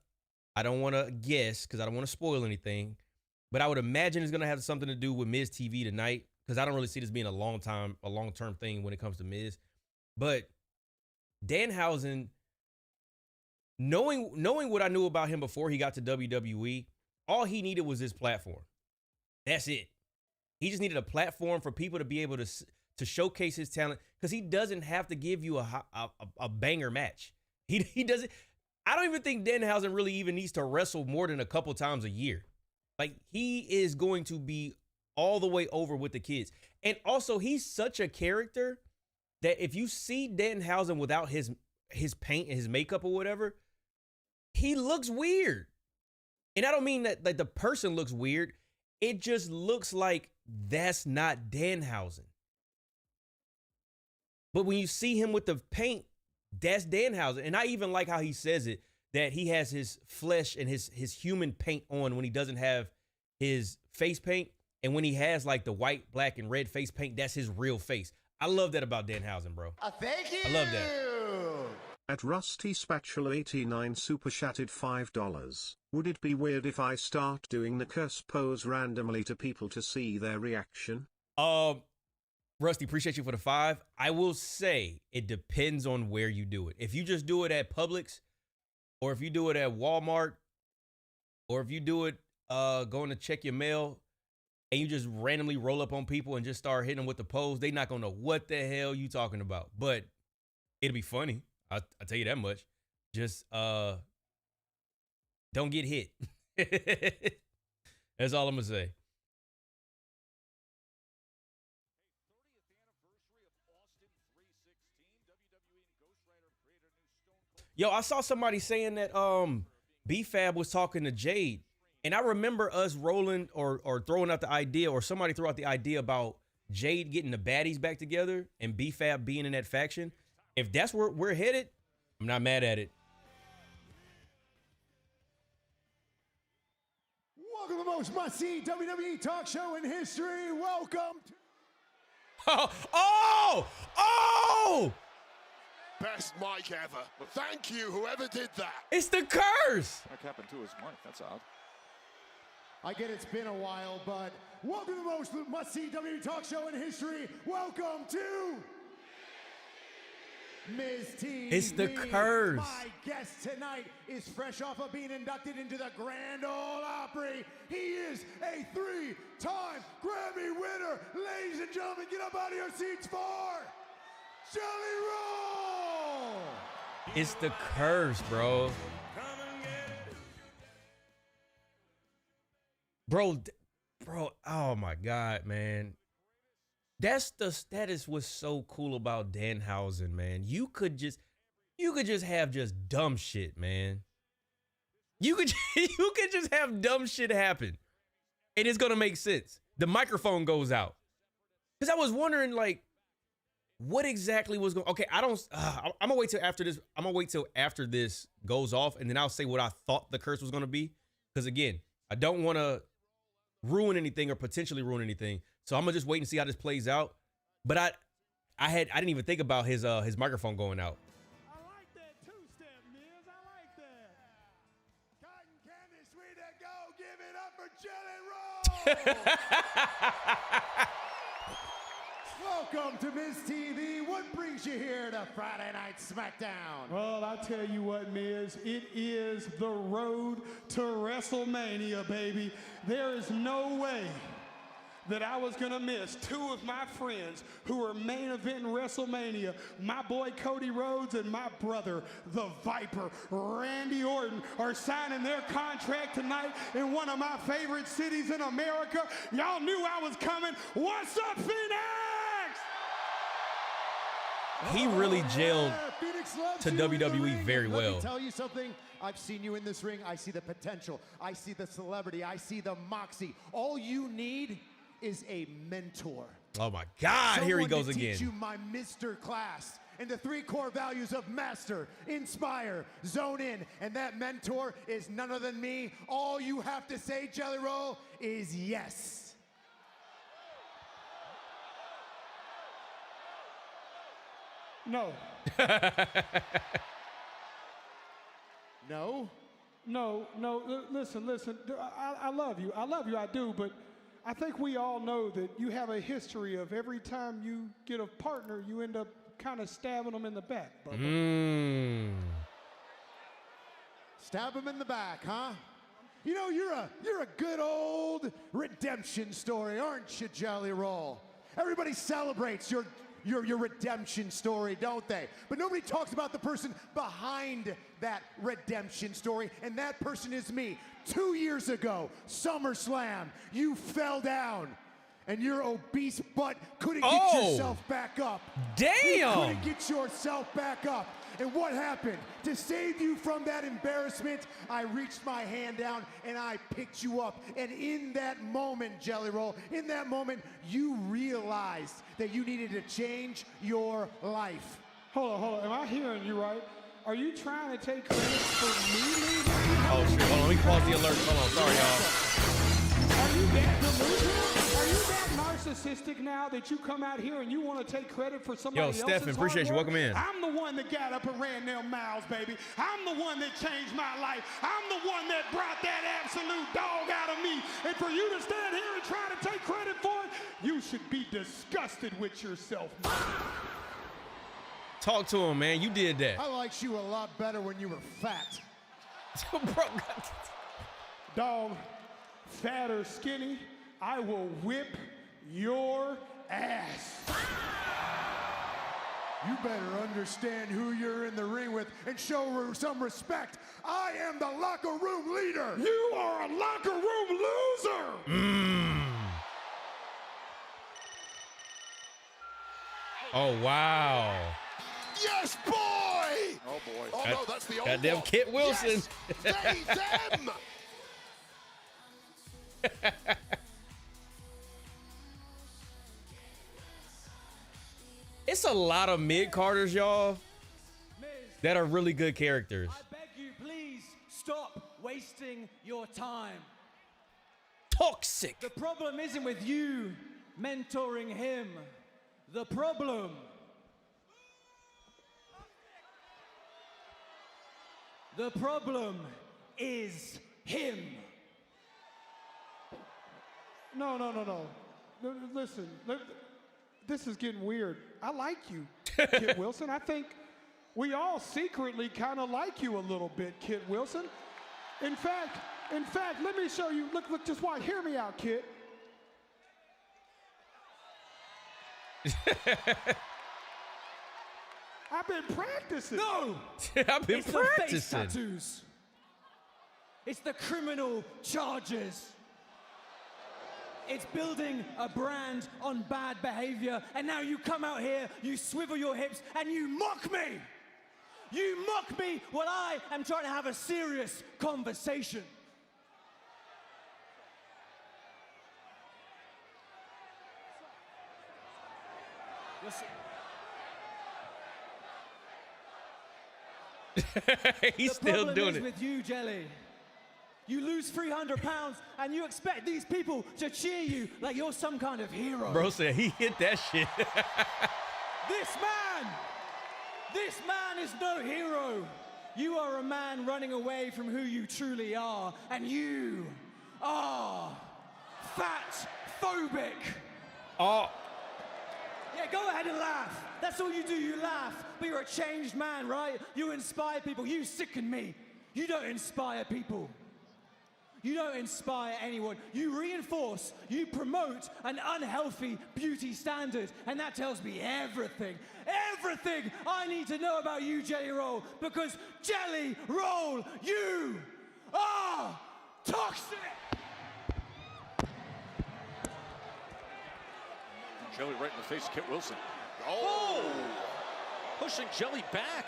I don't want to guess because I don't want to spoil anything. But I would imagine it's going to have something to do with Miz TV tonight because I don't really see this being a long-term thing when it comes to Miz. But Danhausen, knowing what I knew about him before he got to WWE, all he needed was his platform. That's it. He just needed a platform for people to be able to showcase his talent because he doesn't have to give you a banger match. He doesn't. I don't even think Danhausen really even needs to wrestle more than a couple times a year. Like, he is going to be all the way over with the kids. And also, he's such a character that if you see Danhausen without his paint and his makeup or whatever, he looks weird. And I don't mean that like the person looks weird. It just looks like that's not Danhausen. But when you see him with the paint, that's Danhausen. And I even like how he says it, that he has his flesh and his human paint on when he doesn't have his face paint. And when he has like the white, black, and red face paint, that's his real face. I love that about Danhausen, bro. Thank you. I love that. At Rusty Spatula 89 super chatted $5. Would it be weird if I start doing the curse pose randomly to people to see their reaction? Rusty, appreciate you for the 5. I will say it depends on where you do it. If you just do it at Publix, or if you do it at Walmart, or if you do it going to check your mail, and you just randomly roll up on people and just start hitting them with the pose, they not gonna know what the hell you talking about. But it'll be funny. I'll tell you that much. Just don't get hit. That's all I'm gonna say. Yo, I saw somebody saying that B-Fab was talking to Jade, and I remember us rolling or throwing out the idea, or somebody threw out the idea about Jade getting the baddies back together and B-Fab being in that faction. If that's where we're headed, I'm not mad at it. Welcome to the most must-see WWE talk show in history. Welcome to... Oh! Best mic ever. Thank you, whoever did that. It's the curse. What happened to his mic? That's odd. I get it's been a while, but welcome to the most must-see WWE talk show in history. Welcome to Miz TV. It's the curse. My guest tonight is fresh off of being inducted into the Grand Ole Opry. He is a 3-time Grammy winner. Ladies and gentlemen, get up out of your seats for Jelly Roll. It's the curse, bro. Bro, oh my God, man. That is what's so cool about Danhausen, man. You could just have just dumb shit, man. You could just have dumb shit happen, and it's gonna make sense. The microphone goes out, because I was wondering, like, what exactly was going. Okay, I'm gonna wait till after this. I'm gonna wait till after this goes off, and then I'll say what I thought the curse was gonna be. Because again, I don't want to ruin anything or potentially ruin anything. So I'm gonna just wait and see how this plays out. But I didn't even think about his microphone going out. I like that two-step, Miz. I like that. Cotton candy, sweet to go. Give it up for Jelly Roll. Welcome to Miz TV. What brings you here to Friday Night SmackDown? Well, I tell you what, Miz, it is the road to WrestleMania, baby. There is no way that I was gonna miss two of my friends who are main eventing WrestleMania. My boy Cody Rhodes and my brother, the Viper, Randy Orton, are signing their contract tonight in one of my favorite cities in America. Y'all knew I was coming. What's up, Phoenix? He really jailed to WWE very well. Let me tell you something. I've seen you in this ring. I see the potential. I see the celebrity. I see the moxie. All you need is a mentor. Oh my God, here he goes Someone to again. teach you my Mr. Class and the 3 core values of master, inspire, zone in, and that mentor is none other than me. All you have to say, Jelly Roll, is yes. No. No? No. Listen. I love you. I do, but I think we all know that you have a history of every time you get a partner, you end up kind of stabbing them in the back, Bubba. Stab him in the back, huh? You know, you're a good old redemption story, aren't you, Jelly Roll? Everybody celebrates your redemption story, don't they? But nobody talks about the person behind that redemption story, and that person is me. 2 years ago, SummerSlam, you fell down, and your obese butt couldn't get yourself back up. Damn! You couldn't get yourself back up. And what happened? To save you from that embarrassment, I reached my hand down and I picked you up. And in that moment, Jelly Roll, in that moment, you realized that you needed to change your life. Hold on. Am I hearing you right? Are you trying to take credit for me? Oh shit, hold on, let me pause the alert. Hold on, sorry y'all. Are you that delusional? Are you that narcissistic now that you come out here and you want to take credit for somebody else's Stephen, appreciate you. hard work? Welcome in. I'm the one that got up and ran them miles, baby. I'm the one that changed my life. I'm the one that brought that absolute dog out of me. And for you to stand here and try to take credit for it, you should be disgusted with yourself. Talk to him, man. You did that. I liked you a lot better when you were fat. Bro. Dog, fat or skinny, I will whip your ass. You better understand who you're in the ring with and show her some respect. I am the locker room leader. You are a locker room loser. Oh, wow. Yes, boy! Oh, boy. Oh, no, that's the old Goddamn one. Kit Wilson. Yes, they, them. It's a lot of mid-carders, y'all, that are really good characters. I beg you, please stop wasting your time. Toxic. The problem isn't with you mentoring him. The problem is him. No. Listen, this is getting weird. I like you, Kit Wilson. I think we all secretly kind of like you a little bit, Kit Wilson. In fact, let me show you. Look, just watch. Hear me out, Kit. I've been practicing. No! I've been It's the face practicing. tattoos. It's the criminal charges. It's building a brand on bad behavior, and now you come out here, you swivel your hips, and you mock me! You mock me while I am trying to have a serious conversation. He's still doing The problem is it. with you, Jelly. You lose 300 pounds and you expect these people to cheer you like you're some kind of hero. Bro said he hit that shit. This man is no hero. You are a man running away from who you truly are, and you are fat-phobic. Oh. Yeah, go ahead and laugh. That's all you do, you laugh. But you're a changed man, right? You inspire people. You sicken me. You don't inspire people. You don't inspire anyone. You reinforce, you promote an unhealthy beauty standard. And that tells me everything. Everything I need to know about you, Jelly Roll. Because Jelly Roll, you are toxic. Jelly right in the face of Kit Wilson. Oh! Pushing Jelly back.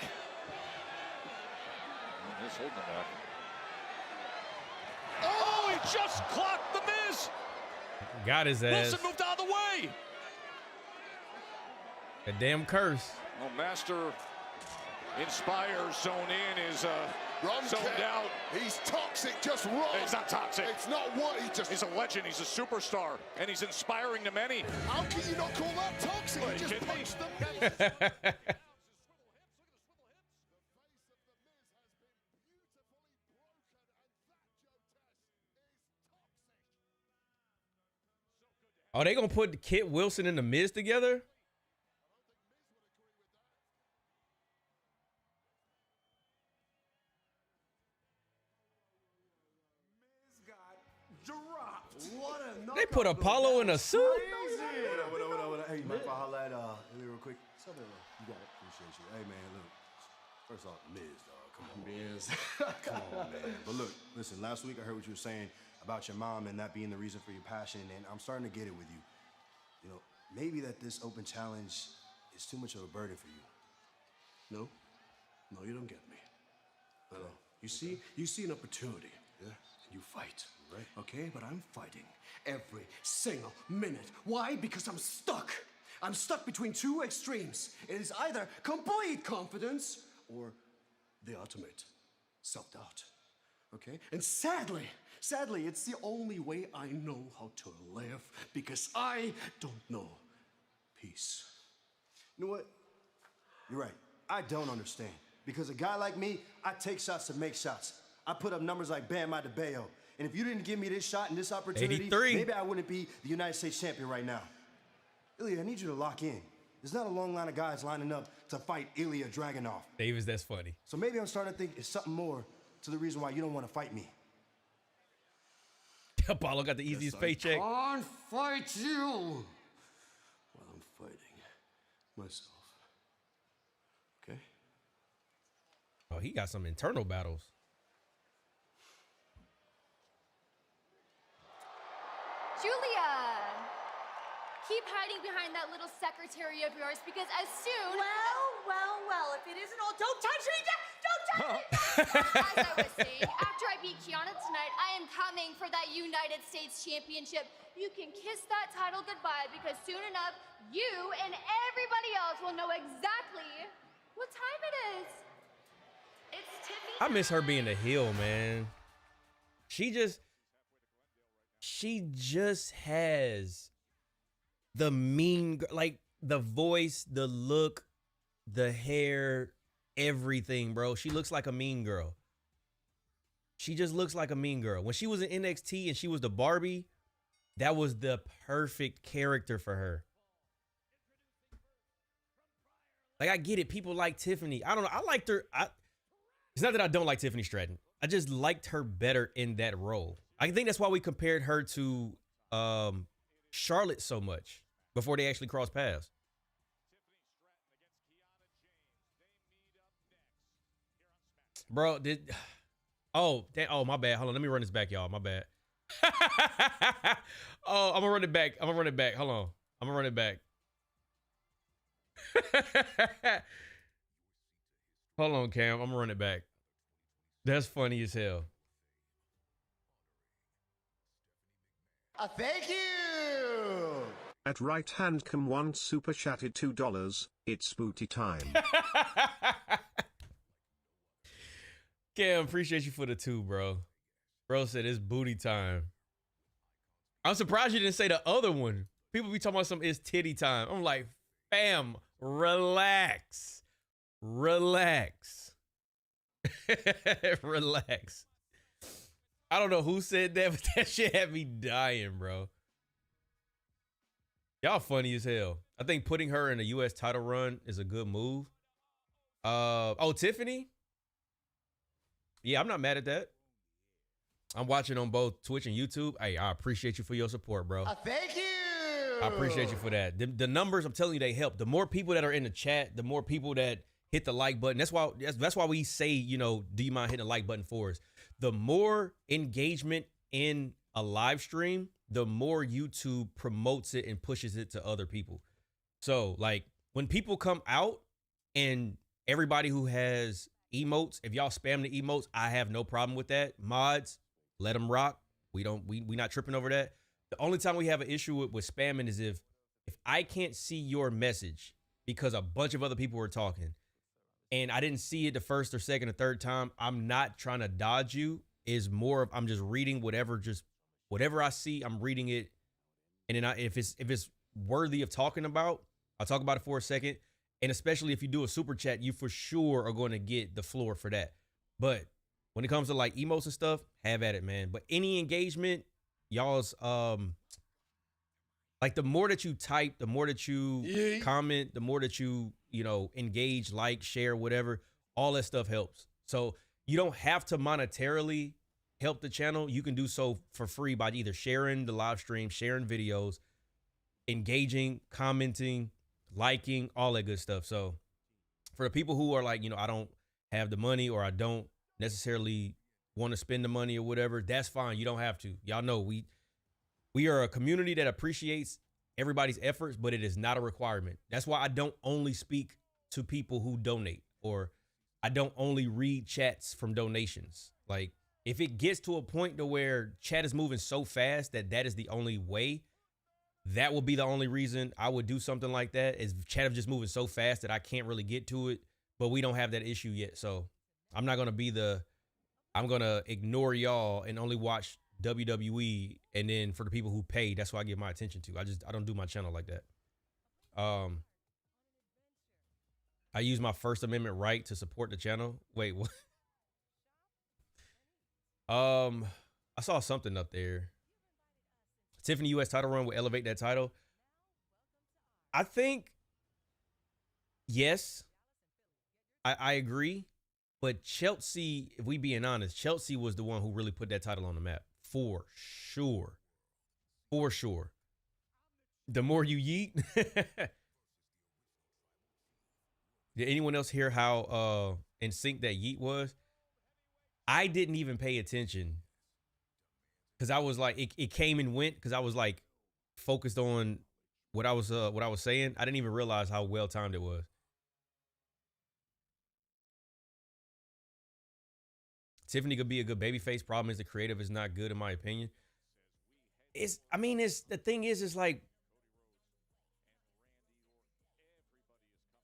He's holding him back. Oh, he just clocked the Miz. Got his ass. Wilson moved out of the way. A damn curse. Well, Master inspires, zone in is zoned out. He's toxic, just wrong. He's not toxic. It's not what he just. He's a legend. He's a superstar, and he's inspiring to many. How can you not call that toxic? He just punched them. Oh, they gonna put Kit Wilson and the Miz together? What a They put Apollo in a suit? What? Hey, man, if I holler at Ilia real quick. Something you got it. Appreciate you. Hey, man, look. First off, Miz, dog. Come on, Miz. Come on, man. But look, listen, last week I heard what you were saying about your mom and that being the reason for your passion, and I'm starting to get it with you. You know, maybe that this open challenge is too much of a burden for you. No, you don't get me. You see an opportunity. Yeah. And you fight. Right. Okay, but I'm fighting every single minute. Why? Because I'm stuck. I'm stuck between two extremes. It is either complete confidence or the ultimate self-doubt. Okay? And sadly, it's the only way I know how to live because I don't know peace. You know what? You're right. I don't understand. Because a guy like me, I take shots to make shots. I put up numbers like Bam Adebayo. And if you didn't give me this shot and this opportunity, 83. maybe I wouldn't be the United States champion right now. Ilia, I need you to lock in. There's not a long line of guys lining up to fight Ilia Dragunov. Davis, that's funny. So maybe I'm starting to think it's something more to the reason why you don't want to fight me. Apollo got the easiest paycheck. I can't fight you while I'm fighting myself. Oh, he got some internal battles. Julia, keep hiding behind that little secretary of yours because as soon... Well, if it isn't all... Don't touch me! Don't touch me! As I was saying, after I beat Kiana tonight, I am coming for that United States Championship. You can kiss that title goodbye because soon enough, you and everybody else will know exactly what time it is. It's Tiffany. I miss her being a heel, man. She just has the mean, like the voice, the look, the hair, everything, bro. She looks like a mean girl. She just looks like a mean girl. When she was in NXT and she was the Barbie, that was the perfect character for her. Like, I get it. People like Tiffany. I don't know. I liked her. It's not that I don't like Tiffany Stratton. I just liked her better in that role. I think that's why we compared her to Charlotte so much before they actually crossed paths. Bro, oh, my bad. Hold on. Let me run this back, y'all. My bad. Oh, I'm gonna run it back. Hold on. I'm gonna run it back. Hold on, Cam. I'm gonna run it back. That's funny as hell. Thank you! At right hand cam once super chatted $2. It's booty time. Cam, appreciate you for the 2, bro. Bro said it's booty time. I'm surprised you didn't say the other one. People be talking about some it's titty time. I'm like, fam, relax. Relax. Relax. I don't know who said that, but that shit had me dying, bro. Y'all funny as hell. I think putting her in a U.S. title run is a good move. Oh, Tiffany? Yeah, I'm not mad at that. I'm watching on both Twitch and YouTube. Hey, I appreciate you for your support, bro. Thank you! I appreciate you for that. The numbers, I'm telling you, they help. The more people that are in the chat, the more people that hit the like button. That's why we say, you know, do you mind hitting the like button for us? The more engagement in a live stream, the more YouTube promotes it and pushes it to other people. So, like, when people come out and everybody who has emotes, if y'all spam the emotes, I have no problem with that. Mods, let them rock. We not tripping over that. The only time we have an issue with spamming is if I can't see your message because a bunch of other people were talking and I didn't see it the first or second or third time. I'm not trying to dodge you. Is more of I'm just reading whatever I see, I'm reading it. And then if it's worthy of talking about, I'll talk about it for a second. And especially if you do a super chat, you for sure are going to get the floor for that. But when it comes to like emotes and stuff, have at it, man. But any engagement, y'all's like the more that you type, the more that you comment, the more that you engage, like, share, whatever, all that stuff helps. So you don't have to monetarily help the channel. You can do so for free by either sharing the live stream, sharing videos, engaging, commenting, liking, all that good stuff. So for the people who are like, I don't have the money or I don't necessarily want to spend the money or whatever, that's fine. You don't have to. Y'all know we are a community that appreciates everybody's efforts, but it is not a requirement. That's why I don't only speak to people who donate, or I don't only read chats from donations. Like, if it gets to a point to where chat is moving so fast that is the only way, that will be the only reason I would do something like that, is chat is just moving so fast that I can't really get to it. But we don't have that issue yet. So I'm not going to I'm going to ignore y'all and only watch WWE. And then for the people who pay, that's what I give my attention to. I don't do my channel like that. I use my First Amendment right to support the channel. Wait, what? I saw something up there. Tiffany U.S. title run will elevate that title. I think, yes, I agree. But Chelsea, if we being honest, Chelsea was the one who really put that title on the map. For sure. For sure. The more you yeet. Did anyone else hear how in sync that Yeet was, I didn't even pay attention because I was like, it came and went because I was like focused on what I was saying. I didn't even realize how well timed it was. Tiffany could be a good babyface. Problem is the creative is not good in my opinion. The thing is like,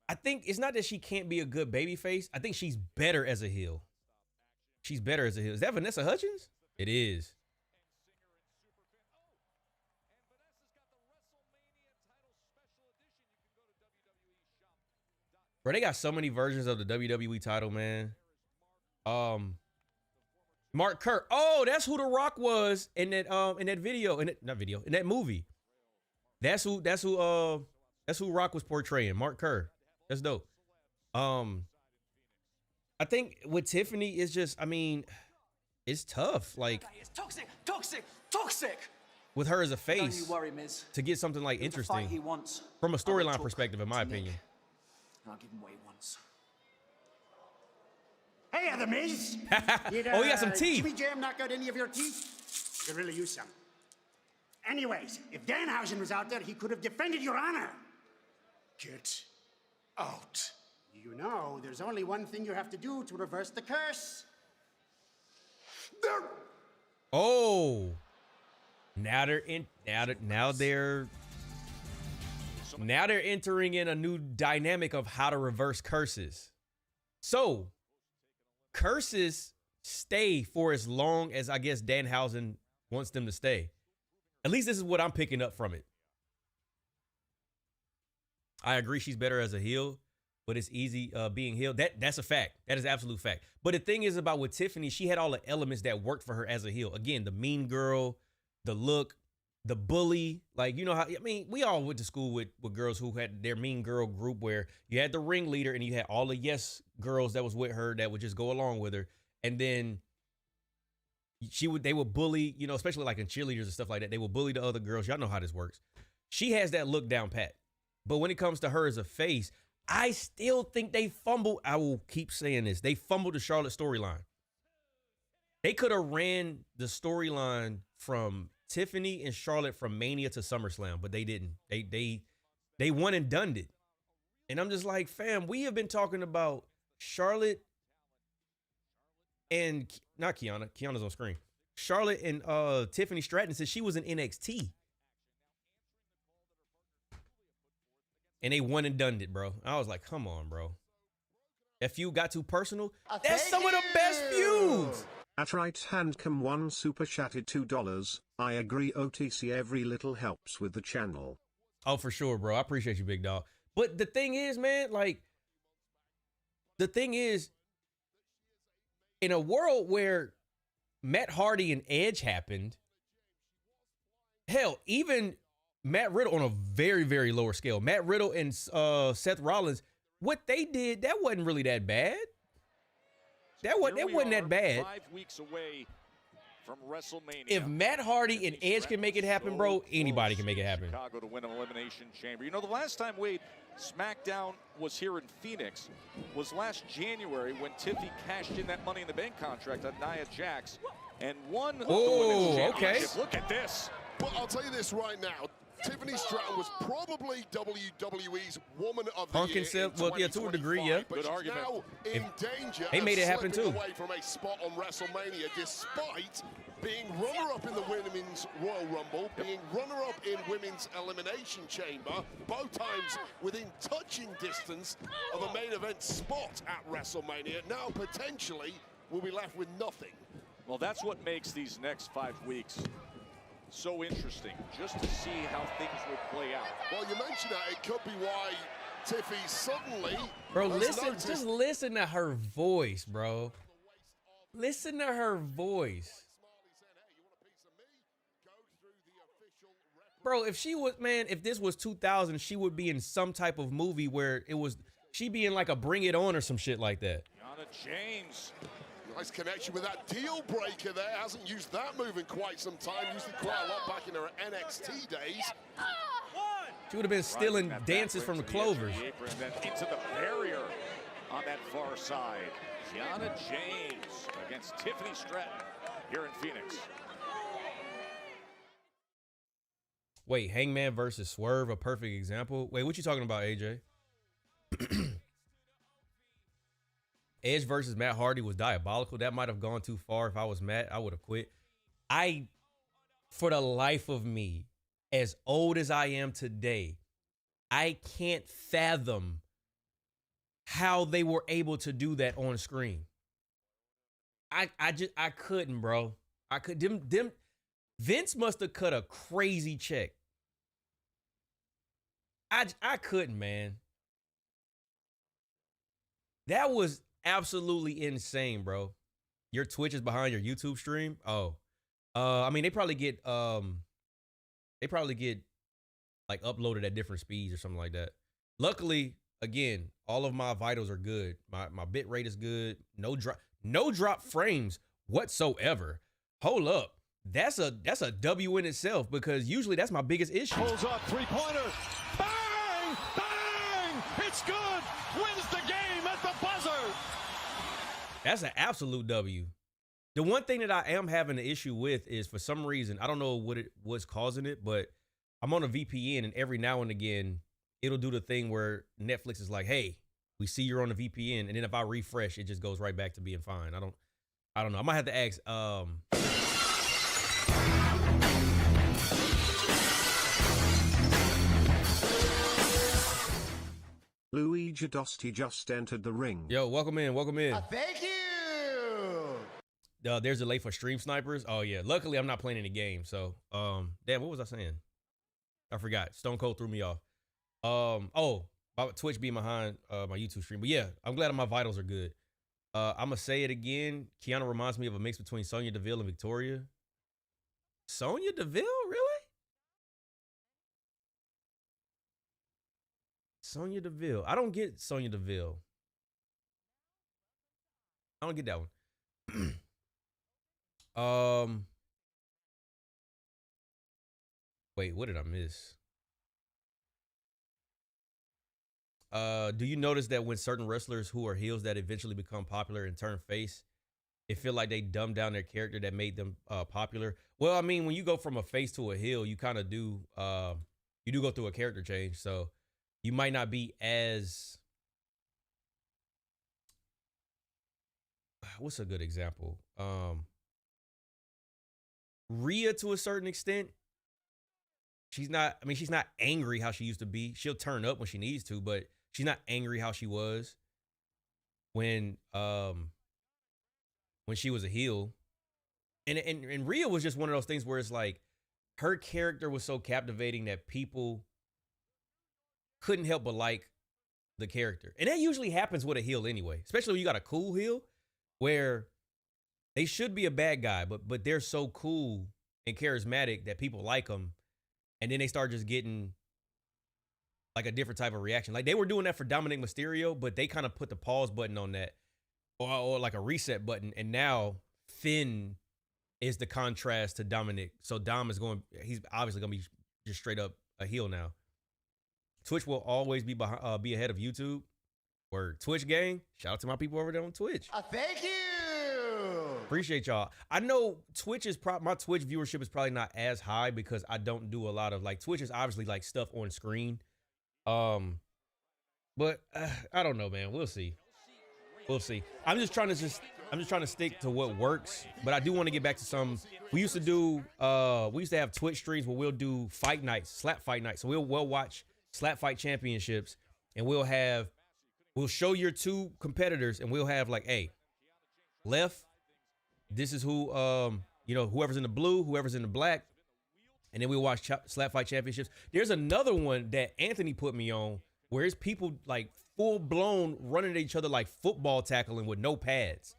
I think it's not that she can't be a good babyface. I think she's better as a heel. She's better as a heel. Is that Vanessa Hudgens? It is. Bro, they got so many versions of the WWE title, man. Mark Kerr. Oh, that's who The Rock was in that video, in that movie. That's who Rock was portraying. Mark Kerr. That's dope. I think with Tiffany, it's just, it's tough. Like, It's toxic. with her as a face, Don't you worry, Miz. to get something like With the fight he interesting wants, from a I will storyline talk perspective, in my opinion. I'll give him what he wants. Hey, the Miz. Did, Oh, he got some teeth. Jimmy Jam knock out any of your teeth? I could really use some. Anyways, if Danhausen was out there, he could have defended your honor. Get out. You know, there's only one thing you have to do to reverse the curse. Oh, now they're entering in a new dynamic of how to reverse curses. So curses stay for as long as I guess Danhausen wants them to stay. At least this is what I'm picking up from it. I agree she's better as a heel, but it's easy being heel. That's a fact. That is absolute fact. But the thing is about with Tiffany, she had all the elements that worked for her as a heel. Again, the mean girl, the look, the bully. Like, you know how, we all went to school with girls who had their mean girl group where you had the ringleader and you had all the yes girls that was with her that would just go along with her. And then they would bully, especially like in cheerleaders and stuff like that. They would bully the other girls. Y'all know how this works. She has that look down pat. But when it comes to her as a face, I still think they fumbled. I will keep saying this. They fumbled the Charlotte storyline. They could have ran the storyline from Tiffany and Charlotte from Mania to SummerSlam, but they didn't. They won and done it. And I'm just like, fam, we have been talking about Charlotte and not Kiana. Kiana's on screen. Charlotte and Tiffany Stratton since she was in NXT. And they won and done it, bro. I was like, come on, bro. That feud got too personal. That's some of the best feuds. At right hand come one super chatted $2. I agree OTC every little helps with the channel. Oh, for sure, bro. I appreciate you, big dog. But the thing is, man, in a world where Matt Hardy and Edge happened, hell, even Matt Riddle on a very, very lower scale. Matt Riddle and Seth Rollins, what they did, that wasn't really that bad. That wasn't that bad. 5 weeks away from WrestleMania. If Matt Hardy and Edge can make it happen, bro, anybody can make it happen. Chicago to win an elimination chamber. The last time Wade SmackDown was here in Phoenix was last January when Tiffy cashed in that Money in the Bank contract on Nia Jax and won the women's championship. Okay. Look at this. But I'll tell you this right now. Tiffany Stratton was probably WWE's Woman of the Year. To a degree, yeah. But she's now in danger. They made it happen too. Away from a spot on WrestleMania, despite being runner-up in the Women's Royal Rumble, being runner-up in Women's Elimination Chamber, both times within touching distance of a main event spot at WrestleMania. Now potentially we'll be left with nothing. Well, that's what makes these next 5 weeks so interesting, just to see how things will play out. Well, you mentioned that it could be why Tiffy suddenly... Bro, just listen to her voice, bro. Listen to her voice. Bro, if this was 2000, she would be in some type of movie where she'd be in like a Bring It On or some shit like that. Kiana James. Nice connection with that deal breaker there. Hasn't used that move in quite some time. Used it quite a lot back in her NXT days. She would have been stealing dances from the Clovers. Then into the barrier on that far side. Gianna James against Tiffany Stratton here in Phoenix. Wait, Hangman versus Swerve, a perfect example. Wait, what you talking about, AJ? Edge versus Matt Hardy was diabolical. That might have gone too far. If I was Matt, I would have quit. For the life of me, as old as I am today, I can't fathom how they were able to do that on screen. I couldn't, bro. Vince must have cut a crazy check. I couldn't, man. That was absolutely insane, bro. Your Twitch is behind your YouTube stream. Oh, I mean, they probably get like uploaded at different speeds or something like that. Luckily, again, all of my vitals are good. My bit rate is good. No drop frames whatsoever. Hold up. That's a W in itself, because usually that's my biggest issue. Pulls up, three-pointer. Bang! Bang! It's good! Wins the game at the buzzer! That's an absolute W. The one thing that I am having an issue with is, for some reason, I don't know what's causing it, but I'm on a VPN, and every now and again, it'll do the thing where Netflix is like, hey, we see you're on the VPN, and then if I refresh, it just goes right back to being fine. I don't know. I might have to ask, Luigi Dosti just entered the ring. Yo, welcome in. Thank you. There's a delay for stream snipers. Oh yeah. Luckily, I'm not playing any game. So, damn, what was I saying? I forgot. Stone Cold threw me off. About Twitch being behind my YouTube stream. But yeah, I'm glad my vitals are good. I'm gonna say it again. Kiana reminds me of a mix between Sonya Deville and Victoria. Sonya Deville, really? Sonya Deville. I don't get Sonya Deville. I don't get that one. Wait, what did I miss? Do you notice that when certain wrestlers who are heels that eventually become popular and turn face, it feel like they dumb down their character that made them popular? Well, I mean, when you go from a face to a heel, you kind of do you do go through a character change, so you might not be as, what's a good example? Rhea, to a certain extent, she's not angry how she used to be. She'll turn up when she needs to, but she's not angry how she was when she was a heel. And Rhea was just one of those things where it's like her character was so captivating that people couldn't help but like the character. And that usually happens with a heel anyway, especially when you got a cool heel where they should be a bad guy, but they're so cool and charismatic that people like them. And then they start just getting like a different type of reaction. Like they were doing that for Dominic Mysterio, but they kind of put the pause button on that, or like a reset button. And now Finn is the contrast to Dominic. So Dom is he's obviously going to be just straight up a heel now. Twitch will always be ahead of YouTube. Word. Twitch gang, shout out to my people over there on Twitch. Thank you. Appreciate y'all. I know Twitch is my Twitch viewership is probably not as high because I don't do a lot of like, Twitch is obviously like stuff on screen. But I don't know, man. We'll see. I'm just trying to stick to what works, but I do want to get back to some. We used to have Twitch streams where we'll do fight nights, slap fight nights. So we'll watch slap fight championships, and we'll show your two competitors, and we'll have like, hey, left, this is who, whoever's in the blue, whoever's in the black, and then we'll watch slap fight championships. There's another one that Anthony put me on where it's people like full blown running at each other like football tackling with no pads.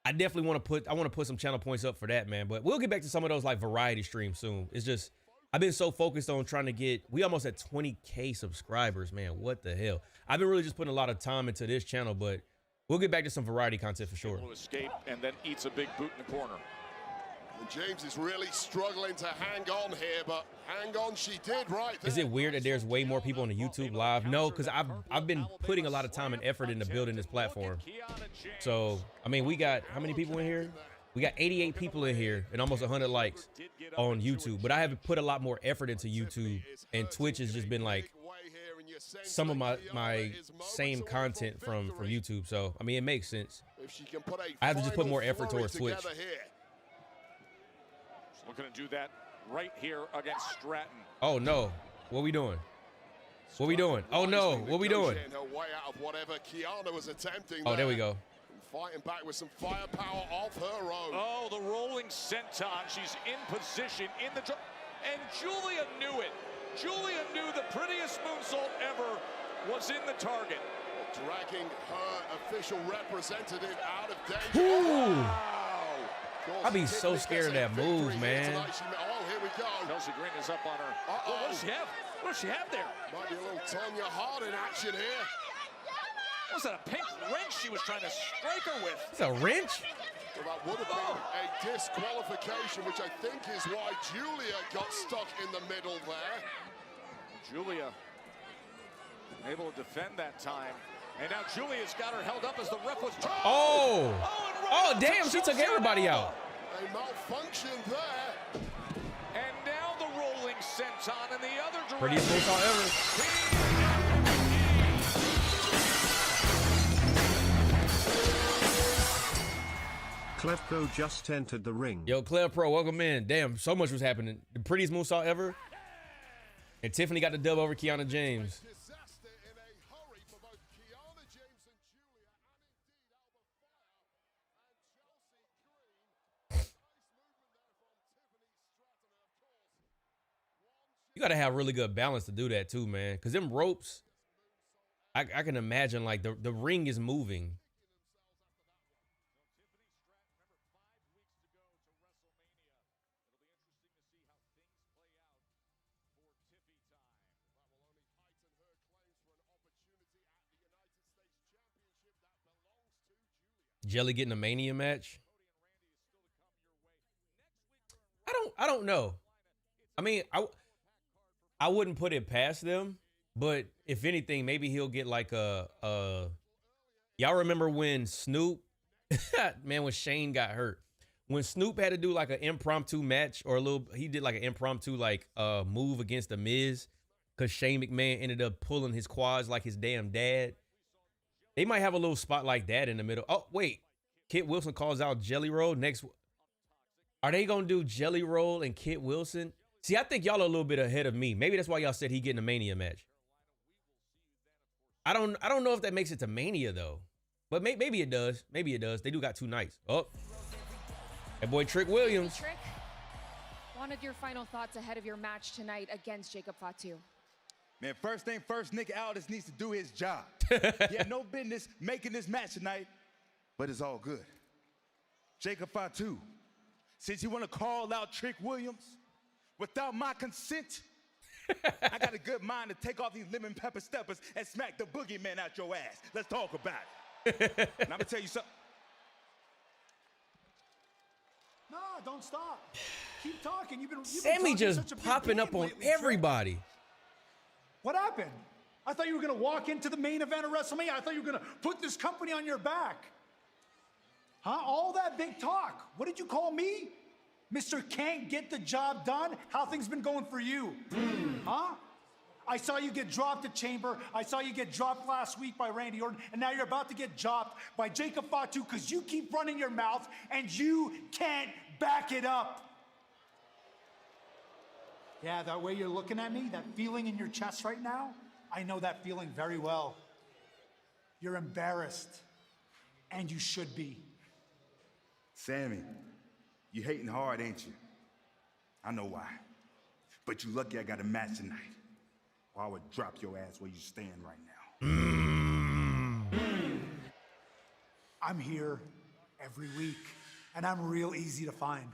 I definitely want to put some channel points up for that, man. But we'll get back to some of those like variety streams soon. It's just, I've been so focused on trying to we almost at 20K subscribers, man. What the hell? I've been really just putting a lot of time into this channel, but we'll get back to some variety content for sure. Will escape and then eats a big boot in the corner. James is really struggling to hang on here, but hang on she did right there. Is it weird that there's way more people on the YouTube live? No, because I've been putting a lot of time and effort into building this platform. So, I mean, we got, how many people in here? We got 88 people in here and almost 100 likes on YouTube. But I haven't put a lot more effort into YouTube, and Twitch has just been like some of my same content from YouTube. So, I mean, it makes sense. I have to just put more effort towards Twitch. Looking to do that right here against Stratton. Oh no, what we doing? What we doing? Oh no, what we doing? Oh, there we go. Fighting back with some firepower of her own. Oh, the rolling senton. She's in position in the and Julia knew it. Julia knew the prettiest moonsault ever was in the target. Dragging her official representative out of danger. Ooh. Wow. I'd be so scared of that move, man. Oh, here we go. Kelsey Green is up on her. What does she have? What does she have there? Might be a little Tonya Harding action here. Was that a pink wrench she was trying to strike her with? It's a wrench? Well, that would have been a disqualification, which I think is why Julia got stuck in the middle there. Julia able to defend that time. And now Julia's got her held up as the ref was trying. Oh! Oh, damn, she took everybody out. A malfunction there. And now the rolling senton in the other direction. Prettiest moonsault ever. Clev Pro just entered the ring. Yo, Clev Pro, welcome in. Damn, so much was happening. The prettiest moonsault ever. And Tiffany got the dub over Kiana James. You got to have really good balance to do that too, man. Because them ropes, I can imagine like the ring is moving. Jelly getting a Mania match? I don't know. I mean, I wouldn't put it past them, but if anything, maybe he'll get like y'all remember when Snoop, man, when Shane got hurt, when Snoop had to do like an impromptu match or he did like an impromptu like move against the Miz because Shane McMahon ended up pulling his quads like his damn dad. They might have a little spot like that in the middle. Oh, wait. Kit Wilson calls out Jelly Roll next. Are they going to do Jelly Roll and Kit Wilson? See, I think y'all are a little bit ahead of me. Maybe that's why y'all said he getting a Mania match. I don't know if that makes it to Mania, though. But maybe it does. Maybe it does. They do got 2 nights. Oh. That boy Trick Williams. Trick, one of your final thoughts ahead of your match tonight against Jacob Fatu. Man, first thing first, Nick Aldis needs to do his job. He had no business making this match tonight, but it's all good. Jacob Fatu, since you want to call out Trick Williams without my consent, I got a good mind to take off these lemon pepper steppers and smack the boogeyman out your ass. Let's talk about it. And I'm going to tell you something. No, don't stop. Keep talking. You've been Sami just popping up on everybody. What happened? I thought you were going to walk into the main event of WrestleMania. I thought you were going to put this company on your back. Huh? All that big talk. What did you call me? Mr. Can't get the job done? How things been going for you? Huh? I saw you get dropped at Chamber. I saw you get dropped last week by Randy Orton. And now you're about to get dropped by Jacob Fatu because you keep running your mouth and you can't back it up. Yeah, that way you're looking at me, that feeling in your chest right now, I know that feeling very well. You're embarrassed, and you should be. Sami, you hating hard, ain't you? I know why. But you lucky I got a match tonight, or I would drop your ass where you stand right now. I'm here every week, and I'm real easy to find.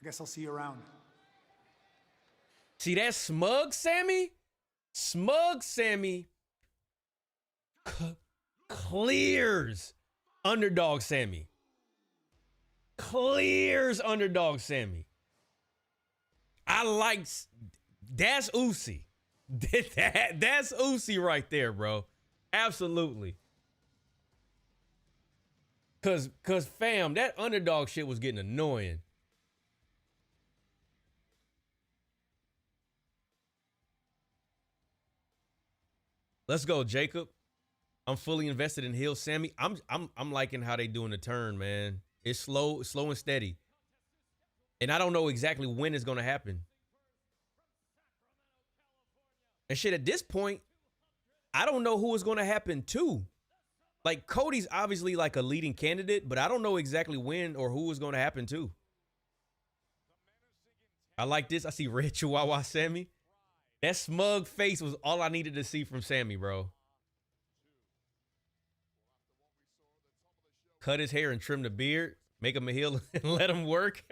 I guess I'll see you around. See that smug Sami? Smug Sami clears underdog Sami. clears underdog Sami. I like that's Uzi. That's Uzi right there, bro. Absolutely. Cause fam, that underdog shit was getting annoying. Let's go, Jacob. I'm fully invested in heel Sami. I'm liking how they doing the turn, man. It's slow and steady. And I don't know exactly when it's gonna happen. And shit, at this point, I don't know who it's gonna happen to. Like, Cody's obviously like a leading candidate, but I don't know exactly when or who it's gonna happen to. I like this. I see Red Chihuahua Sami. That smug face was all I needed to see from Sami, bro. Cut his hair and trim the beard. Make him a heel and let him work.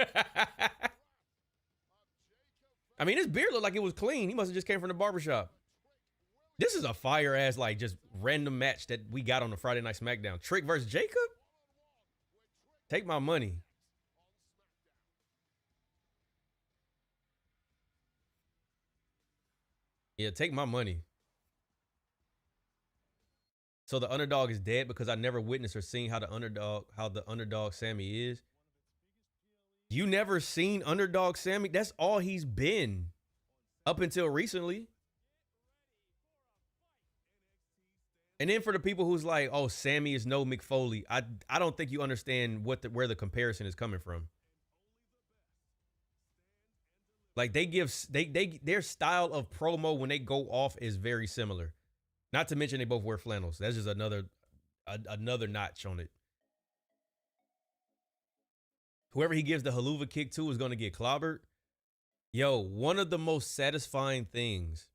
I mean, his beard looked like it was clean. He must have just came from the barbershop. This is a fire-ass, like, just random match that we got on the Friday Night SmackDown. Trick versus Jacob? Take my money. Yeah, take my money. So the underdog is dead because I never witnessed or seen how the underdog Sami is. You never seen underdog Sami? That's all he's been up until recently. And then for the people who's like, oh, Sami is no Mick Foley, I don't think you understand where the comparison is coming from. Like, their style of promo when they go off is very similar. Not to mention they both wear flannels. That's just another notch on it. Whoever he gives the haluva kick to is going to get clobbered. Yo, one of the most satisfying things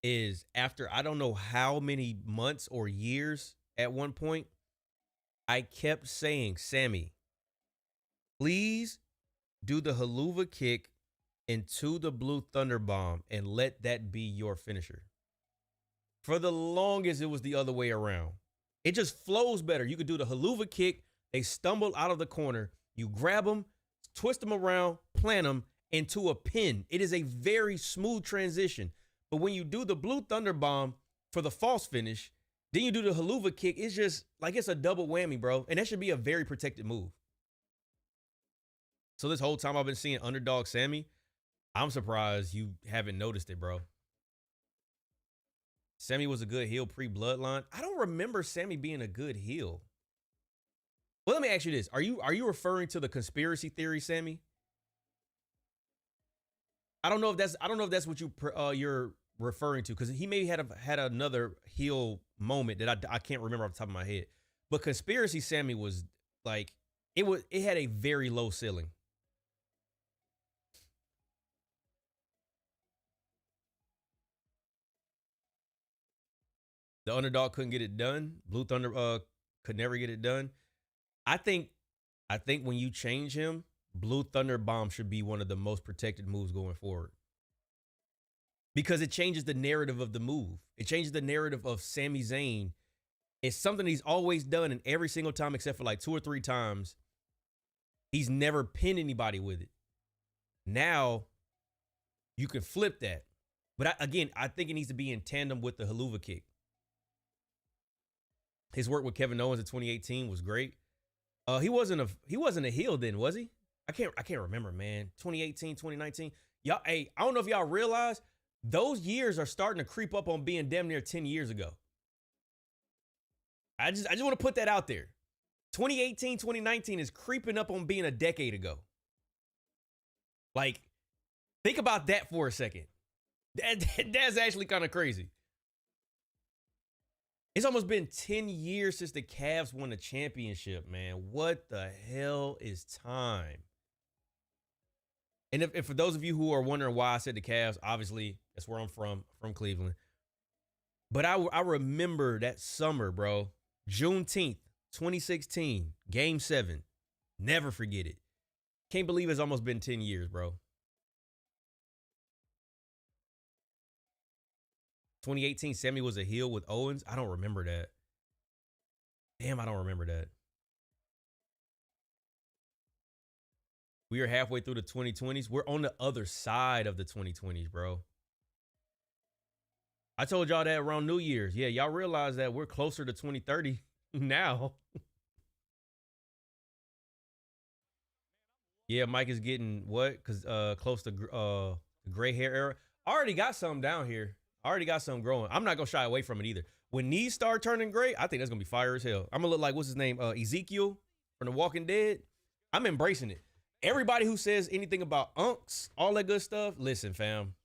is after I don't know how many months or years at one point, I kept saying, Sami, please do the haluva kick into the blue thunder bomb and let that be your finisher. For the longest, it was the other way around. It just flows better. You could do the haluva kick. They stumble out of the corner. You grab them, twist them around, plant them into a pin. It is a very smooth transition. But when you do the blue thunder bomb for the false finish, then you do the haluva kick. It's just like it's a double whammy, bro. And that should be a very protected move. So this whole time I've been seeing underdog Sami, I'm surprised you haven't noticed it, bro. Sami was a good heel pre-bloodline. I don't remember Sami being a good heel. Well, let me ask you this. Are you referring to the conspiracy theory, Sami? I don't know if that's what you're referring to, because he maybe had another heel moment that I can't remember off the top of my head. But conspiracy Sami was like, it had a very low ceiling. The underdog couldn't get it done. Blue Thunder could never get it done. I think when you change him, Blue Thunder Bomb should be one of the most protected moves going forward. Because it changes the narrative of the move. It changes the narrative of Sami Zayn. It's something he's always done, and every single time except for like 2 or 3 times, he's never pinned anybody with it. Now, you can flip that. But I think it needs to be in tandem with the haluva kick. His work with Kevin Owens in 2018 was great. He wasn't a heel then, was he? I can't remember, man. 2018, 2019. Y'all, hey, I don't know if y'all realize those years are starting to creep up on being damn near 10 years ago. I just want to put that out there. 2018, 2019 is creeping up on being a decade ago. Like, think about that for a second. That's actually kind of crazy. It's almost been 10 years since the Cavs won the championship, man. What the hell is time? And if for those of you who are wondering why I said the Cavs, obviously that's where I'm from Cleveland. But I remember that summer, bro. Juneteenth, 2016, Game 7. Never forget it. Can't believe it's almost been 10 years, bro. 2018, Sami was a heel with Owens. I don't remember that. Damn, I don't remember that. We are halfway through the 2020s. We're on the other side of the 2020s, bro. I told y'all that around New Year's. Yeah, y'all realize that we're closer to 2030 now. Yeah, Mike is getting what? Because close to gray hair era. I already got some down here. I already got some growing. I'm not going to shy away from it either. When these start turning gray, I think that's going to be fire as hell. I'm going to look like, what's his name? Ezekiel from The Walking Dead. I'm embracing it. Everybody who says anything about unks, all that good stuff, listen, fam.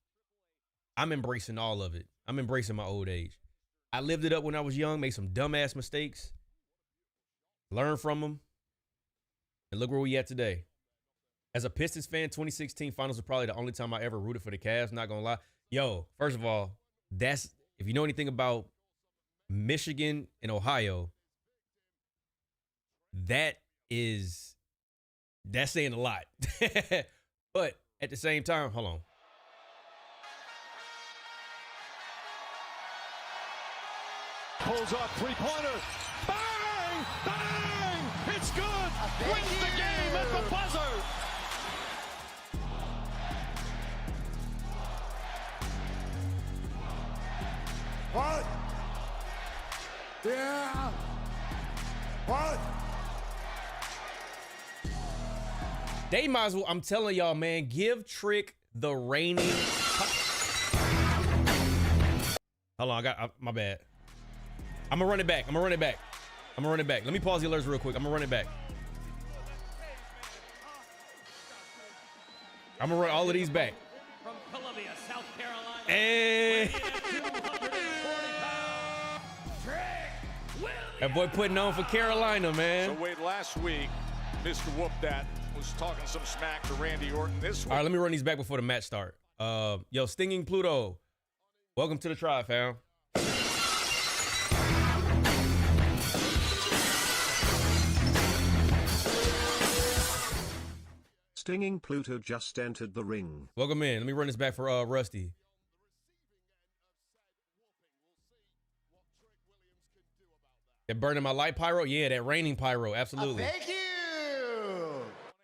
I'm embracing all of it. I'm embracing my old age. I lived it up when I was young, made some dumbass mistakes, learned from them, and look where we at today. As a Pistons fan, 2016 finals was probably the only time I ever rooted for the Cavs, not gonna lie. Yo, first of all, that's, if you know anything about Michigan and Ohio, that's saying a lot. But at the same time, hold on. Pulls up, three-pointer. Bang! Bang! It's good! Wins the game at the buzzer! What? Yeah. What? They might as well, I'm telling y'all, man, give Trick the reigning. Hold on, my bad. I'm gonna run it back. Let me pause the alerts real quick. I'm gonna run it back. I'm gonna run all of these back. From Columbia, South Carolina. Hey. That boy putting on for Carolina, man. So Wade, last week, Mr. Whoop That was talking some smack to Randy Orton. This week. All right, let me run these back before the match start. Yo, Stinging Pluto, welcome to the tribe, fam. Stinging Pluto just entered the ring. Welcome in. Let me run this back for Rusty. That burning my light pyro? Yeah, that raining pyro. Absolutely. Thank you.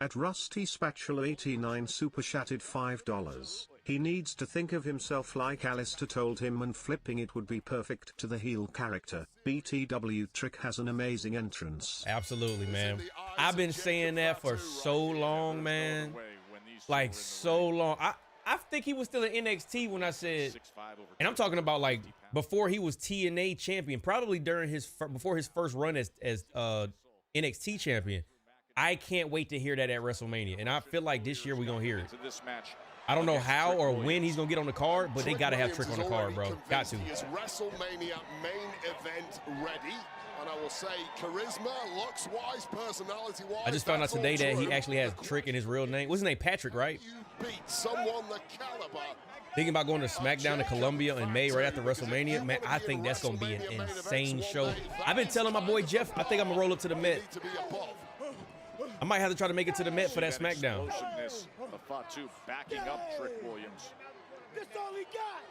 At Rusty Spatula 89 super chatted $5. He needs to think of himself like Alistair told him, and flipping it would be perfect to the heel character. BTW Trick has an amazing entrance. Absolutely, man. I've been saying that for so long, man. Like, so long. I think he was still in NXT when I said, and I'm talking about like before he was TNA champion, probably during before his first run as NXT champion. I can't wait to hear that at WrestleMania, and I feel like this year we're gonna hear it. I don't know how or when he's gonna get on the card, but they gotta have Trick on the card, bro. Got to. He is WrestleMania main event ready, and I will say charisma, looks wise, personality wise. I just found out today that he actually has Trick in his real name. What's his name? Patrick, right? Beat someone the caliber. Thinking about going to SmackDown in Columbia in May right after WrestleMania, man, I think that's gonna be an insane show. I've been telling my boy Jeff, I think I'm gonna roll up to the Met. I might have to try to make it to the Met for that SmackDown. The Fatu backing up Trick Williams. That's all he got.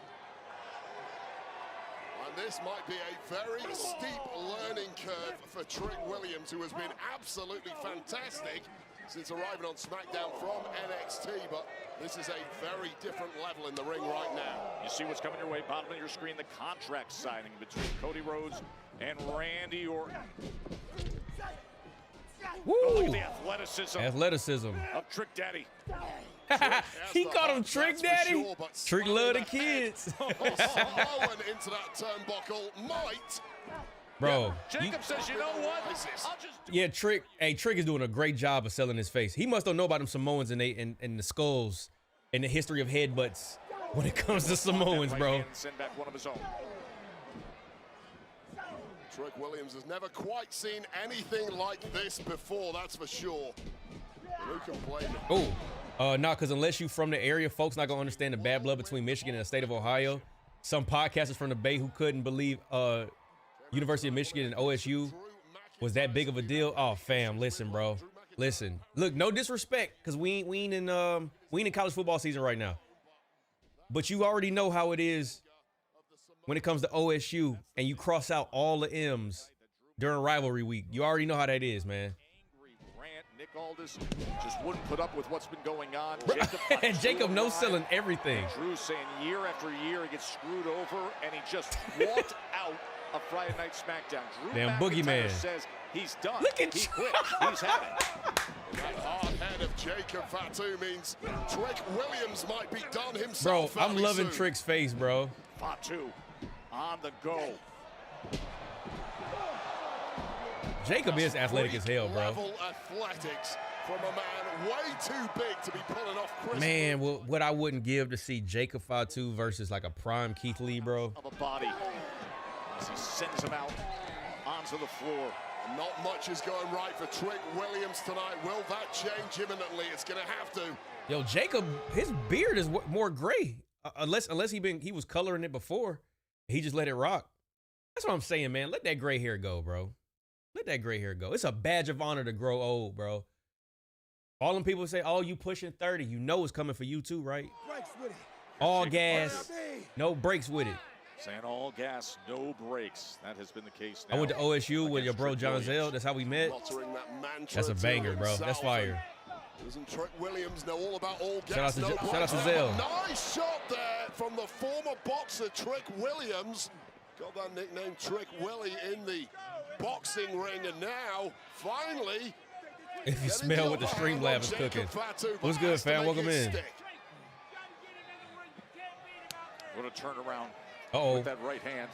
And this might be a very steep learning curve for Trick Williams, who has been absolutely fantastic since arriving on SmackDown from NXT, but this is a very different level in the ring right now. You see what's coming your way, bottom of your screen, the contract signing between Cody Rhodes and Randy Orton. Woo! Oh, look at the athleticism of Trick Daddy. He called him Trick Daddy. Sure, Trick love the kids. Samoan into that turnbuckle might. Bro. Jacob says, you know what? Yeah, Trick. Hey, Trick is doing a great job of selling his face. He must don't know about them Samoans and the skulls and the history of headbutts when it comes to Samoans, bro. Send back one of his own. Trick Williams has never quite seen anything like this before, that's for sure. Who can blame him? Oh, no, because unless you from the area, folks not going to understand the bad blood between Michigan and the state of Ohio. Some podcasters from the Bay who couldn't believe University of Michigan and OSU was that big of a deal. Oh, fam, listen, bro. Listen. Look, no disrespect, because we ain't in college football season right now. But you already know how it is when it comes to OSU and you cross out all the M's during rivalry week. You already know how that is, man. Nick Aldis just wouldn't put up with what's been going on. And Jacob no-selling everything. Drew saying year after year he gets screwed over, and he just walked out of Friday Night SmackDown. Drew Damn McIntyre boogeyman says he's done. Look at he you. quit. He's had it. That hard head of Jacob Fatu means Trick Williams might be done himself. Bro, I'm loving soon. Trick's face, bro. Fatu on the go. Jacob is athletic as hell, bro. Level athletics from a man way too big to be pulling off Chris. Man, what I wouldn't give to see Jacob Fatu versus like a prime Keith Lee, bro. Of a body as he sends him out onto the floor. Not much is going right for Trick Williams tonight. Will that change imminently? It's going to have to. Yo, Jacob, his beard is more gray. Unless he was coloring it before. He just let it rock. That's what I'm saying, man. Let that gray hair go, bro. Let that gray hair go. It's a badge of honor to grow old, bro. All them people say, oh, you pushing 30. You know it's coming for you too, right? All gas, no brakes with it. Saying all gas, no brakes. That has been the case now. I went to OSU with your bro John Zell. That's how we met. That's a banger, bro. That's fire. Doesn't Trick Williams know all about all gas? Shout out to Zell. Nice shot there from the former boxer Trick Williams. Got that nickname Trick Willie in the boxing ring, and now finally. If you smell what the Streamlab is cooking. What's good, fam? Welcome in. What a turnaround. Uh-oh. With that right hand.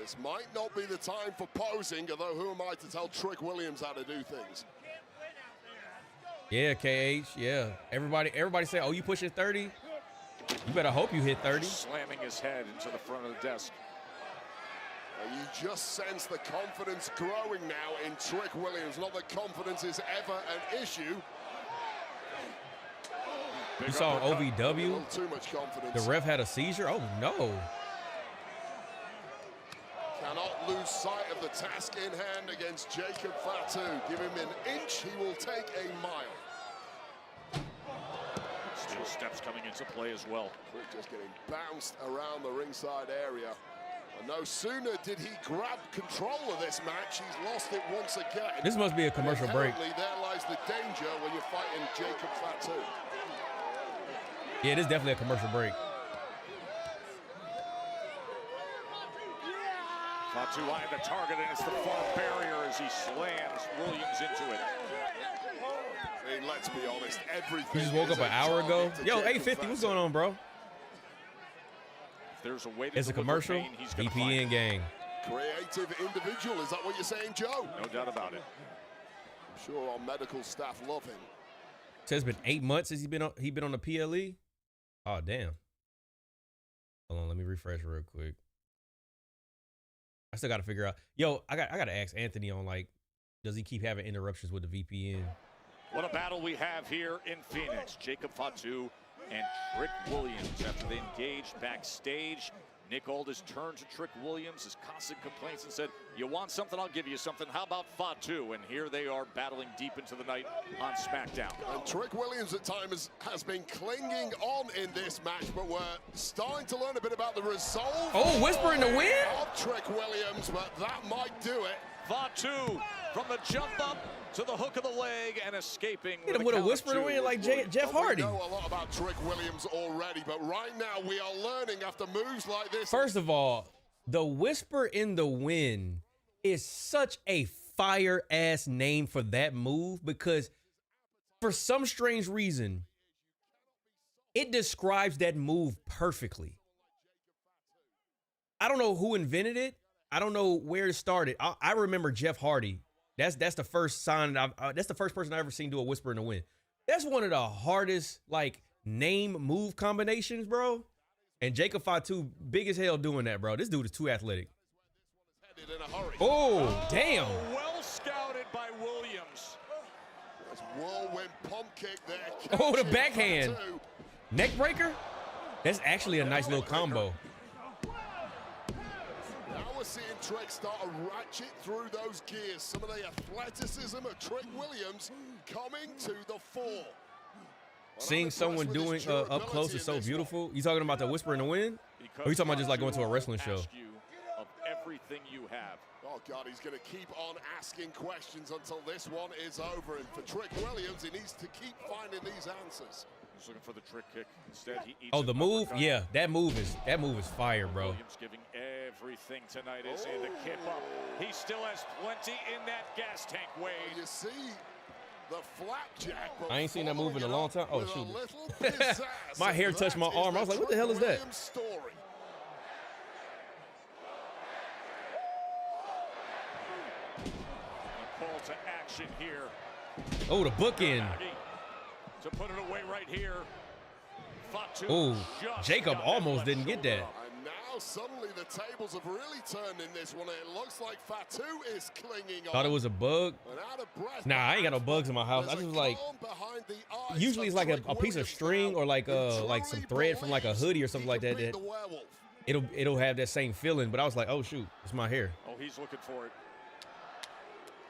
This might not be the time for posing, although who am I to tell Trick Williams how to do things? Yeah, KH, yeah. Everybody say, oh, you pushing 30? You better hope you hit 30. Slamming his head into the front of the desk. You just sense the confidence growing now in Trick Williams. Not that confidence is ever an issue. You saw OVW? Too much confidence. The ref had a seizure? Oh, no. Cannot lose sight of the task in hand against Jacob Fatu. Give him an inch, he will take a mile. Steel steps coming into play as well. Trick just getting bounced around the ringside area. And no sooner did he grab control of this match, he's lost it once again. This must be a commercial break. There lies the danger when you're fighting Jacob Fatu. Yeah, it is definitely a commercial break. Fatu eyeing the target, and it's the far barrier as he slams Williams into it. I mean, let's be honest, everything. You just woke up an hour ago? Yo, 850, what's going on, bro? If there's a way to it's a commercial. VPN gang. Creative individual, is that what you're saying, Joe? No doubt about it. I'm sure our medical staff love him. Says it's been 8 months since he been on the PLE. Oh damn. Hold on, let me refresh real quick. I still got to figure out. Yo, I got to ask Anthony on, like, does he keep having interruptions with the VPN? What a battle we have here in Phoenix. Jacob Fatu and Trick Williams after they engaged backstage. Nick Aldis turned to Trick Williams, his constant complaints, and said, you want something, I'll give you something. How about Fatu? And here they are battling deep into the night on SmackDown. And Trick Williams at times has been clinging on in this match, but we're starting to learn a bit about the resolve. Oh, whisper in the wind? Of Trick Williams, but that might do it. Fatu from the jump up to the hook of the leg and escaping. Hit him with a whisper in the wind like Jeff Hardy. We know a lot about Trick Williams already, but right now we are learning after moves like this. First of all, the whisper in the wind is such a fire-ass name for that move because for some strange reason, it describes that move perfectly. I don't know who invented it. I don't know where it started. I remember Jeff Hardy. That's the first sign. That's the first person I ever seen do a whisper in the wind. That's one of the hardest like name move combinations, bro. And Jacob Fatu, big as hell doing that, bro. This dude is too athletic. Oh, damn. Well scouted by Williams. Nice whirlwind pump kick there. Oh, the backhand. Neck breaker? That's actually a nice little combo. Now we're seeing Trick start to ratchet through those gears. Some of the athleticism of Trick Williams coming to the fore. Seeing someone doing up close is so beautiful. You talking about the whisper in the wind? Or you talking about just like going to a wrestling show? everything you have. Oh, God, he's going to keep on asking questions until this one is over. And for Trick Williams, he needs to keep finding these answers. He's looking for the trick kick. Instead, he eats Oh, the move? uppercut. Yeah, that move is fire, bro. Williams giving everything tonight, is he? The kip up. He still has plenty in that gas tank, Wade. You see the flapjack. I ain't seen that move in a long time. Oh, with a shoot. little pizzazz, My hair and touched my that is arm. I was the like, what the hell is Trick that? Williams story. A call to action here. Oh, the bookend. To put it away right here. Fatu Oh, just Jacob got that almost left didn't get shoulder that. up. And now suddenly the tables have really turned in this one. It looks like Fatu is clinging on. Thought it was a bug. And out of breath, Nah, I ain't got no bugs in my house. I just was like, behind the eyes usually it's like a piece of string or like some thread from like a hoodie or something like that. That it'll have that same feeling. But I was like, oh shoot, it's my hair. Oh, he's looking for it.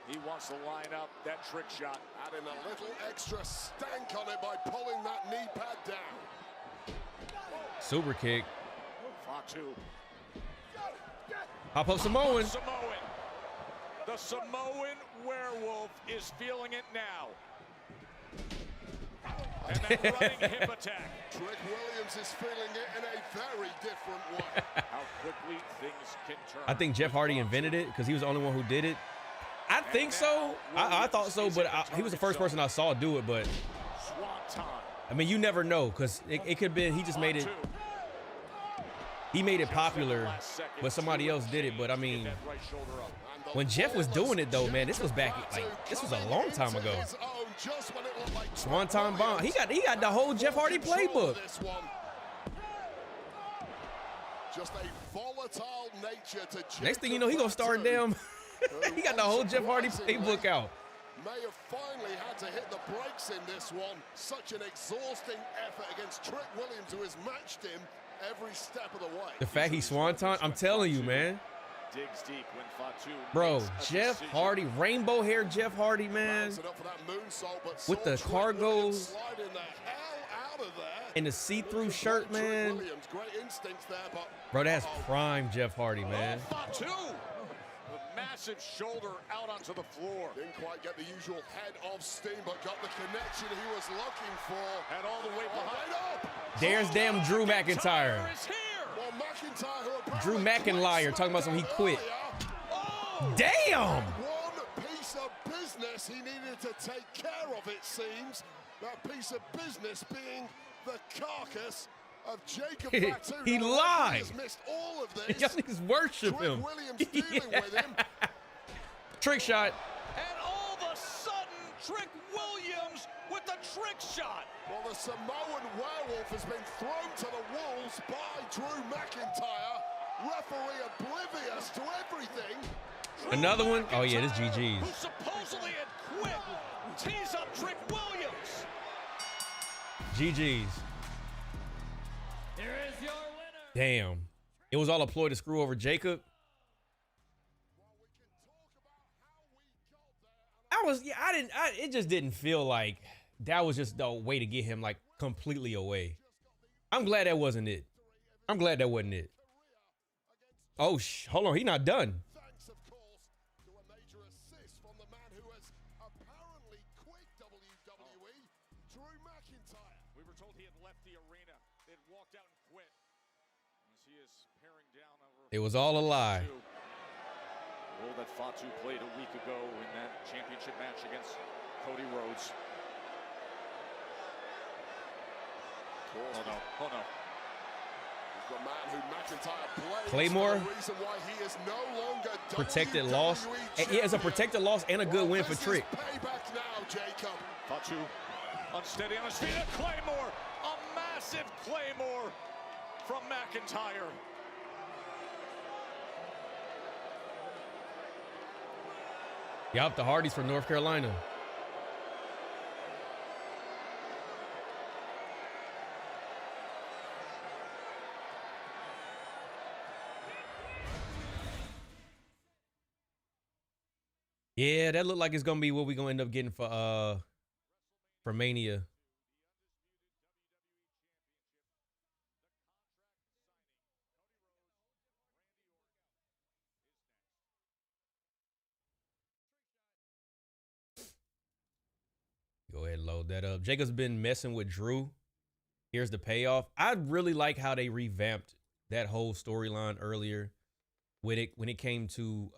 He wants to line up that trick shot. Adding a little extra stank on it by pulling that knee pad down. Super kick. Fatu. Hop up Samoan. Samoan. The Samoan werewolf is feeling it now. And that running hip attack. Trick Williams is feeling it in a very different way. How quickly things can turn. I think Jeff Hardy invented it because he was the only one who did it. I think so. I thought so, but he was the first person I saw do it. But I mean, you never know because it could have been he just made it. He made it popular, but somebody else did it. But I mean, when Jeff was doing it though, man, this was this was a long time ago. Swanton bomb. He got the whole Jeff Hardy playbook. Just a volatile nature to Next thing you know, he gonna start damn. He got the whole Jeff Hardy playbook out. May have finally had to hit the brakes in this one. Such an exhausting effort against Trick Williams, who has matched him every step of the way. The fact he swanton, I'm telling you, man. Digs deep when Fatu Bro, makes a Jeff decision. Hardy, rainbow hair Jeff Hardy, man. With the cargos and the see-through shirt, man. Bro, that's prime Jeff Hardy, man. Fatu. Massive shoulder out onto the floor. Didn't quite get the usual head of steam, but got the connection he was looking for. Had all the way behind up. There's damn Drew McIntyre. Well, McIntyre, Drew McIntyre talking about something he quit. Damn! One piece of business he needed to take care of, it seems. That piece of business being the carcass of Jacob Fatu. He Now, lied. He has missed all of this. Y'all niggas worship Trick him. Williams dealing with him. Trick shot. And all of a sudden, Trick Williams with the trick shot. Well, the Samoan werewolf has been thrown to the wolves by Drew McIntyre. Referee oblivious to everything. Another one? Oh, yeah, this GG's. Who supposedly had quit. Tees up Trick Williams. GG's. Here is your winner. Damn. It was all a ploy to screw over Jacob. It just didn't feel like that was just the way to get him like completely away. I'm glad that wasn't it. I'm glad that wasn't it. Oh, hold on. He's not done. Thanks, of course, to a major assist from the man who has apparently quit WWE, Drew McIntyre. We were told he had left the arena. They had walked out and quit. As he is paring down over. It was all a lie. The role that Fatu played a week ago in that championship match against Cody Rhodes. Oh no, oh no. The man who McIntyre plays Claymore. for the reason why he is no longer Protected WWE loss. He has a protected loss and a good win for This is Trick. payback now, Jacob. Fatu unsteady on his feet. A Claymore, a massive Claymore from McIntyre. Yup, the Hardys from North Carolina. Yeah, that looked like it's gonna be what we're gonna end up getting for Mania. load that up. Jacob's been messing with Drew. Here's the payoff. I really like how they revamped that whole storyline earlier with it when it came to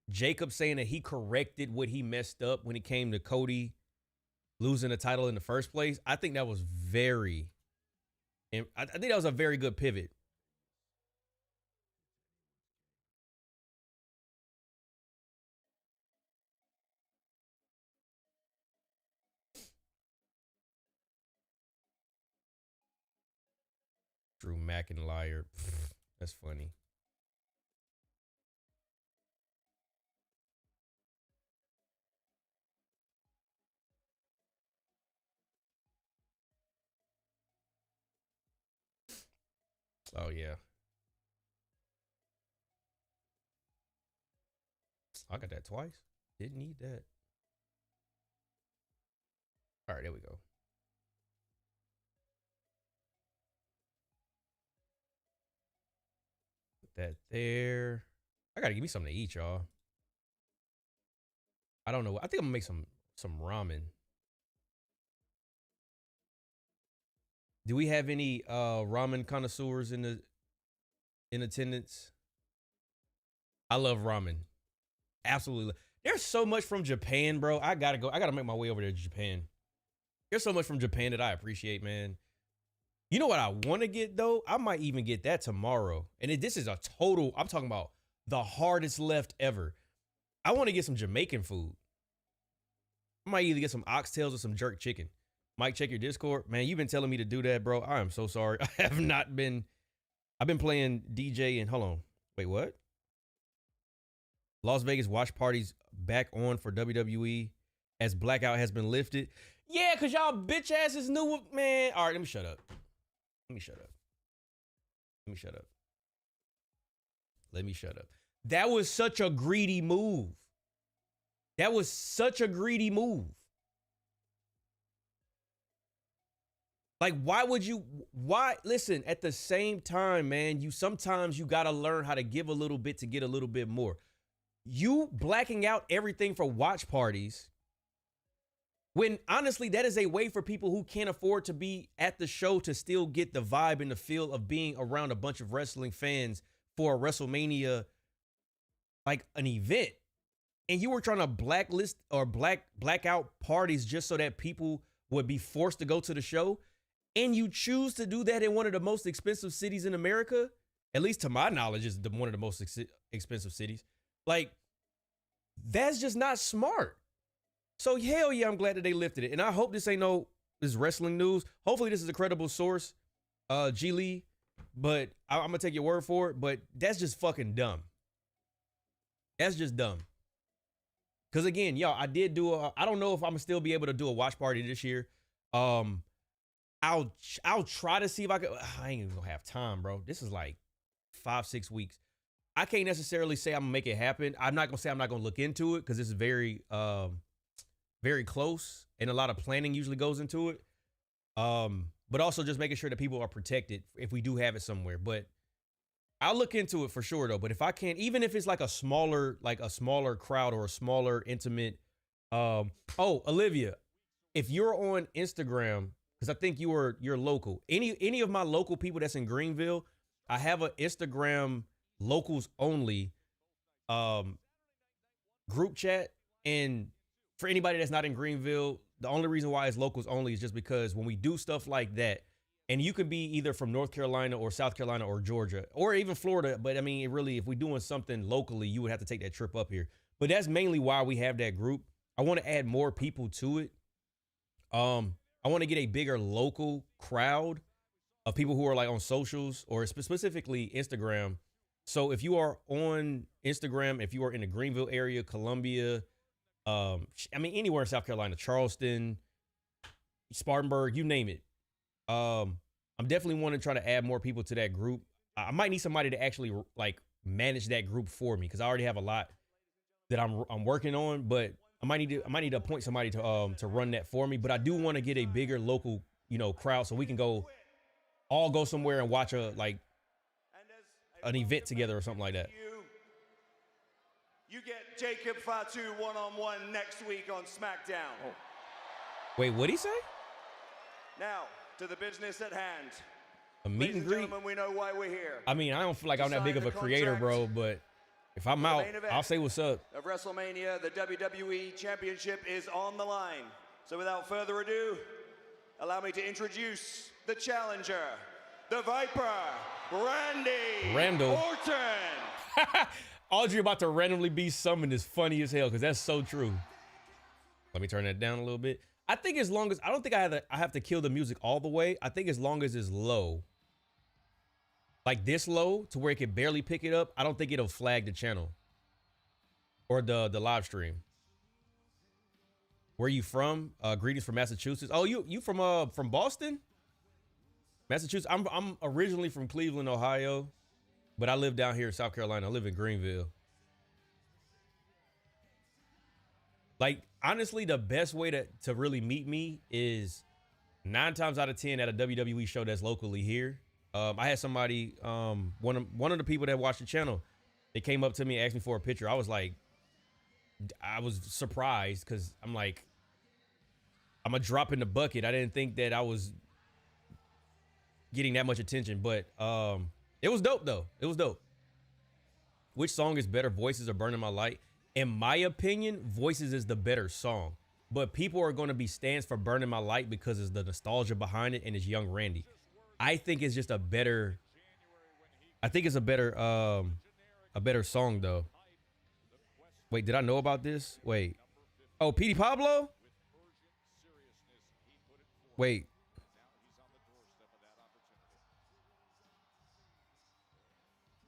Jacob saying that he corrected what he messed up when it came to Cody losing the title in the first place. I think that was I think that was a very good pivot. Drew McIntyre. That's funny. Oh, yeah. I got that twice. Didn't need that. All right, there we go. Put that there. I gotta give me something to eat, y'all. I don't know. I think I'm gonna make some ramen. Do we have any ramen connoisseurs in attendance? I love ramen. Absolutely. There's so much from Japan, bro. I gotta go. I gotta make my way over there to Japan. There's so much from Japan that I appreciate, man. You know what I want to get, though? I might even get that tomorrow. And this is a total, I'm talking about the hardest left ever. I want to get some Jamaican food. I might either get some oxtails or some jerk chicken. Mike, check your Discord. Man, you've been telling me to do that, bro. I am so sorry. I have not been. I've been playing DJ and hold on. Wait, what? Las Vegas watch parties back on for WWE as blackout has been lifted. Yeah, because y'all bitch asses knew, man. All right, let me shut up. Let me shut up. Let me shut up. Let me shut up. That was such a greedy move. That was such a greedy move. Like, why would you, listen, at the same time, man, sometimes you got to learn how to give a little bit to get a little bit more. You blacking out everything for watch parties, when honestly, that is a way for people who can't afford to be at the show to still get the vibe and the feel of being around a bunch of wrestling fans for a WrestleMania, like an event. And you were trying to blacklist or blackout parties just so that people would be forced to go to the show. And you choose to do that in one of the most expensive cities in America, at least to my knowledge, is one of the most expensive cities. Like, that's just not smart. So hell yeah, I'm glad that they lifted it. And I hope this ain't this wrestling news. Hopefully this is a credible source, G Lee, but I'm gonna take your word for it. But that's just fucking dumb. That's just dumb. Cause again, y'all, I did do I don't know if I'm gonna still be able to do a watch party this year. I'll try to see if I could. I ain't even gonna have time, bro. This is like 5-6 weeks. I can't necessarily say I'm gonna make it happen. I'm not gonna say I'm not gonna look into it because this is very close and a lot of planning usually goes into it. But also just making sure that people are protected if we do have it somewhere. But I'll look into it for sure though. But if I can't, even if it's like a smaller crowd or a smaller intimate. Oh, Olivia, if you're on Instagram, because I think you're local. Any of my local people that's in Greenville, I have an Instagram locals only group chat. And for anybody that's not in Greenville, the only reason why it's locals only is just because when we do stuff like that, and you could be either from North Carolina or South Carolina or Georgia or even Florida. But I mean, really, if we're doing something locally, you would have to take that trip up here. But that's mainly why we have that group. I want to add more people to it. I want to get a bigger local crowd of people who are like on socials or specifically Instagram. So if you are on Instagram, if you are in the Greenville area, Columbia, I mean, anywhere in South Carolina, Charleston, Spartanburg, you name it. I'm definitely want to try to add more people to that group. I might need somebody to actually like manage that group for me because I already have a lot that I'm working on, but I might need to appoint somebody to run that for me. But I do want to get a bigger local, crowd so we can all go somewhere and watch an event together or something like that. You get Jacob Fatu one-on-one next week on SmackDown. Oh. Wait, what'd he say? Now, to the business at hand. A meet and greet? Gentlemen, we know why we're here. I mean, I don't feel like I'm that big of a creator, bro, but if I'm out, I'll say what's up. Of WrestleMania, the WWE Championship is on the line. So without further ado, allow me to introduce the challenger, the Viper, Randall Orton. Audrey about to randomly be summoned is funny as hell because that's so true. Let me turn that down a little bit. I think as long as, I don't think I have to kill the music all the way. I think as long as it's low, like this low to where it can barely pick it up, I don't think it'll flag the channel or the live stream. Where you from? Greetings from Massachusetts. Oh, you from Boston? Massachusetts. I'm originally from Cleveland, Ohio, but I live down here in South Carolina. I live in Greenville. Like, honestly, the best way to really meet me is 9 times out of 10 at a WWE show that's locally here. I had somebody, one of the people that watched the channel, they came up to me and asked me for a picture. I was surprised because I'm like, I'm a drop in the bucket. I didn't think that I was getting that much attention, but it was dope though. It was dope. Which song is better, Voices or Burning My Light? In my opinion, Voices is the better song, but people are going to be stands for Burning My Light because it's the nostalgia behind it and it's young Randy. I think it's just a better song though. Wait, did I know about this? Wait. Oh, Petey Pablo? Wait.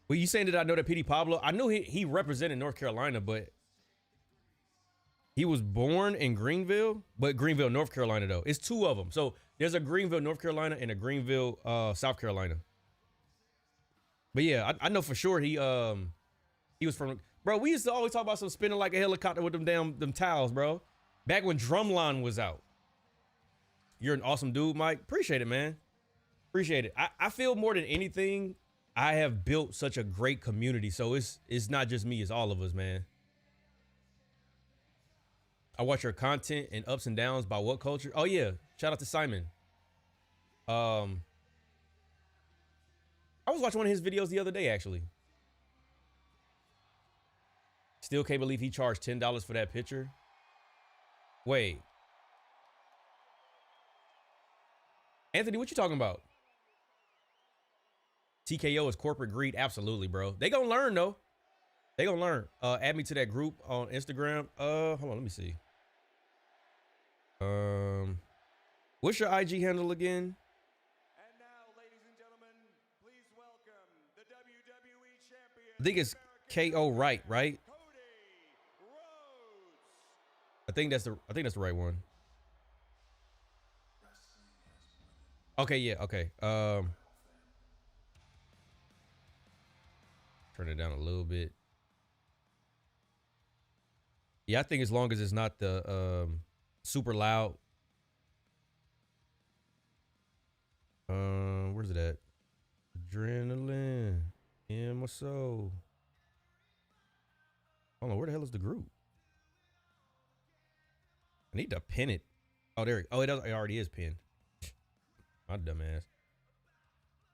Well, you saying that I know that Petey Pablo? I knew he represented North Carolina, but he was born in Greenville, but Greenville, North Carolina, though. It's 2 of them. So there's a Greenville, North Carolina, and a Greenville, South Carolina. But yeah, I know for sure he was from, bro, we used to always talk about some spinning like a helicopter with them towels, bro. Back when Drumline was out. You're an awesome dude, Mike. Appreciate it, man. Appreciate it. I feel more than anything, I have built such a great community. So it's not just me, it's all of us, man. I watch your content and ups and downs by what culture? Oh yeah, shout out to Simon. I was watching one of his videos the other day, actually. Still can't believe he charged $10 for that picture. Wait. Anthony, what you talking about? TKO is corporate greed. Absolutely, bro. They gonna learn though. They gonna learn. Add me to that group on Instagram. Hold on, let me see. What's your IG handle again? And now, ladies and gentlemen, please welcome the WWE champion. I think it's KO right? Cody Rhodes. I think that's the right one. Okay, yeah, okay. Turn it down a little bit. Yeah, I think as long as it's not the super loud. Where's it at? Adrenaline in my soul. Hold on, where the hell is the group? I need to pin it. Oh, there. Oh, it already is pinned. My dumb ass.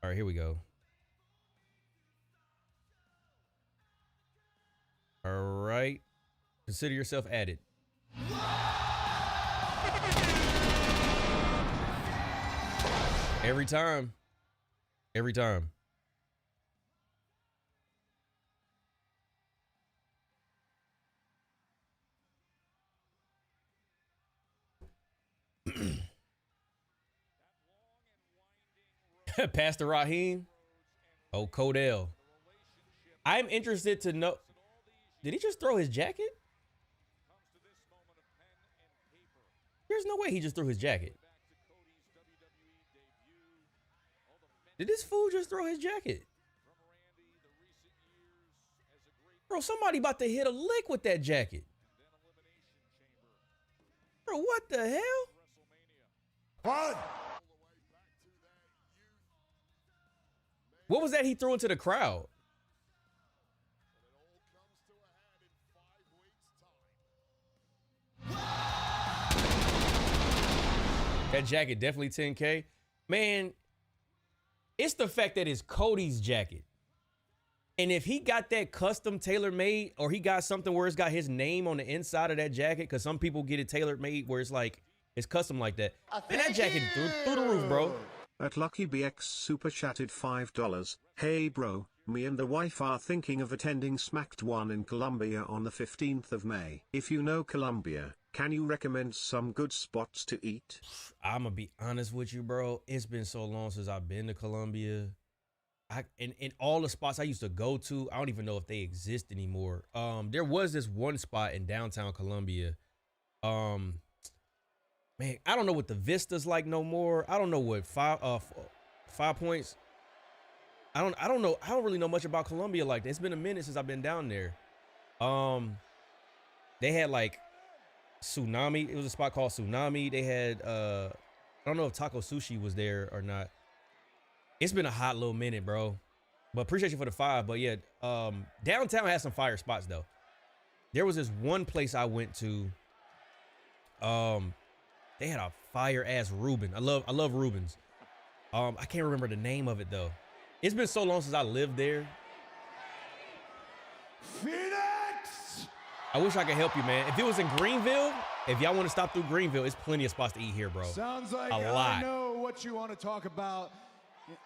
All right, here we go. All right. Consider yourself added. Every time. Every time. Pastor Raheem. Oh, Codell. I'm interested to know. Did he just throw his jacket? There's no way he just threw his jacket. Did this fool just throw his jacket? Bro, somebody about to hit a lick with that jacket. Bro, what the hell? What? What was that he threw into the crowd? That jacket definitely 10K. Man, it's the fact that it's Cody's jacket. And if he got that custom tailor-made, or he got something where it's got his name on the inside of that jacket, because some people get it tailor-made where it's like, it's custom like that. Man, that jacket through the roof, bro. At LuckyBX super chatted $5. Hey bro, me and the wife are thinking of attending SmackDown in Colombia on the 15th of May. If you know Colombia, can you recommend some good spots to eat? I'm gonna be honest with you, bro. It's been so long since I've been to Colombia. In all the spots I used to go to, I don't even know if they exist anymore. There was this one spot in downtown Columbia. Man, I don't know what the Vista's like no more. I don't know what Five Points. I don't know. I don't really know much about Colombia like that. It's been a minute since I've been down there. They had like Tsunami. It was a spot called Tsunami. They had I don't know if Taco Sushi was there or not. It's been a hot little minute, bro. But appreciate you for the 5. But yeah, downtown has some fire spots though. There was this one place I went to. They had a fire ass Reuben. I love Reubens. I can't remember the name of it though. It's been so long since I lived there. Phoenix! I wish I could help you, man. If it was in Greenville, if y'all want to stop through Greenville, it's plenty of spots to eat here, bro. Sounds like a lot. I know what you want to talk about.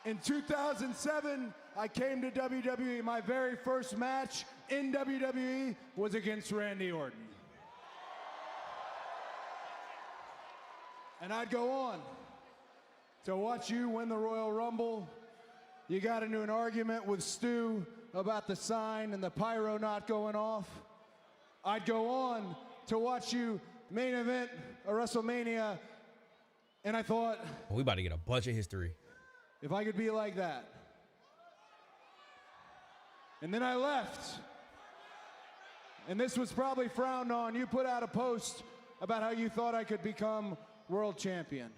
In 2007, I came to WWE. My very first match in WWE was against Randy Orton. And I'd go on to watch you win the Royal Rumble. You got into an argument with Stu about the sign and the pyro not going off. I'd go on to watch you main event a WrestleMania, and I thought, we about to get a bunch of history. If I could be like that. And then I left. And this was probably frowned on. You put out a post about how you thought I could become world champion.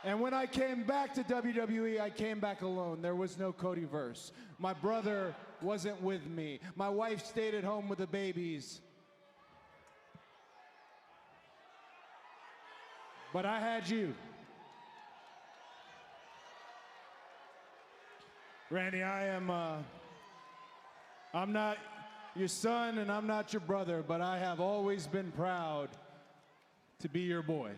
And when I came back to WWE, I came back alone. There was no Codyverse. My brother wasn't with me. My wife stayed at home with the babies. But I had you. Randy, I'm not your son and I'm not your brother, but I have always been proud to be your boy.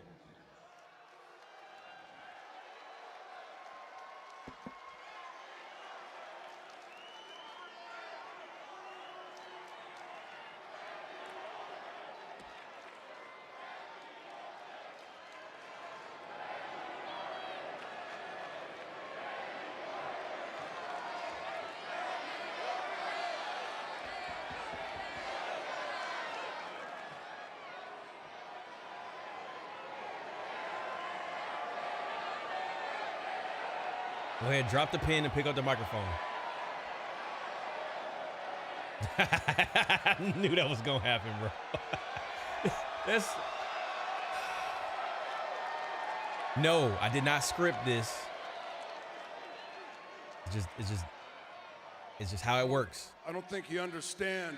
Go ahead, drop the pen and pick up the microphone. I knew that was gonna happen, bro. No, I did not script this. It's just how it works. I don't think you understand,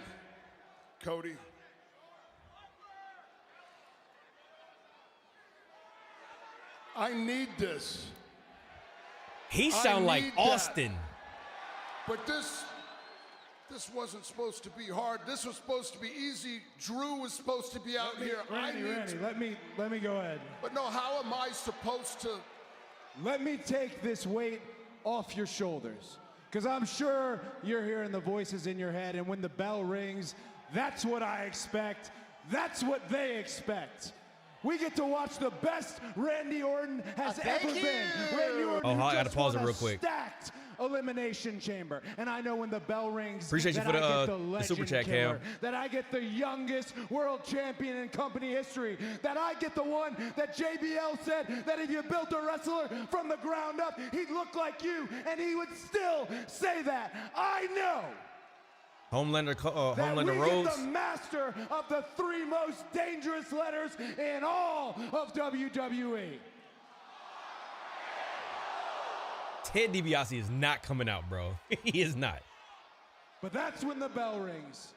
Cody. I need this. He sound like Austin. But this wasn't supposed to be hard. This was supposed to be easy. Drew was supposed to be out here. Randy, let me go ahead. But no, how am I supposed to? Let me take this weight off your shoulders. Because I'm sure you're hearing the voices in your head, and when the bell rings, that's what I expect. That's what they expect. We get to watch the best Randy Orton has ever been. Randy Orton, I gotta pause it real quick. Stacked elimination chamber, and I know when the bell rings. Appreciate you for the super chat, Cam. That I get the youngest world champion in company history. That I get the one that JBL said that if you built a wrestler from the ground up, he'd look like you, and he would still say that. I know. Homelander we Rhodes. Get the master of the 3 most dangerous letters in all of WWE. Ted DiBiase is not coming out, bro. He is not. But that's when the bell rings.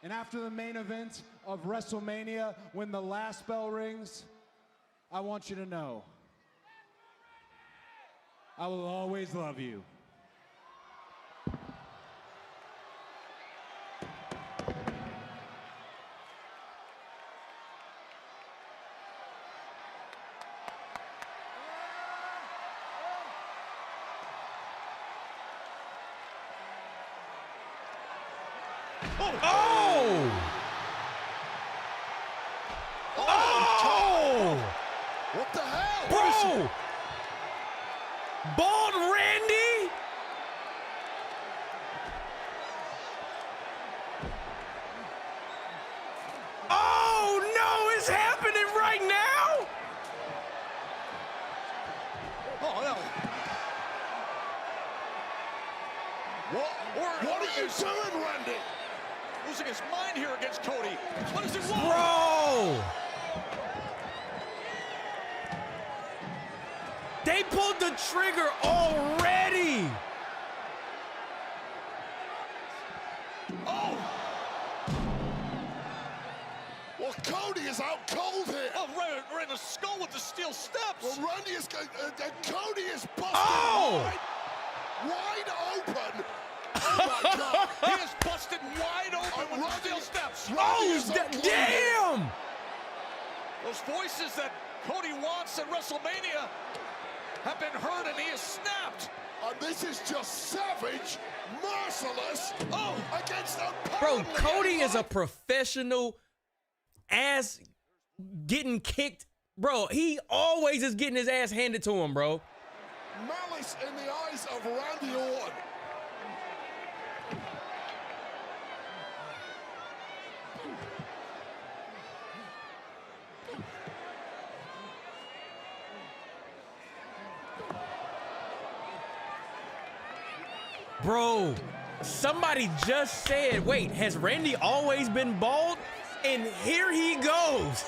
And after the main event of WrestleMania, when the last bell rings, I want you to know I will always love you. Oh! Oh! What the hell? Bro! Bald Randy? Oh no, it's happening right now? Oh no. What are you doing, Randy? Losing his mind here against Cody. What does he want? Bro! They pulled the trigger already! Oh! Well, Cody is out cold here. Oh, right in the skull with the steel steps. Well, Randy is Cody is busted Oh! wide open. Oh my God! He is busted wide open with the steel steps. Oh, damn! Those voices that Cody wants at WrestleMania have been heard, and he is snapped. And this is just savage, merciless. Oh, against a Bro, Cody is a professional ass getting kicked. Bro, he always is getting his ass handed to him, bro. Malice in the eyes of Randy Orton. Bro, somebody just said, wait, has Randy always been bald? And here he goes.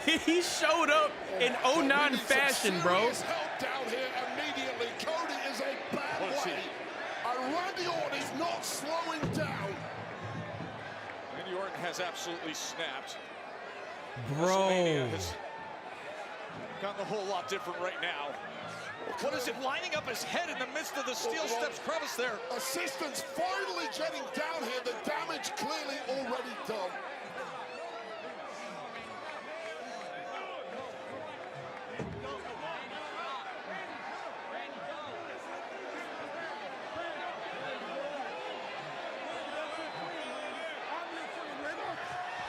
He showed up in 09 fashion, bro. Help down here immediately. Cody is a bad way. And Randy Orton is not slowing down. Randy Orton has absolutely snapped. Bro. WrestleMania has gotten a whole lot different right now. What is it, lining up his head in the midst of the steel steps crevice there? Assistants finally getting down here. The damage clearly already done.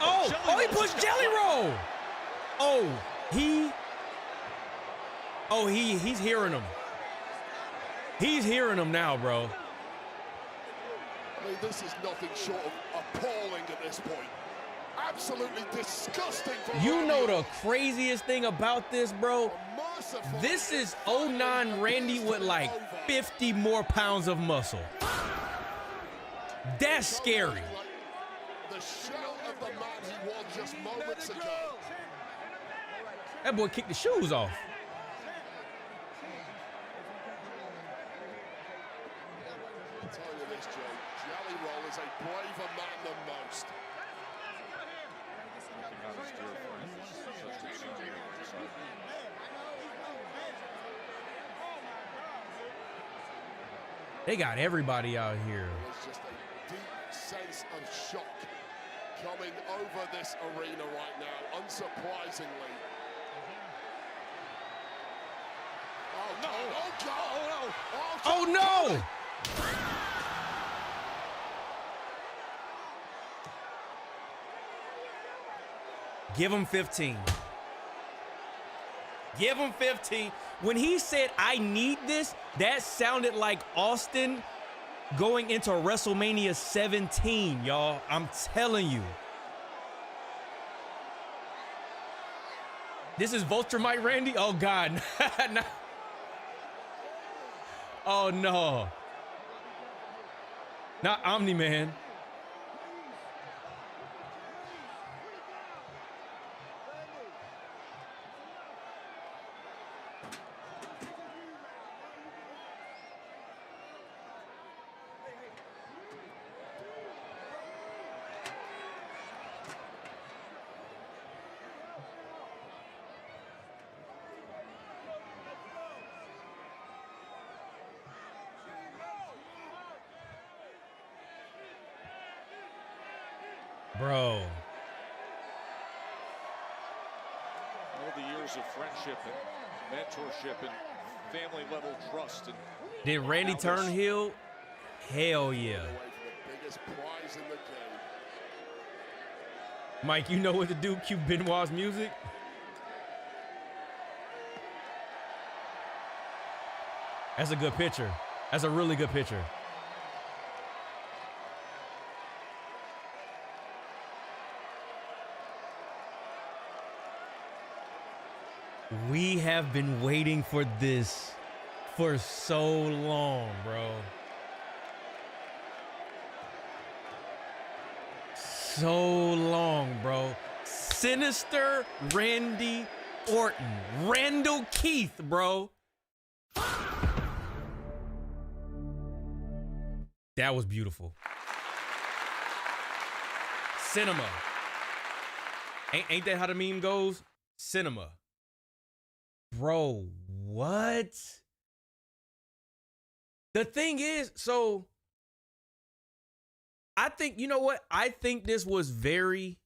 Oh, he pushed Jelly Roll. He's hearing him. He's hearing him now, bro. I mean, this is nothing short of appalling at this point. Absolutely disgusting. You know the craziest thing about this, bro? This is 09 Randy with like 50 more pounds of muscle. That's scary. The shell of the man he was just moments ago. That boy kicked the shoes off. I'll tell you this, Joe. Jelly Roll is a braver man than most. They got everybody out here. There's just a deep sense of shock coming over this arena right now, unsurprisingly. Oh, no. Oh, God. Oh, no. Give him 15. Give him 15. When he said, I need this, that sounded like Austin going into WrestleMania 17, y'all. I'm telling you. This is Vulture Randy? Oh, God. No. Oh, no. Not Omni-Man. Bro. All the years of friendship and mentorship and family level trust. And did Randy turn heel? Hell yeah. Mike, you know what to do. Cue Benoit's music. That's a good picture. That's a really good picture. We have been waiting for this for so long, bro. So long, bro. Sinister Randy Orton. Randall Keith, bro. That was beautiful. Cinema. Ain't that how the meme goes? Cinema. Bro, what? The thing is, so I think, you know what? I think this was very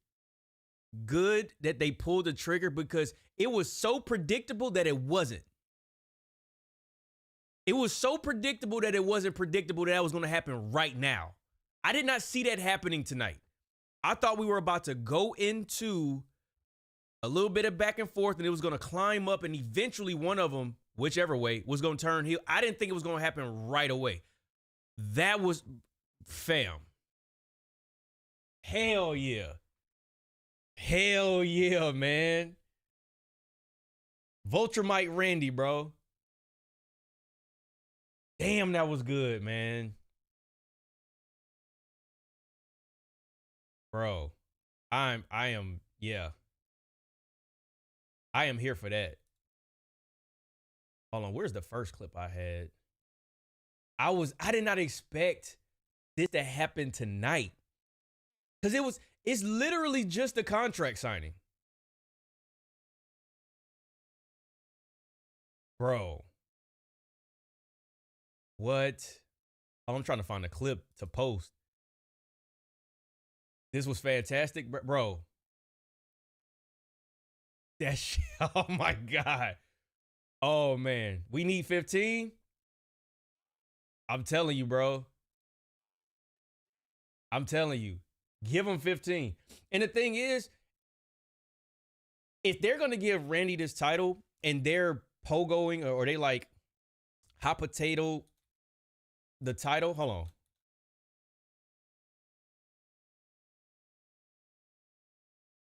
good that they pulled the trigger because it was so predictable that it wasn't. It was so predictable that it wasn't predictable that was going to happen right now. I did not see that happening tonight. I thought we were about to go into a little bit of back and forth and it was going to climb up and eventually one of them, whichever way, was going to turn heel. I didn't think it was going to happen right away. That was fam. Hell yeah. Hell yeah, man. Vulture Mike Randy, bro. Damn, that was good, man. Bro, I am here for that. Hold on, where's the first clip I had? I did not expect this to happen tonight. Because it's literally just a contract signing. Bro. What? Oh, I'm trying to find a clip to post. This was fantastic, bro. That shit, oh my God. Oh man, we need 15. I'm telling you, bro. I'm telling you, give him 15. And the thing is, if they're going to give Randy this title and they're pogoing or they like hot potato the title, hold on.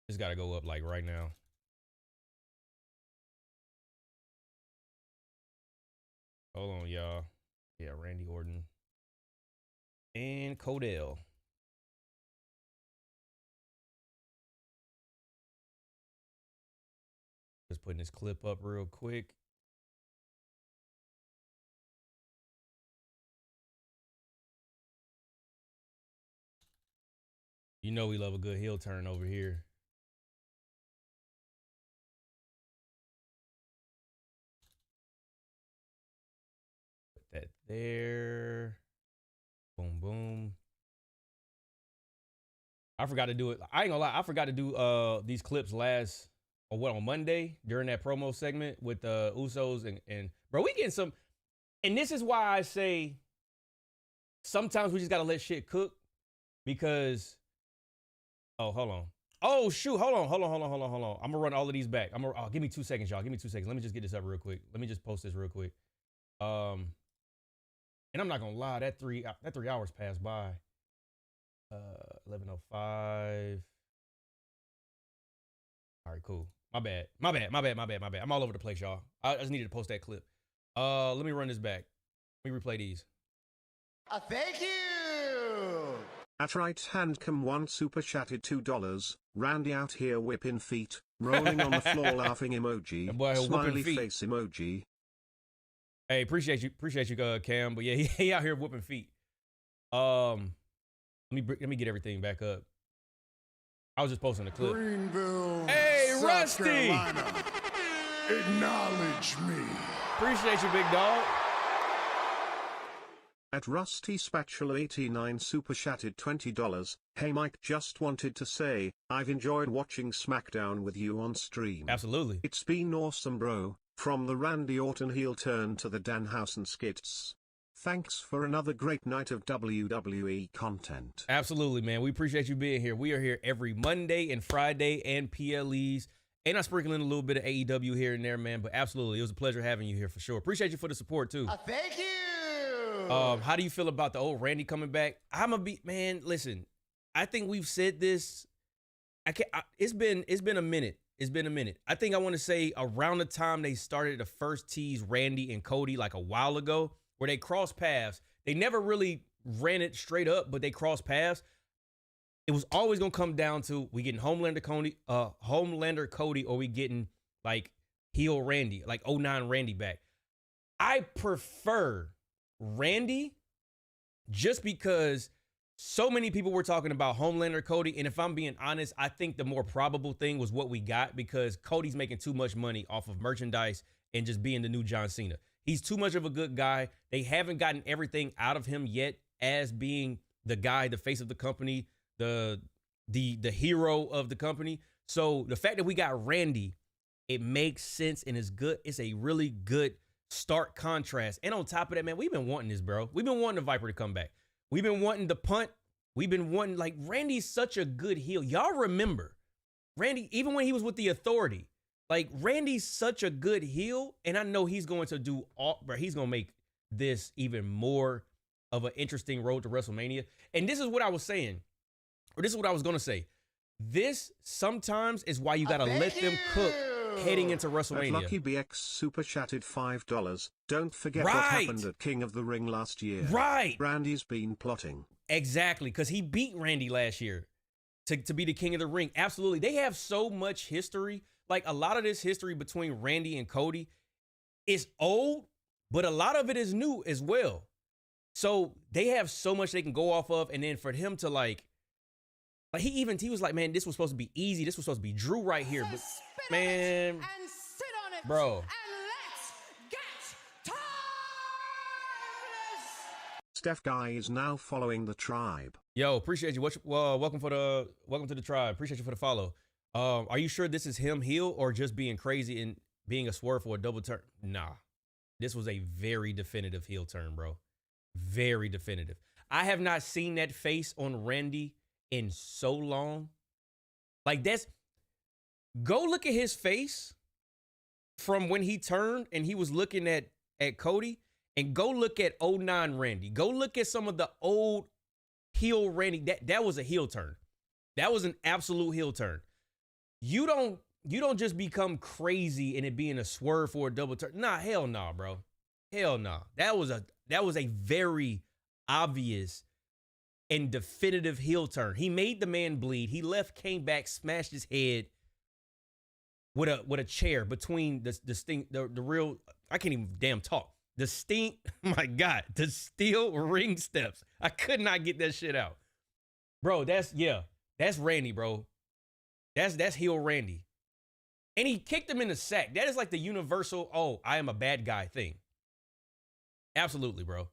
It's got to go up like right now. Hold on, y'all. Yeah, Randy Orton and Codell. Just putting this clip up real quick. You know we love a good heel turn over here. Put that there. Boom, boom. I forgot to do it. I ain't gonna lie. I forgot to do these clips on Monday during that promo segment with the Usos and bro, we getting some. And this is why I say sometimes we just gotta let shit cook because. Oh, hold on. Oh, shoot. Hold on. I'm gonna run all of these back. Give me 2 seconds, y'all. Give me 2 seconds. Let me just get this up real quick. Let me just post this real quick. And I'm not gonna lie, that 3 hours passed by. 11:05. All right, cool. My bad. I'm all over the place, y'all. I just needed to post that clip. Let me run this back. Let me replay these. Thank you. At right hand come one super chatted $2. Randy out here whipping feet, rolling on the floor laughing emoji, smiley face emoji. Hey, appreciate you, Cam. But yeah, he out here whooping feet. Let me get everything back up. I was just posting the clip. Greenville, hey, South Rusty! Carolina. Acknowledge me. Appreciate you, big dog. At Rusty Spatula 89 super chatted $20. Hey Mike, just wanted to say, I've enjoyed watching SmackDown with you on stream. Absolutely. It's been awesome, bro. From the Randy Orton heel turn to the Danhausen skits. Thanks for another great night of WWE content. Absolutely, man. We appreciate you being here. We are here every Monday and Friday and PLEs. And I sprinkle in a little bit of AEW here and there, man. But absolutely, it was a pleasure having you here for sure. Appreciate you for the support, too. Thank you. How do you feel about the old Randy coming back? Man, listen, I think we've said this. It's been a minute. It's been a minute. I think I want to say around the time they started to first tease Randy and Cody like a while ago, where they crossed paths. They never really ran it straight up, but they crossed paths. It was always going to come down to we getting Homelander Cody, or we getting like heel Randy, like 09 Randy back. I prefer Randy just because so many people were talking about Homelander Cody. And if I'm being honest, I think the more probable thing was what we got, because Cody's making too much money off of merchandise and just being the new John Cena. He's too much of a good guy. They haven't gotten everything out of him yet as being the guy, the face of the company, the hero of the company. So the fact that we got Randy, it makes sense and is good. It's a really good stark contrast. And on top of that, man, we've been wanting this, bro. We've been wanting the Viper to come back. We've been wanting the punt. We've been wanting, like, Randy's such a good heel. Y'all remember Randy, even when he was with the Authority, like, Randy's such a good heel. And I know he's going to do all, bro. He's going to make this even more of an interesting road to WrestleMania. And this is what I was saying, or this is what I was going to say. This sometimes is why you got to let them cook heading into WrestleMania. Lucky BX super chatted $5. Don't forget what happened at King of the Ring last year. Right. Randy's been plotting. Exactly, because he beat Randy last year to be the King of the Ring. Absolutely. They have so much history. Like, a lot of this history between Randy and Cody is old, but a lot of it is new as well. So they have so much they can go off of. And then for him to like he was like, man, this was supposed to be easy. This was supposed to be Drew right here. But man, and sit on it, bro. And let's get timeless. Steph Guy is now following the tribe. Yo, appreciate you. Welcome to the tribe. Appreciate you for the follow. Are you sure this is him heel or just being crazy and being a swerve for a double turn? Nah, this was a very definitive heel turn, bro. Very definitive. I have not seen that face on Randy in so long. Like, go look at his face from when he turned and he was looking at Cody, and go look at 09 Randy. Go look at some of the old heel Randy. That was a heel turn. That was an absolute heel turn. You don't just become crazy in it being a swerve for a double turn. Nah, hell nah, bro. Hell nah. That was a very obvious and definitive heel turn. He made the man bleed. He left, came back, smashed his head with a chair between the real, I can't even damn talk. My God, the steel ring steps. I could not get that shit out. Bro, that's Randy, bro. That's heel Randy. And he kicked him in the sack. That is like the universal, oh, I am a bad guy thing. Absolutely, bro.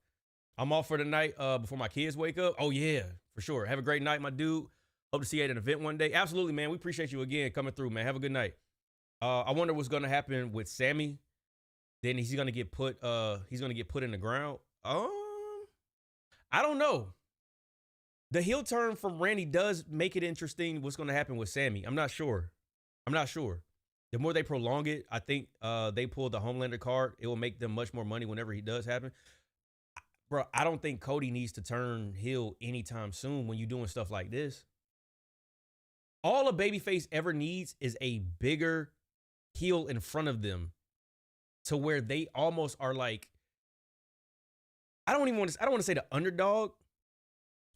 I'm off for the night before my kids wake up. Oh, yeah, for sure. Have a great night, my dude. Hope to see you at an event one day. Absolutely, man. We appreciate you again coming through, man. Have a good night. I wonder what's going to happen with Sami. Then he's going to get put in the ground. I don't know. The heel turn from Randy does make it interesting what's going to happen with Sami. I'm not sure. The more they prolong it, I think they pull the Homelander card. It will make them much more money whenever he does happen. Bro, I don't think Cody needs to turn heel anytime soon when you're doing stuff like this. All a babyface ever needs is a bigger heel in front of them to where they almost are like, I don't want to say the underdog,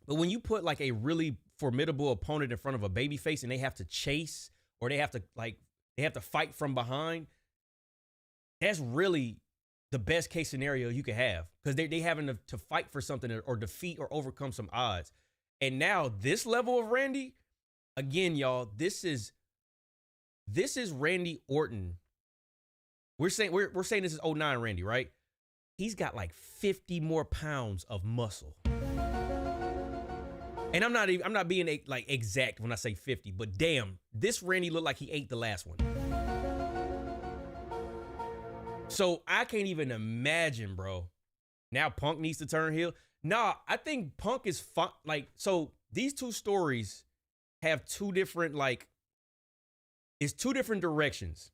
but when you put like a really formidable opponent in front of a babyface and they have to chase or they have to fight from behind, that's really the best case scenario you could have, because they having to fight for something or defeat or overcome some odds. And now this level of Randy, again, y'all, this is Randy Orton. We're saying this is 09 Randy, right? he's got like 50 more pounds of muscle. And I'm not being like exact when I say 50, but damn, this Randy looked like he ate the last one. So I can't even imagine, bro. Now Punk needs to turn heel. Nah, I think Punk is fun. Like, so these two stories have two different, like, it's two different directions.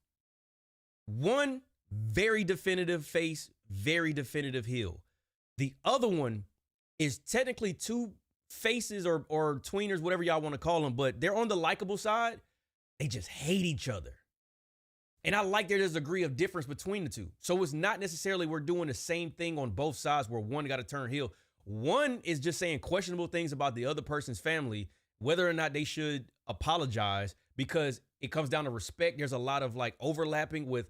One, very definitive face, very definitive heel. The other one is technically two faces or tweeners, whatever y'all want to call them, but they're on the likable side. They just hate each other. And I like there's a degree of difference between the two. So it's not necessarily we're doing the same thing on both sides where one got to turn heel. One is just saying questionable things about the other person's family, whether or not they should apologize, because it comes down to respect. There's a lot of like overlapping with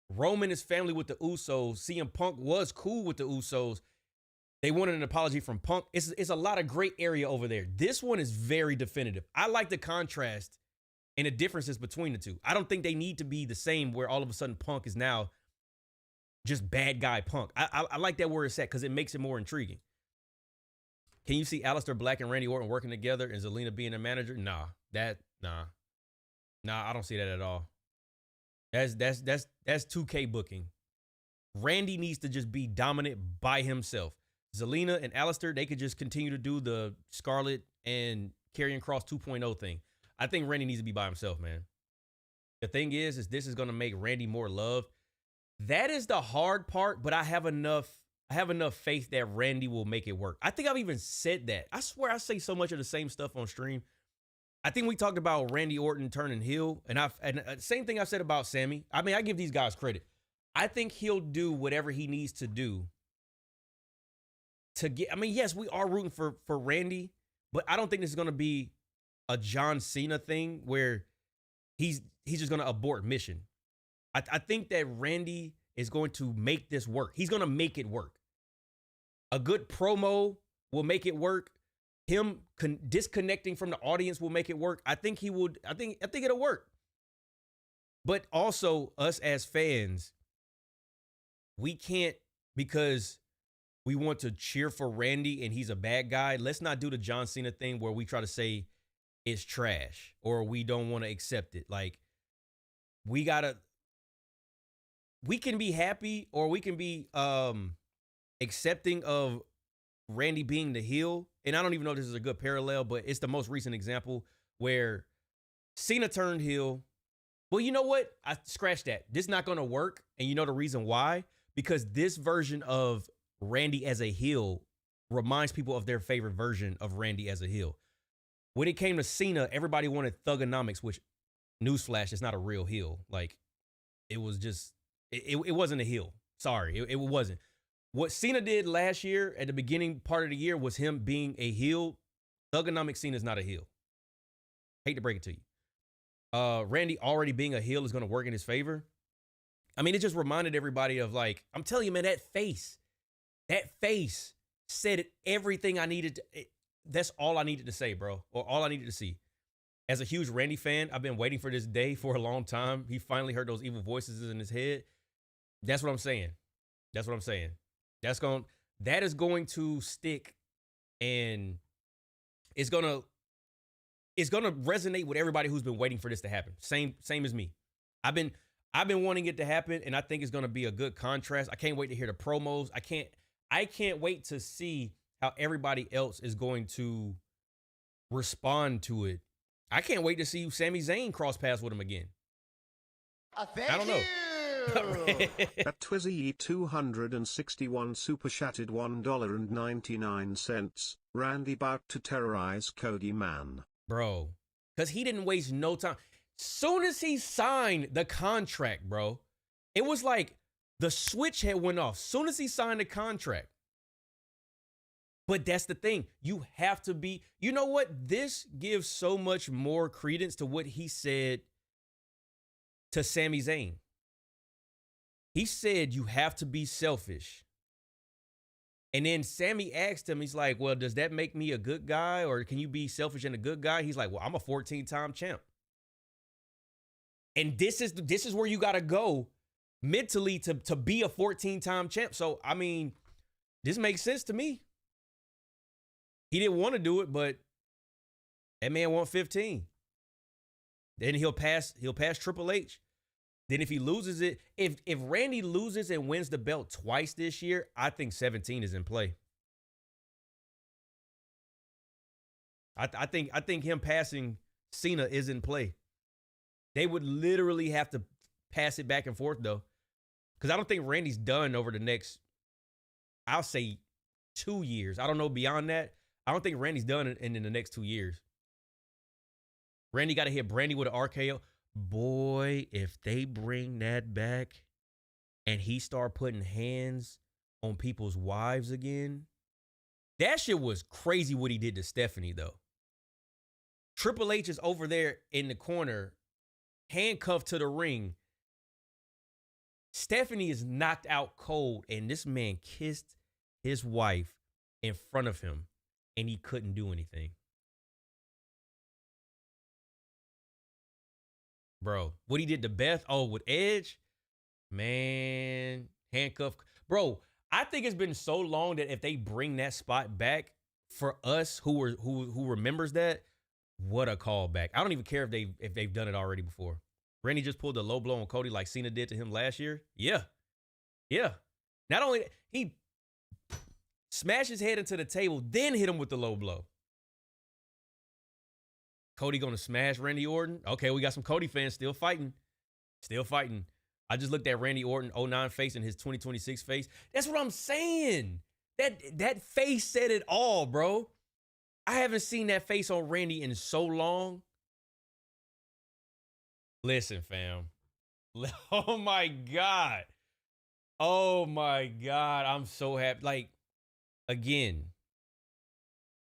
Roman is family with the Usos. CM Punk was cool with the Usos. They wanted an apology from Punk. It's a lot of gray area over there. This one is very definitive. I like the contrast and the differences between the two. I don't think they need to be the same where all of a sudden Punk is now just bad guy Punk. I like that where it's at because it makes it more intriguing. Can you see Aleister Black and Randy Orton working together and Zelina being a manager? Nah, I don't see that at all. That's 2K booking. Randy needs to just be dominant by himself. Zelina and Aleister, they could just continue to do the Scarlett and Karrion Kross 2.0 thing. I think Randy needs to be by himself, man. The thing is this is going to make Randy more loved. That is the hard part, but I have enough faith that Randy will make it work. I think I've even said that. I swear I say so much of the same stuff on stream. I think we talked about Randy Orton turning heel, and same thing I said about Sami. I mean, I give these guys credit. I think he'll do whatever he needs to do to get. I mean, yes, we are rooting for Randy, but I don't think this is going to be a John Cena thing where he's just going to abort mission. I think that Randy is going to make this work. He's going to make it work. A good promo will make it work. Him disconnecting from the audience will make it work. I think he would. I think it'll work. But also us as fans, we can't, because we want to cheer for Randy and he's a bad guy. Let's not do the John Cena thing where we try to say it's trash or we don't want to accept it. Like, we can be happy or we can be accepting of Randy being the heel. And I don't even know if this is a good parallel, but it's the most recent example where Cena turned heel. Well, you know what? I scratched that. This is not going to work. And you know the reason why? Because this version of Randy as a heel reminds people of their favorite version of Randy as a heel. When it came to Cena, everybody wanted Thugonomics, which, newsflash, is not a real heel. Like, it was just, it wasn't a heel. Sorry, it wasn't. What Cena did last year at the beginning part of the year was him being a heel. Thugonomics Cena is not a heel. Hate to break it to you. Randy already being a heel is going to work in his favor. I mean, it just reminded everybody of, like, I'm telling you, man, that face said everything I needed to. That's all I needed to say, bro, or all I needed to see. As a huge Randy fan, I've been waiting for this day for a long time. He finally heard those evil voices in his head. That's what I'm saying. That is going to stick, and it's gonna resonate with everybody who's been waiting for this to happen. Same as me. I've been wanting it to happen, and I think it's gonna be a good contrast. I can't wait to hear the promos. I can't wait to see how everybody else is going to respond to it. I can't wait to see Sami Zayn cross paths with him again. I don't know. At Twizzy 261 super chatted $1.99. Randy about to terrorize Cody, man. Bro, because he didn't waste no time. Soon as he signed the contract, bro, it was like the switch had went off. Soon as he signed the contract. But that's the thing. You have to be, you know what? This gives so much more credence to what he said to Sami Zayn. He said, you have to be selfish. And then Sami asked him, he's like, well, does that make me a good guy? Or can you be selfish and a good guy? He's like, well, I'm a 14-time champ. And this is where you got to go mentally to be a 14-time champ. So, I mean, this makes sense to me. He didn't want to do it, but that man won 15. Then he'll pass Triple H. Then if he loses it, if Randy loses and wins the belt twice this year, I think 17 is in play. I think him passing Cena is in play. They would literally have to pass it back and forth, though. Because I don't think Randy's done over the next, I'll say, 2 years. I don't know beyond that. I don't think Randy's done in the next 2 years. Randy got to hit Brandy with an RKO. Boy, if they bring that back and he start putting hands on people's wives again, that shit was crazy what he did to Stephanie, though. Triple H is over there in the corner, handcuffed to the ring. Stephanie is knocked out cold, and this man kissed his wife in front of him, and he couldn't do anything. Bro, what he did to Beth, with Edge, man, handcuff. Bro, I think it's been so long that if they bring that spot back for us who remembers that, what a callback. I don't even care if they've done it already before. Randy just pulled a low blow on Cody like Cena did to him last year. Yeah. Not only he smashed his head into the table, then hit him with the low blow. Cody gonna smash Randy Orton. Okay, we got some Cody fans still fighting. I just looked at Randy Orton 09 face and his 2026 face. That's what I'm saying. That face said it all, bro. I haven't seen that face on Randy in so long. Listen, fam. Oh my God. I'm so happy. Like, again,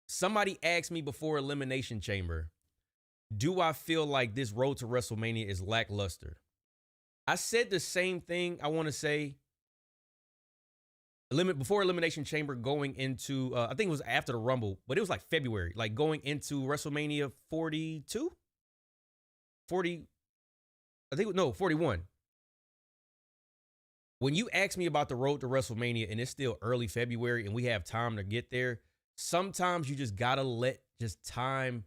somebody asked me before Elimination Chamber, do I feel like this road to WrestleMania is lackluster? I said the same thing, I want to say, before Elimination Chamber going into, I think it was after the Rumble, but it was like February, like going into WrestleMania 42? 41. When you ask me about the road to WrestleMania and it's still early February and we have time to get there, sometimes you just got to let just time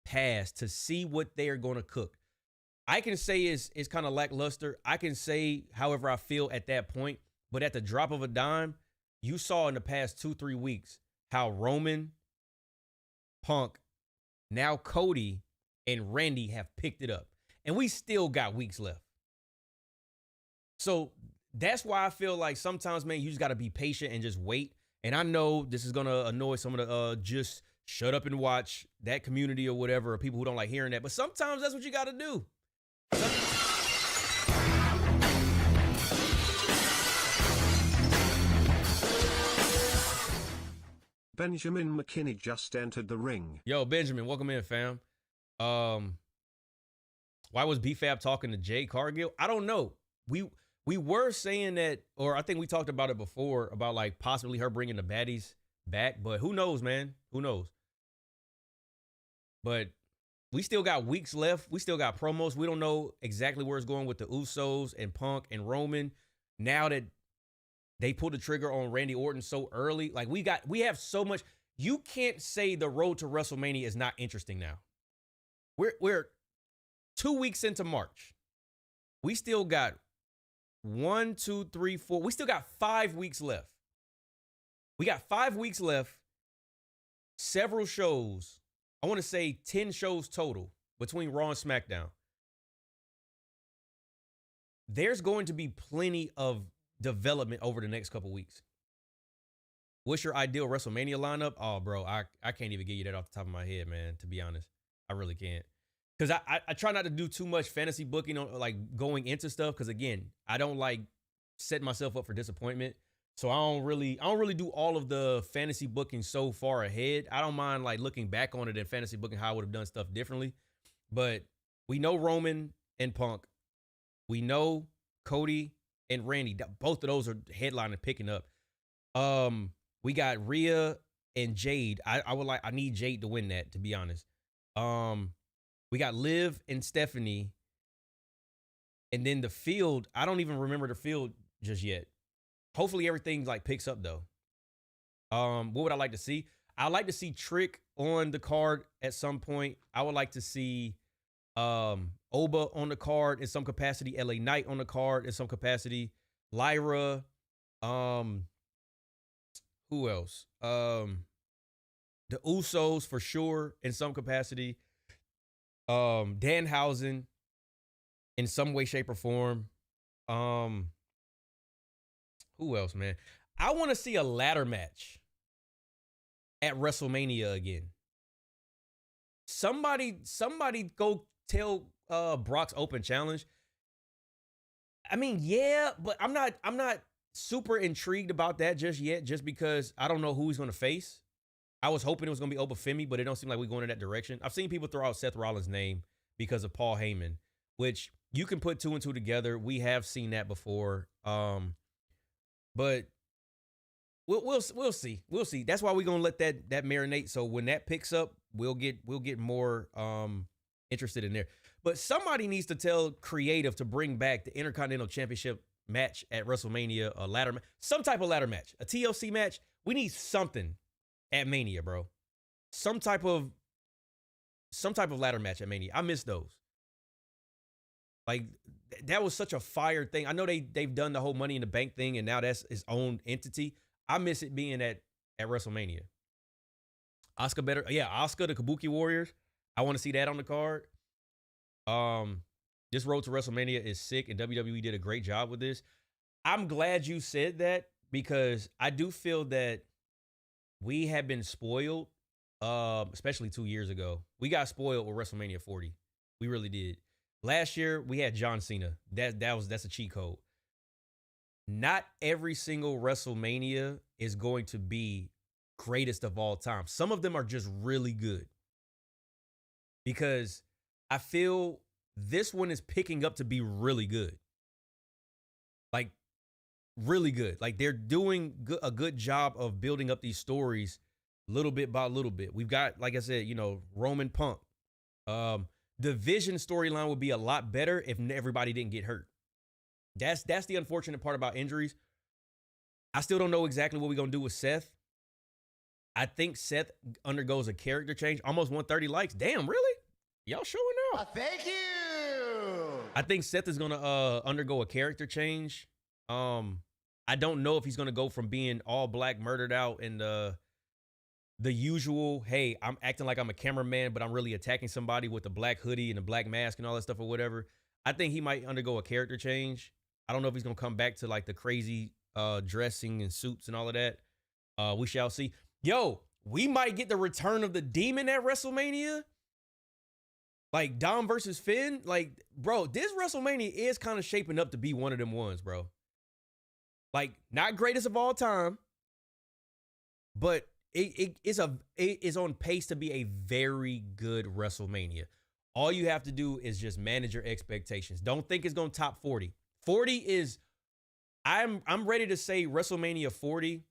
pass to see what they are going to cook. I can say it's kind of lackluster. I can say however I feel at that point, but at the drop of a dime, you saw in the past 2-3 weeks how Roman, Punk, now Cody, and Randy have picked it up. And we still got weeks left. So that's why I feel like sometimes, man, you just got to be patient and just wait. And I know this is going to annoy some of the just shut up and watch that community or whatever, or people who don't like hearing that. But sometimes that's what you got to do. Benjamin McKinney just entered the ring. Yo, Benjamin, welcome in, fam. Why was BFAB talking to Jade Cargill? I don't know. We were saying that, or I think we talked about it before, about like possibly her bringing the baddies back, but who knows, man? Who knows? But we still got weeks left. We still got promos. We don't know exactly where it's going with the Usos and Punk and Roman. Now that they pulled the trigger on Randy Orton so early, like we have so much. You can't say the road to WrestleMania is not interesting now. We're 2 weeks into March. We still got 1, 2, 3, 4. We still got 5 weeks left. We got 5 weeks left. Several shows. I want to say 10 shows total between Raw and SmackDown. There's going to be plenty of development over the next couple weeks. What's your ideal WrestleMania lineup? Oh, bro, I can't even get you that off the top of my head, man, to be honest. I really can't. Because I try not to do too much fantasy booking on like going into stuff. Because again, I don't like setting myself up for disappointment. So I don't really do all of the fantasy booking so far ahead. I don't mind like looking back on it and fantasy booking how I would have done stuff differently. But we know Roman and Punk. We know Cody and Randy. Both of those are headlining picking up. We got Rhea and Jade. I need Jade to win that, to be honest. We got Liv and Stephanie. And then the field, I don't even remember the field just yet. Hopefully everything like picks up though. What would I like to see? I'd like to see Trick on the card at some point. I would like to see Oba on the card in some capacity, LA Knight on the card in some capacity, Lyra, who else? The Usos for sure in some capacity. Danhausen in some way, shape, or form. Who else, man? I want to see a ladder match at WrestleMania again. Somebody go tell Brock's open challenge. I mean, yeah, but I'm not super intrigued about that just yet, just because I don't know who he's gonna face. I was hoping it was gonna be Obafemi, but it don't seem like we're going in that direction. I've seen people throw out Seth Rollins' name because of Paul Heyman, which you can put two and two together. We have seen that before. But we'll see. We'll see. That's why we're gonna let that marinate. So when that picks up, we'll get more interested in there. But somebody needs to tell creative to bring back the Intercontinental Championship match at WrestleMania, a ladder match, some type of ladder match, a TLC match. We need something at Mania, bro. Some type of ladder match at Mania. I miss those. Like, that was such a fire thing. I know they've done the whole Money in the Bank thing, and now that's its own entity. I miss it being at WrestleMania. Asuka better. Yeah, Asuka, the Kabuki Warriors. I want to see that on the card. This road to WrestleMania is sick, and WWE did a great job with this. I'm glad you said that, because I do feel that we have been spoiled, especially 2 years ago. We got spoiled with WrestleMania 40. We really did. Last year, we had John Cena. That's a cheat code. Not every single WrestleMania is going to be greatest of all time. Some of them are just really good. Because I feel this one is picking up to be really good. Like, really good. Like, they're doing a good job of building up these stories little bit by little bit. We've got, like I said, Roman Punk. The Vision storyline would be a lot better if everybody didn't get hurt. That's the unfortunate part about injuries. I still don't know exactly what we're going to do with Seth. I think Seth undergoes a character change. Almost 130 likes. Damn, really? Y'all showing out. Thank you. I think Seth is going to undergo a character change. I don't know if he's going to go from being all black, murdered out, and the usual, hey, I'm acting like I'm a cameraman, but I'm really attacking somebody with a black hoodie and a black mask and all that stuff or whatever. I think he might undergo a character change. I don't know if he's going to come back to like the crazy dressing and suits and all of that. We shall see. Yo, we might get the return of the Demon at WrestleMania. Like Dom versus Finn. Like, bro, this WrestleMania is kind of shaping up to be one of them ones, bro. Like, not greatest of all time, but it is on pace to be a very good WrestleMania. All you have to do is just manage your expectations. Don't think it's going to top 40. 40 is, I'm ready to say WrestleMania 40.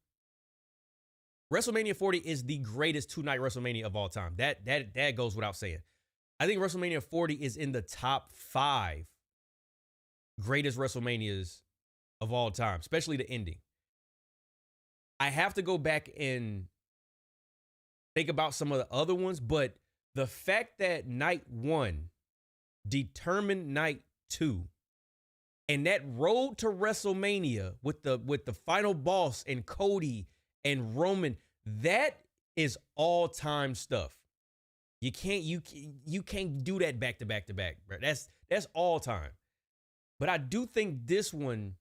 WrestleMania 40 is the greatest two-night WrestleMania of all time. That goes without saying. I think WrestleMania 40 is in the top 5 greatest WrestleManias of all time, especially the ending. I have to go back and think about some of the other ones, but the fact that night 1 determined night 2, and that road to WrestleMania with the final boss and Cody and Roman, that is all-time stuff. You can't do that back to back to back, bro. That's all time. But I do think this one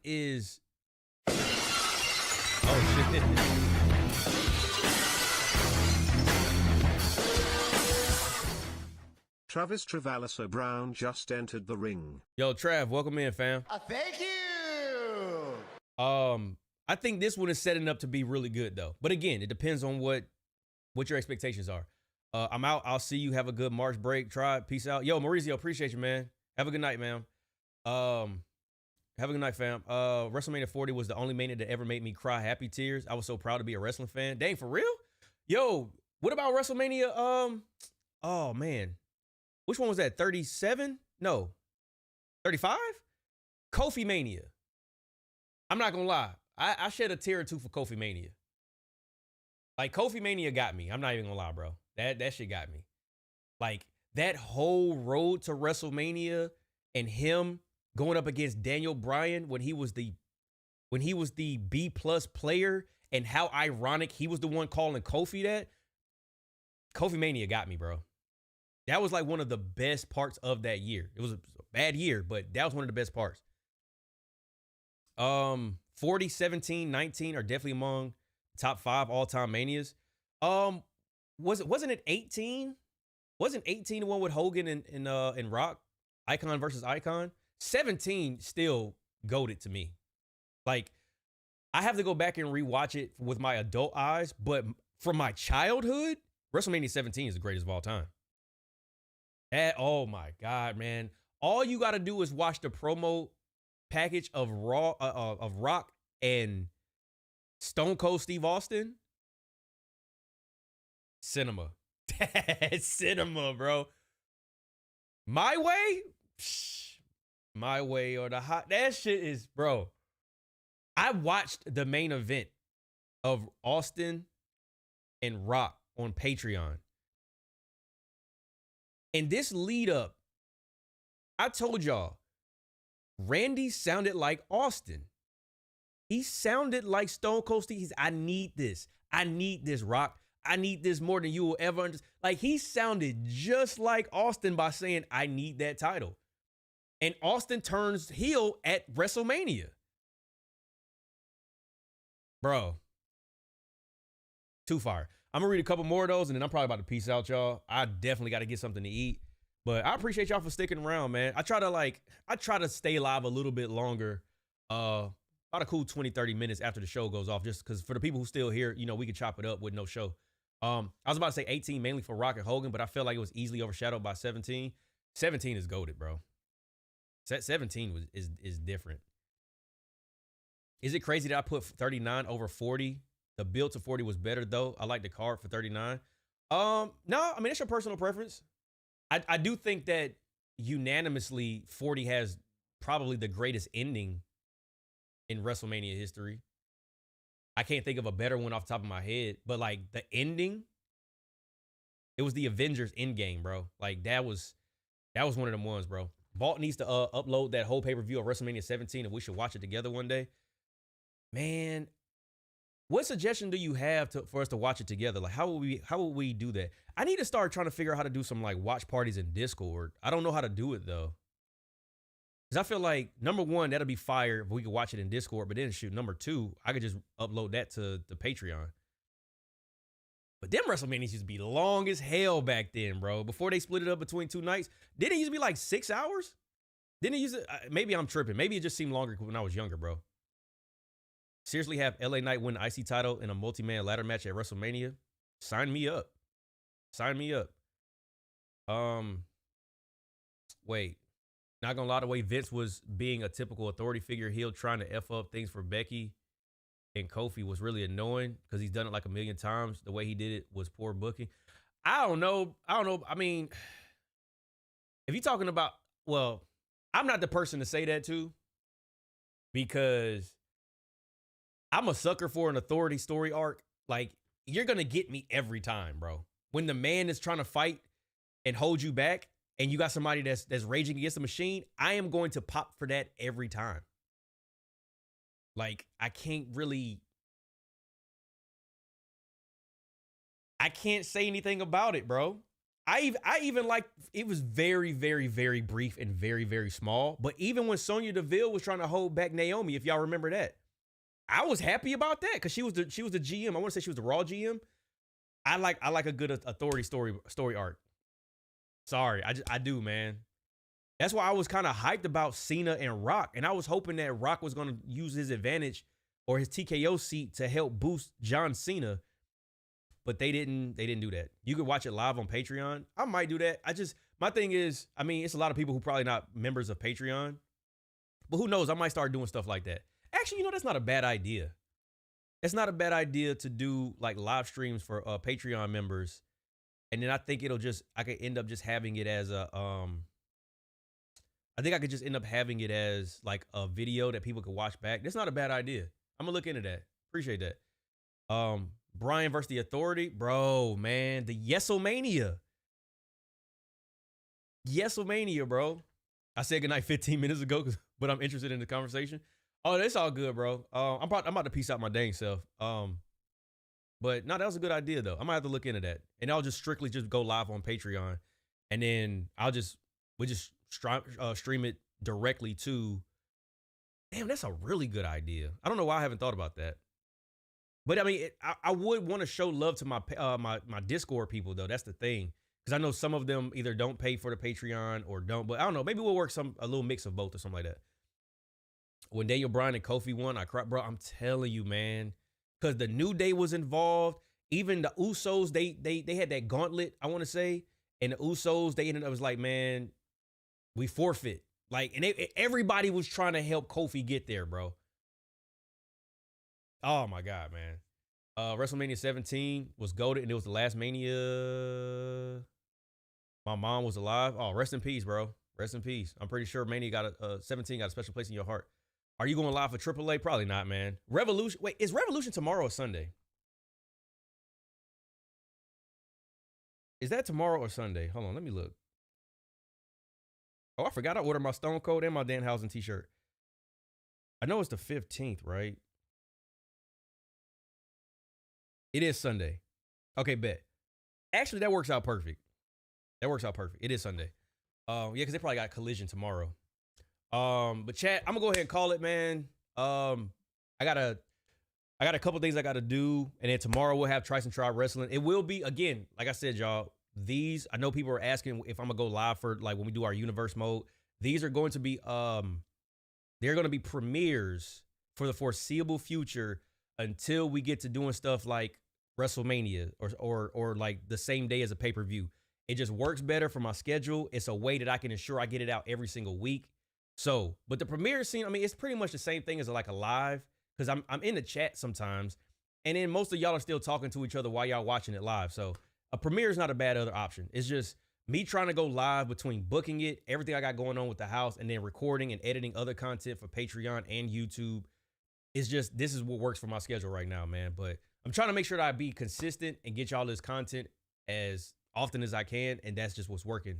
is, oh shit. Travis Travaliso Brown just entered the ring. Yo, Trav, welcome in, fam. Thank you. I think this one is setting up to be really good though. But again, it depends on what your expectations are. I'm out. I'll see you. Have a good March break. Tribe. Peace out. Yo, Maurizio, appreciate you, man. Have a good night, man. Have a good night, fam. WrestleMania 40 was the only mania that ever made me cry happy tears. I was so proud to be a wrestling fan. Dang, for real? Yo, what about WrestleMania? Oh man, Which one was that? 37? No. 35? Kofi Mania. I'm not gonna lie. I shed a tear or two for Kofi Mania. Like, Kofi Mania got me. I'm not even gonna lie, bro. That shit got me. Like, that whole road to WrestleMania and him going up against Daniel Bryan when he was the B+ player, and how ironic he was the one calling Kofi that. Kofi Mania got me, bro. That was like one of the best parts of that year. It was a bad year, but that was one of the best parts. 40, 17, 19 are definitely among top 5 all-time Manias. Wasn't it 18? Wasn't 18 the one with Hogan and Rock? Icon versus Icon? 17 still goated to me. Like, I have to go back and rewatch it with my adult eyes, but from my childhood, WrestleMania 17 is the greatest of all time. Oh my God, man. All you got to do is watch the promo package of Rock and Stone Cold Steve Austin. Cinema. Cinema, bro. My way? My way or the hot. That shit is, bro. I watched the main event of Austin and Rock on Patreon. And this lead up, I told y'all, Randy sounded like Austin. He sounded like Stone Cold Steve. I need this. I need this, Rock. I need this more than you will ever understand. Like, he sounded just like Austin by saying, I need that title. And Austin turns heel at WrestleMania. Bro. Too fire. I'm going to read a couple more of those, and then I'm probably about to peace out, y'all. I definitely got to get something to eat. But I appreciate y'all for sticking around, man. I try to stay live a little bit longer. About a cool 20, 30 minutes after the show goes off, just because for the people who still here, you know, we could chop it up with no show. I was about to say 18 mainly for Rock and Hogan, but I felt like it was easily overshadowed by 17. 17 is goated, bro. 17 is different. Is it crazy that I put 39 over 40? The build to 40 was better, though. I like the card for 39. No, I mean, it's your personal preference. I do think that unanimously 40 has probably the greatest ending in WrestleMania history. I can't think of a better one off the top of my head, but like the ending, it was the Avengers Endgame, bro. Like that was one of them ones, bro. Vault needs to upload that whole pay-per-view of WrestleMania 17, and we should watch it together one day. Man, what suggestion do you have for us to watch it together? Like, how would we do that? I need to start trying to figure out how to do some like watch parties in Discord. I don't know how to do it though. Because I feel like, number one, that'll be fire if we could watch it in Discord. But then, shoot, number two, I could just upload that to the Patreon. But them WrestleManias used to be long as hell back then, bro. Before they split it up between 2 nights. Didn't it used to be like 6 hours? Didn't it used to, maybe I'm tripping. Maybe it just seemed longer when I was younger, bro. Seriously, have LA Knight win the IC title in a multi-man ladder match at WrestleMania? Sign me up. Sign me up. Wait. Not gonna lie, the way Vince was being a typical authority figure heel trying to F up things for Becky and Kofi was really annoying because he's done it like a million times. The way he did it was poor booking. I don't know. I mean, if you're talking about, well, I'm not the person to say that to because I'm a sucker for an authority story arc. Like, you're gonna get me every time, bro. When the man is trying to fight and hold you back, and you got somebody that's raging against the machine, I am going to pop for that every time. Like, I can't say anything about it, bro. I even like, it was very, very, very brief and very, very small. But even when Sonya Deville was trying to hold back Naomi, if y'all remember that, I was happy about that because she was the GM. I want to say she was the Raw GM. I like a good authority story arc. Sorry, I do, man. That's why I was kind of hyped about Cena and Rock, and I was hoping that Rock was going to use his advantage or his TKO seat to help boost John Cena, but they didn't do that. You could watch it live on Patreon. I might do that. My thing is, I mean, it's a lot of people who probably not members of Patreon, but who knows? I might start doing stuff like that. Actually, you know, that's not a bad idea. It's not a bad idea to do like live streams for Patreon members And then I think I could end up just having it as a, I think I could just end up having it as like a video that people could watch back. That's not a bad idea. I'm gonna look into that. Appreciate that. Brian versus the Authority. Bro, man, the Yesomania. Yesomania, bro. I said goodnight 15 minutes ago, but I'm interested in the conversation. Oh, that's all good, bro. I'm about to peace out my dang self. But no, that was a good idea though. I might have to look into that, and I'll just strictly just go live on Patreon, and then we just stream it directly to. Damn, that's a really good idea. I don't know why I haven't thought about that. But I mean, I would want to show love to my my Discord people though. That's the thing, because I know some of them either don't pay for the Patreon or don't. But I don't know. Maybe we'll work a little mix of both or something like that. When Daniel Bryan and Kofi won, I cried, bro. I'm telling you, man, because the New Day was involved. Even the Usos, they had that gauntlet, I want to say, and the Usos, they ended up was like, man, we forfeit. Like, and everybody was trying to help Kofi get there, bro. Oh my God, man. WrestleMania 17 was goated, and it was the last Mania. My mom was alive. Oh, rest in peace, bro. Rest in peace. I'm pretty sure Mania 17 got a special place in your heart. Are you going live for AAA? Probably not, man. Revolution. Wait, is Revolution tomorrow or Sunday? Is that tomorrow or Sunday? Hold on, let me look. Oh, I forgot I ordered my Stone Cold and my Danhausen t-shirt. I know it's the 15th, right? It is Sunday. Okay, bet. Actually, that works out perfect. That works out perfect. It is Sunday. Yeah, because they probably got Collision tomorrow. But chat, I'm gonna go ahead and call it, man. I got a couple things I gotta do, and then tomorrow we'll have Trysun Tribe wrestling. It will be, again, like I said, y'all. I know people are asking if I'm gonna go live for like when we do our universe mode. These are going to be they're gonna be premieres for the foreseeable future until we get to doing stuff like WrestleMania or like the same day as a pay-per-view. It just works better for my schedule. It's a way that I can ensure I get it out every single week. So, but the premiere scene, I mean, it's pretty much the same thing as like a live, because I'm in the chat sometimes, and then most of y'all are still talking to each other while y'all watching it live. So a premiere is not a bad other option. It's just me trying to go live between booking it, everything I got going on with the house, and then recording and editing other content for Patreon and YouTube. It's just, this is what works for my schedule right now, man. But I'm trying to make sure that I be consistent and get y'all this content as often as I can, and that's just what's working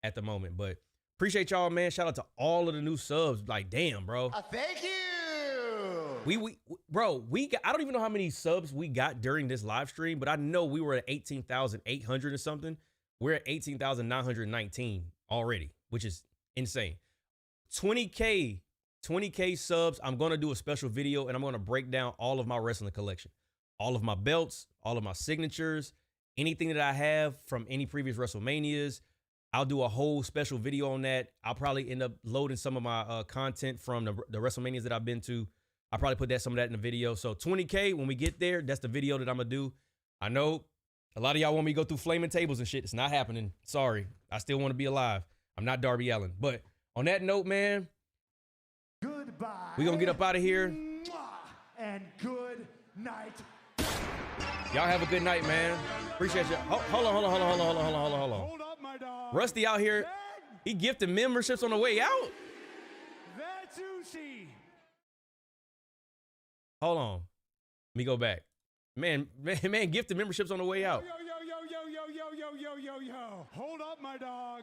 at the moment. But appreciate y'all, man. Shout out to all of the new subs. Like, damn, bro. Thank you. Bro, I don't even know how many subs we got during this live stream, but I know we were at 18,800 or something. We're at 18,919 already, which is insane. 20K subs. I'm going to do a special video, and I'm going to break down all of my wrestling collection, all of my belts, all of my signatures, anything that I have from any previous WrestleManias. I'll do a whole special video on that. I'll probably end up loading some of my content from the WrestleManias that I've been to. I'll probably put some of that in the video. So 20K, when we get there, that's the video that I'm going to do. I know a lot of y'all want me to go through flaming tables and shit. It's not happening. Sorry. I still want to be alive. I'm not Darby Allin. But on that note, man, goodbye. We're going to get up out of here. And good night. Y'all have a good night, man. Appreciate you. Hold on. Hold up, my dog. Rusty out here. He gifted memberships on the way out. Fatu. Hold on. Let me go back. Man, gifted memberships on the way out. Yo. Hold up, my dog.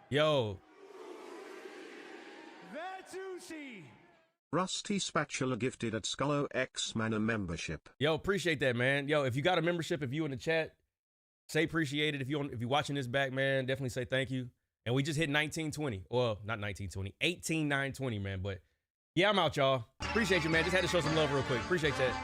Yo. Fatu. Rusty Spatula gifted at Skullo X Mana membership. Yo, appreciate that, man. Yo, if you got a membership, if you in the chat, say appreciate it. If you're watching this back, man, definitely say thank you. And we just hit 1920. Well, not 1920, 18,920, man. But yeah, I'm out, y'all. Appreciate you, man. Just had to show some love real quick. Appreciate that.